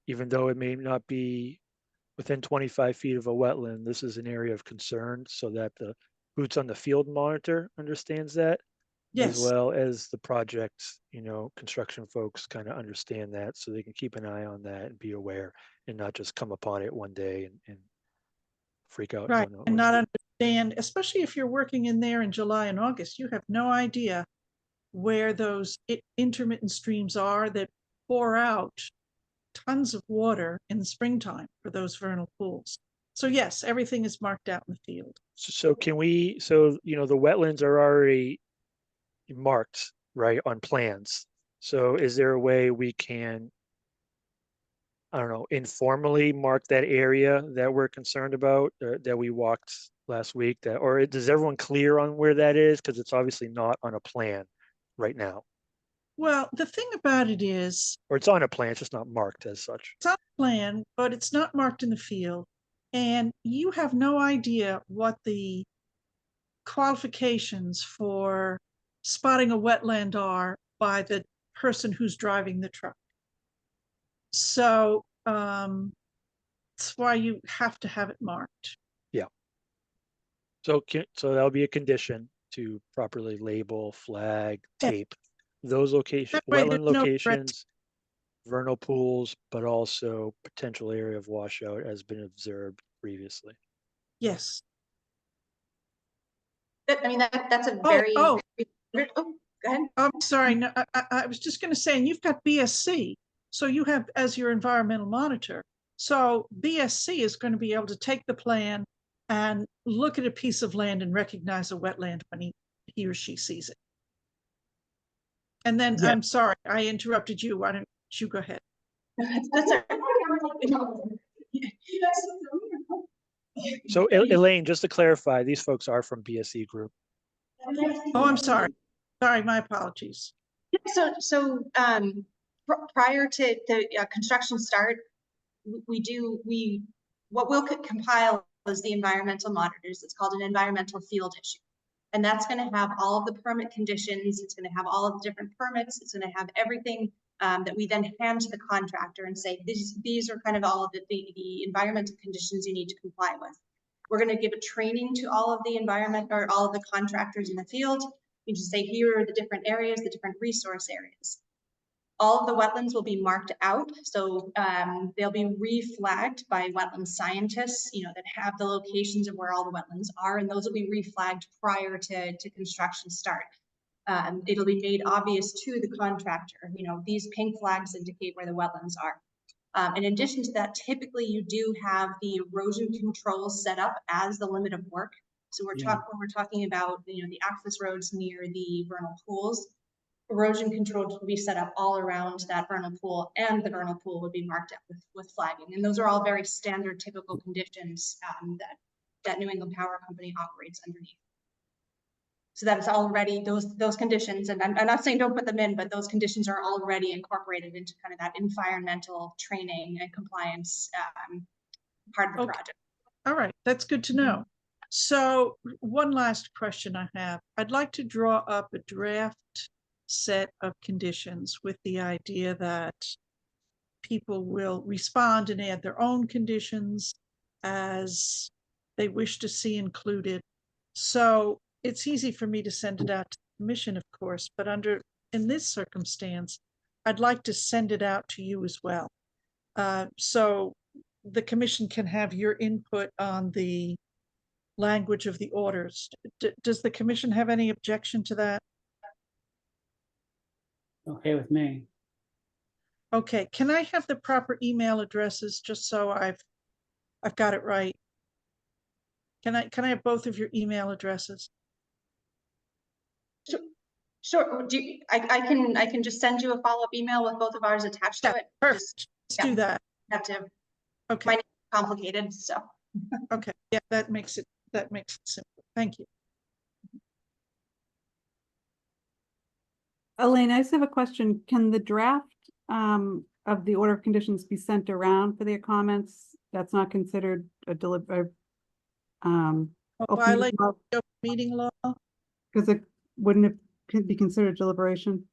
even though it may not be within 25 feet of a wetland, this is an area of concern so that the boots on the field monitor understands that. As well as the project, construction folks kind of understand that so they can keep an eye on that and be aware and not just come upon it one day and freak out. Right, and not understand, especially if you're working in there in July and August, you have no idea where those intermittent streams are that pour out tons of water in the springtime for those vernal pools. So yes, everything is marked out in the field. So the wetlands are already marked, right, on plans. So is there a way we can, I don't know, informally mark that area that we're concerned about, that we walked last week, or is everyone clear on where that is? Because it's obviously not on a plan right now. Well, the thing about it is, or it's on a plan, it's just not marked as such. It's on a plan, but it's not marked in the field. And you have no idea what the qualifications for spotting a wetland are by the person who's driving the truck. So That's why you have to have it marked. So that'll be a condition to properly label, flag, Yeah. tape those locations, That way wetland there's no threat. locations, vernal pools, but also potential area of washout has been observed previously. Yes. I mean, that's a Oh, very. oh. Oh, go ahead. I'm sorry, no, I was just gonna say, and you've got BSC, so you have as your environmental monitor. So BSC is going to be able to take the plan and look at a piece of land and recognize a wetland when he or she sees it. And then, Yeah. I'm sorry, I interrupted you. Why don't you go ahead? That's all right. So Elaine, just to clarify, these folks are from BSE Group. Oh, I'm sorry. Sorry, my apologies. So prior to the construction start, what we'll compile is the environmental monitors. It's called an environmental field issue. And that's going to have all of the permit conditions. It's going to have all of the different permits. It's going to have everything that we then hand to the contractor and say, these are kind of all of the environmental conditions you need to comply with. We're going to give a training to all of the environment or all of the contractors in the field. You just say, here are the different areas, the different resource areas. All of the wetlands will be marked out. So they'll be reflagged by wetland scientists, that have the locations of where all the wetlands are, and those will be reflagged prior to construction start. It'll be made obvious to the contractor, these pink flags indicate where the wetlands are. In addition to that, typically you do have the erosion control set up as the limit of work. So when we're talking about, the access roads near the vernal pools, erosion control will be set up all around that vernal pool, and the vernal pool would be marked up with flagging. And those are all very standard, typical conditions that New England Power Company operates underneath. So that is already those conditions, and I'm not saying don't put them in, but those conditions are already incorporated into kind of that environmental training and compliance part of the project. All right, that's good to know. So one last question I have. I'd like to draw up a draft set of conditions with the idea that people will respond and add their own conditions as they wish to see included. So it's easy for me to send it out to the commission, of course, but in this circumstance, I'd like to send it out to you as well. So the commission can have your input on the language of the orders. Does the commission have any objection to that? Okay with me. Okay, can I have the proper email addresses just so I've got it right? Can I have both of your email addresses? Sure. I can just send you a follow-up email with both of ours attached to it. Perfect. Let's do that. Have to. Okay. My name is complicated, so. Okay. Yeah, that makes it simple. Thank you. Elaine, I just have a question. Can the draft of the order of conditions be sent around for their comments? That's not considered a Violate the open meeting law? because it wouldn't be considered deliberation?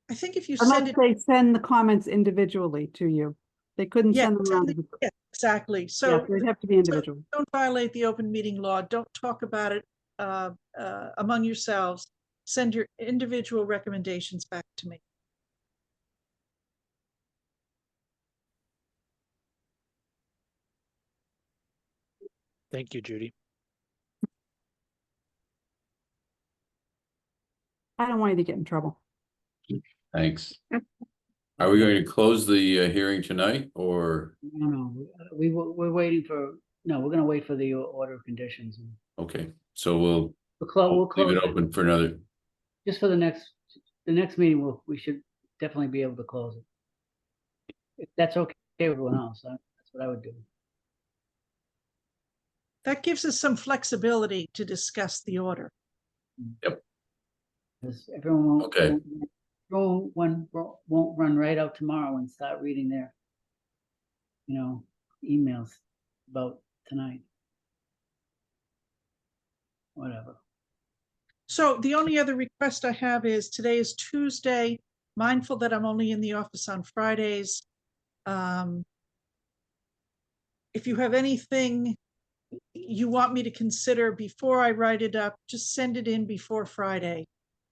I think if you Unless send it. they send the comments individually to you. They couldn't Yeah, send them around. yeah, exactly. Yeah, So they'd have to be individual. don't violate the open meeting law. Don't talk about it among yourselves. Send your individual recommendations back to me. Thank you, Judy. I don't want you to get in trouble. Thanks. Are we going to close the hearing tonight, or? No, we're waiting for, no, we're gonna wait for the order of conditions. Okay, so we'll We'll leave close it open for another. just for the next meeting. We should definitely be able to close it. If that's okay with everyone else, that's what I would do. That gives us some flexibility to discuss the order. Yep. Because everyone Okay. won't run right out tomorrow and start reading their, emails about tonight. Whatever. So the only other request I have is today is Tuesday, mindful that I'm only in the office on Fridays. if you have anything you want me to consider before I write it up, just send it in before Friday.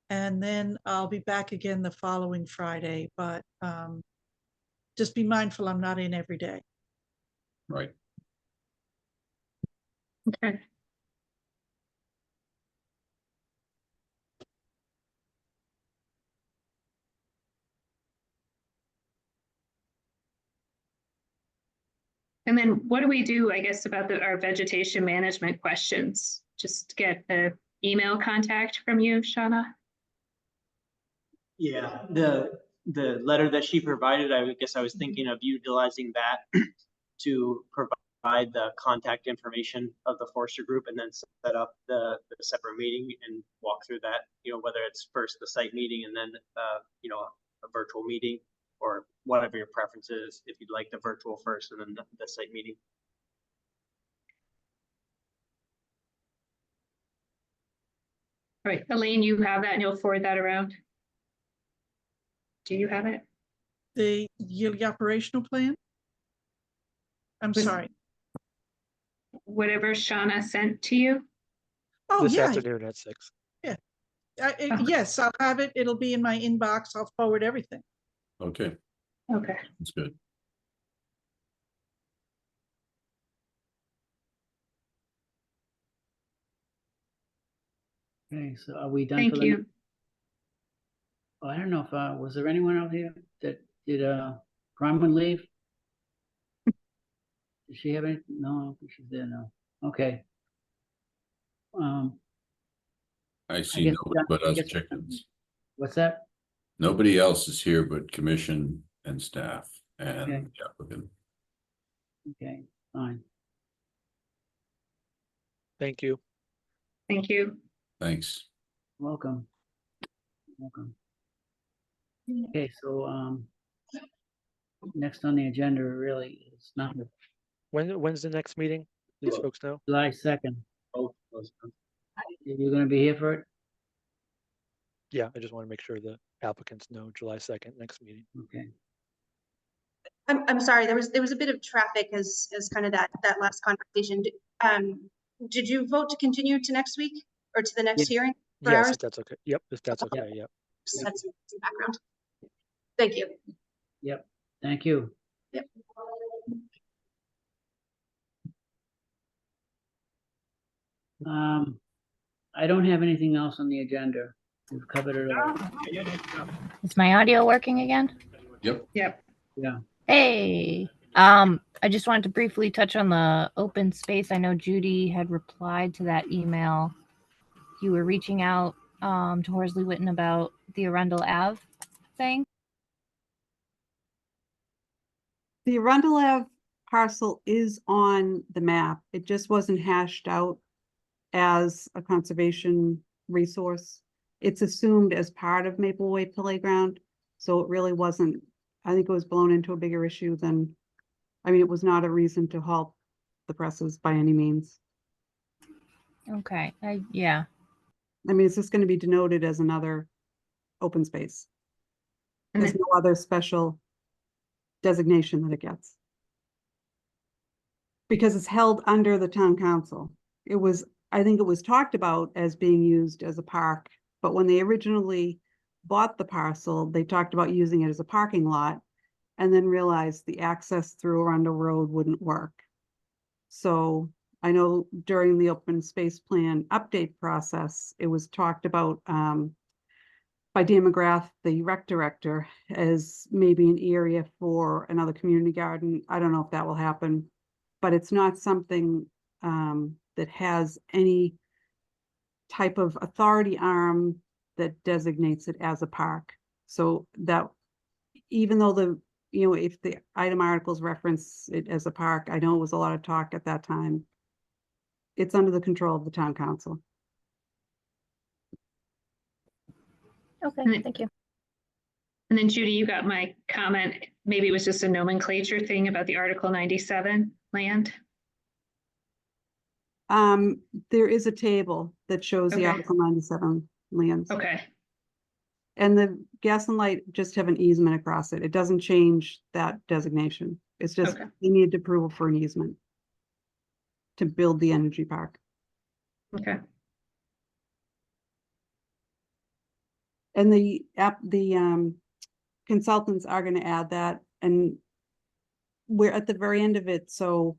And then I'll be back again the following Friday, but just be mindful I'm not in every day. Right. Okay. And then what do we do, I guess, about our vegetation management questions? Just get the email contact from you, Shauna? Yeah, the letter that she provided, I guess I was thinking of utilizing that to provide the contact information of the Forester group and then set up the separate meeting and walk through that, whether it's first the site meeting and then, a virtual meeting or whatever your preference is, if you'd like the virtual first and then the site meeting. All right, Elaine, you have that and you'll forward that around? Do you have it? The yearly operational plan? I'm Was- sorry. Whatever Shauna sent to you? Oh, This yeah. afternoon at 6. Yes, I'll have it. It'll be in my inbox. I'll forward everything. Okay, Okay. that's good. Okay, so are we done? Thank for the you. Oh, I don't know if, was there anyone out here that did, Bronwyn leave? Did she have any? No, I don't think she's there now. Okay. I see guess nobody but I us guess- chickens. What's that? Nobody else is here but commission and staff and Okay. the applicant. Okay, fine. Thank you. Thank you. Thanks. Welcome. Welcome. Okay, so, next on the agenda really is not When's the next meeting? These folks know? July 2nd. Oh, You're gonna be here for it? Yeah, I just want to make sure the applicants know July 2nd, next meeting. Okay. I'm sorry, there was a bit of traffic as kind of that last conversation. Did you vote to continue to next week or to the next Yes. hearing? For Yes, ours? if that's okay. Yep, if that's okay, yep. Just had some background. Thank you. Yep, thank you. Yep. I don't have anything else on the agenda. We've covered it all. Is my audio working again? Yep. Yep. Yeah. Hey, I just wanted to briefly touch on the open space. I know Judy had replied to that email. You were reaching out to Horsley Witten about the Arundel Ave thing. The Arundel Ave parcel is on the map. It just wasn't hashed out as a conservation resource. It's assumed as part of Maple Way Playground, so it really wasn't, I think it was blown into a bigger issue than, I mean, it was not a reason to halt the presses by any means. Okay, yeah. I mean, it's just going to be denoted as another open space. And There's then- no other special designation that it gets. Because it's held under the town council. It was, I think it was talked about as being used as a park, but when they originally bought the parcel, they talked about using it as a parking lot and then realized the access through Arundel Road wouldn't work. So I know during the open space plan update process, it was talked about by Dan McGrath, the rec director, as maybe an area for another community garden. I don't know if that will happen, but it's not something that has any type of authority arm that designates it as a park. So that, even though if the item articles reference it as a park, I know it was a lot of talk at that time. It's under the control of the town council. Okay, thank you. And then Judy, you got my comment. Maybe it was just a nomenclature thing about the Article 97 land. There is a table that shows the Okay. Article 97 lands. Okay. And the gas and light just have an easement across it. It doesn't change that designation. It's just Okay. they need approval for an easement. to build the energy park. Okay. And the consultants are gonna add that, and we're at the very end of it, so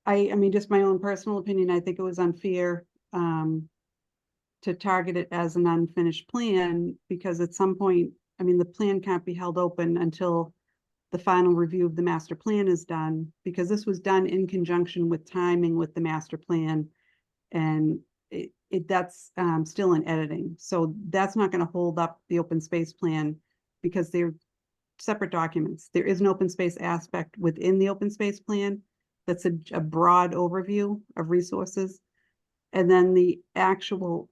I mean, just my own personal opinion, I think it was unfair to target it as an unfinished plan, because at some point, I mean, the plan can't be held open until the final review of the master plan is done, because this was done in conjunction with timing with the master plan. And that's still in editing. So that's not going to hold up the open space plan, because they're separate documents. There is an open space aspect within the open space plan that's a broad overview of resources. And then the actual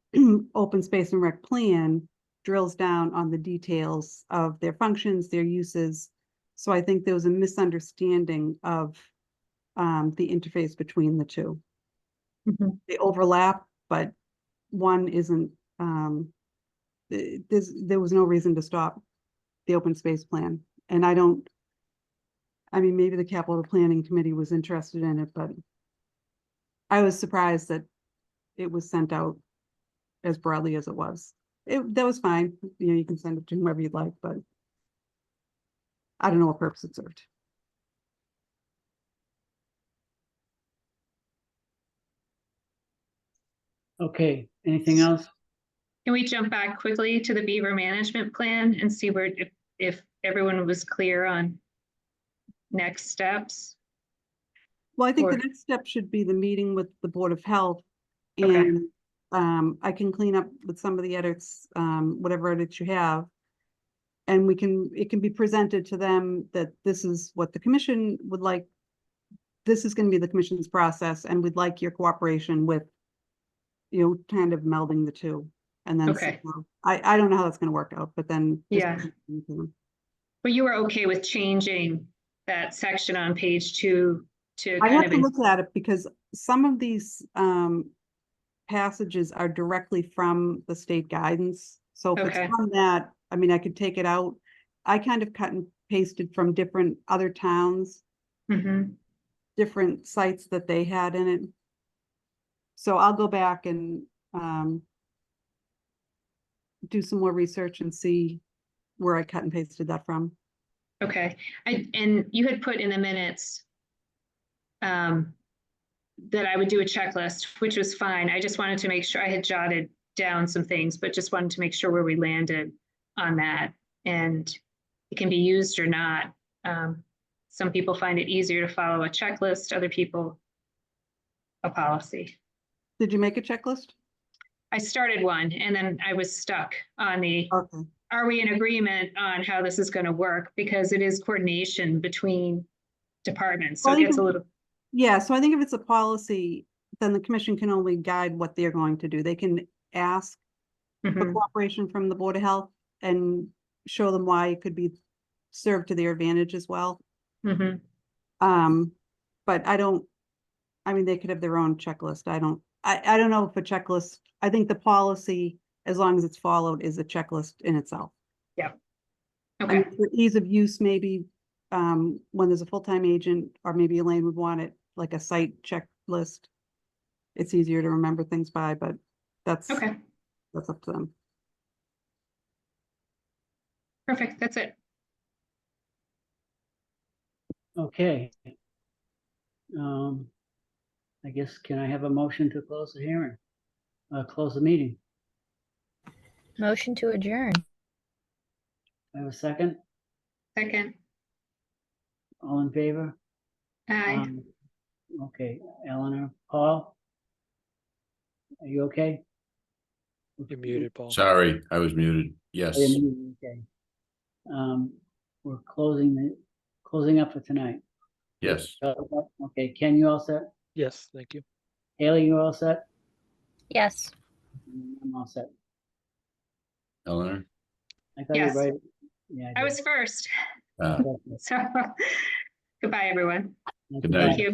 open space and rec plan drills down on the details of their functions, their uses. So I think there was a misunderstanding of the interface between the two. Mhm. They overlap, but one isn't, there was no reason to stop the open space plan. And I mean, maybe the capital planning committee was interested in it, but I was surprised that it was sent out as broadly as it was. That was fine. You know, you can send it to whomever you'd like, but I don't know what purpose it served. Okay, anything else? Can we jump back quickly to the beaver management plan and see where, if everyone was clear on next steps? Well, I think the Or- next step should be the meeting with the Board of Health. Okay. And I can clean up with some of the edits, whatever edits you have. And it can be presented to them that this is what the commission would like. This is going to be the commission's process, and we'd like your cooperation with, you know, kind of melding the two. And then Okay. I don't know how that's going to work out, but then. Yeah. But you were okay with changing that section on page 2 to I kind have of, to look at it, because some of these passages are directly from the state guidance. So if it's Okay. from that, I mean, I could take it out. I kind of cut and pasted from different other towns, Mhm. different sites that they had in it. So I'll go back and do some more research and see where I cut and pasted that from. Okay. And you had put in the minutes that I would do a checklist, which was fine. I just wanted to make sure I had jotted down some things, but just wanted to make sure where we landed on that. And it can be used or not. Some people find it easier to follow a checklist, other people a policy. Did you make a checklist? I started one and then I was stuck on the, Okay. are we in agreement on how this is going to work? Because it is coordination between departments. So Well, it gets a little, Yeah, so I think if it's a policy, then the commission can only guide what they're going to do. They can ask for Mhm. cooperation from the Board of Health and show them why it could be served to their advantage as well. Mhm. But I mean, they could have their own checklist. I don't know if a checklist, I think the policy, as long as it's followed, is a checklist in itself. I mean, Okay. for ease of use, maybe when there's a full-time agent, or maybe Elaine would want it like a site checklist. It's easier to remember things by, but that's Okay. up to them. Perfect. That's it. Okay. I guess, can I have a motion to close the hearing? Close the meeting. Motion to adjourn. I have a second. Second. All in favor? Aye. Okay, Eleanor, Paul? Are you okay? You're muted, Paul. Sorry, I was muted. Yes. Okay. We're closing up for tonight. Yes. Okay, Ken, you all set? Yes, thank you. Haley, you all set? Yes. I'm all set. Eleanor? I thought you Yes. were right. Yeah. I was first. Uh, So goodbye, everyone. Good night. Thank you.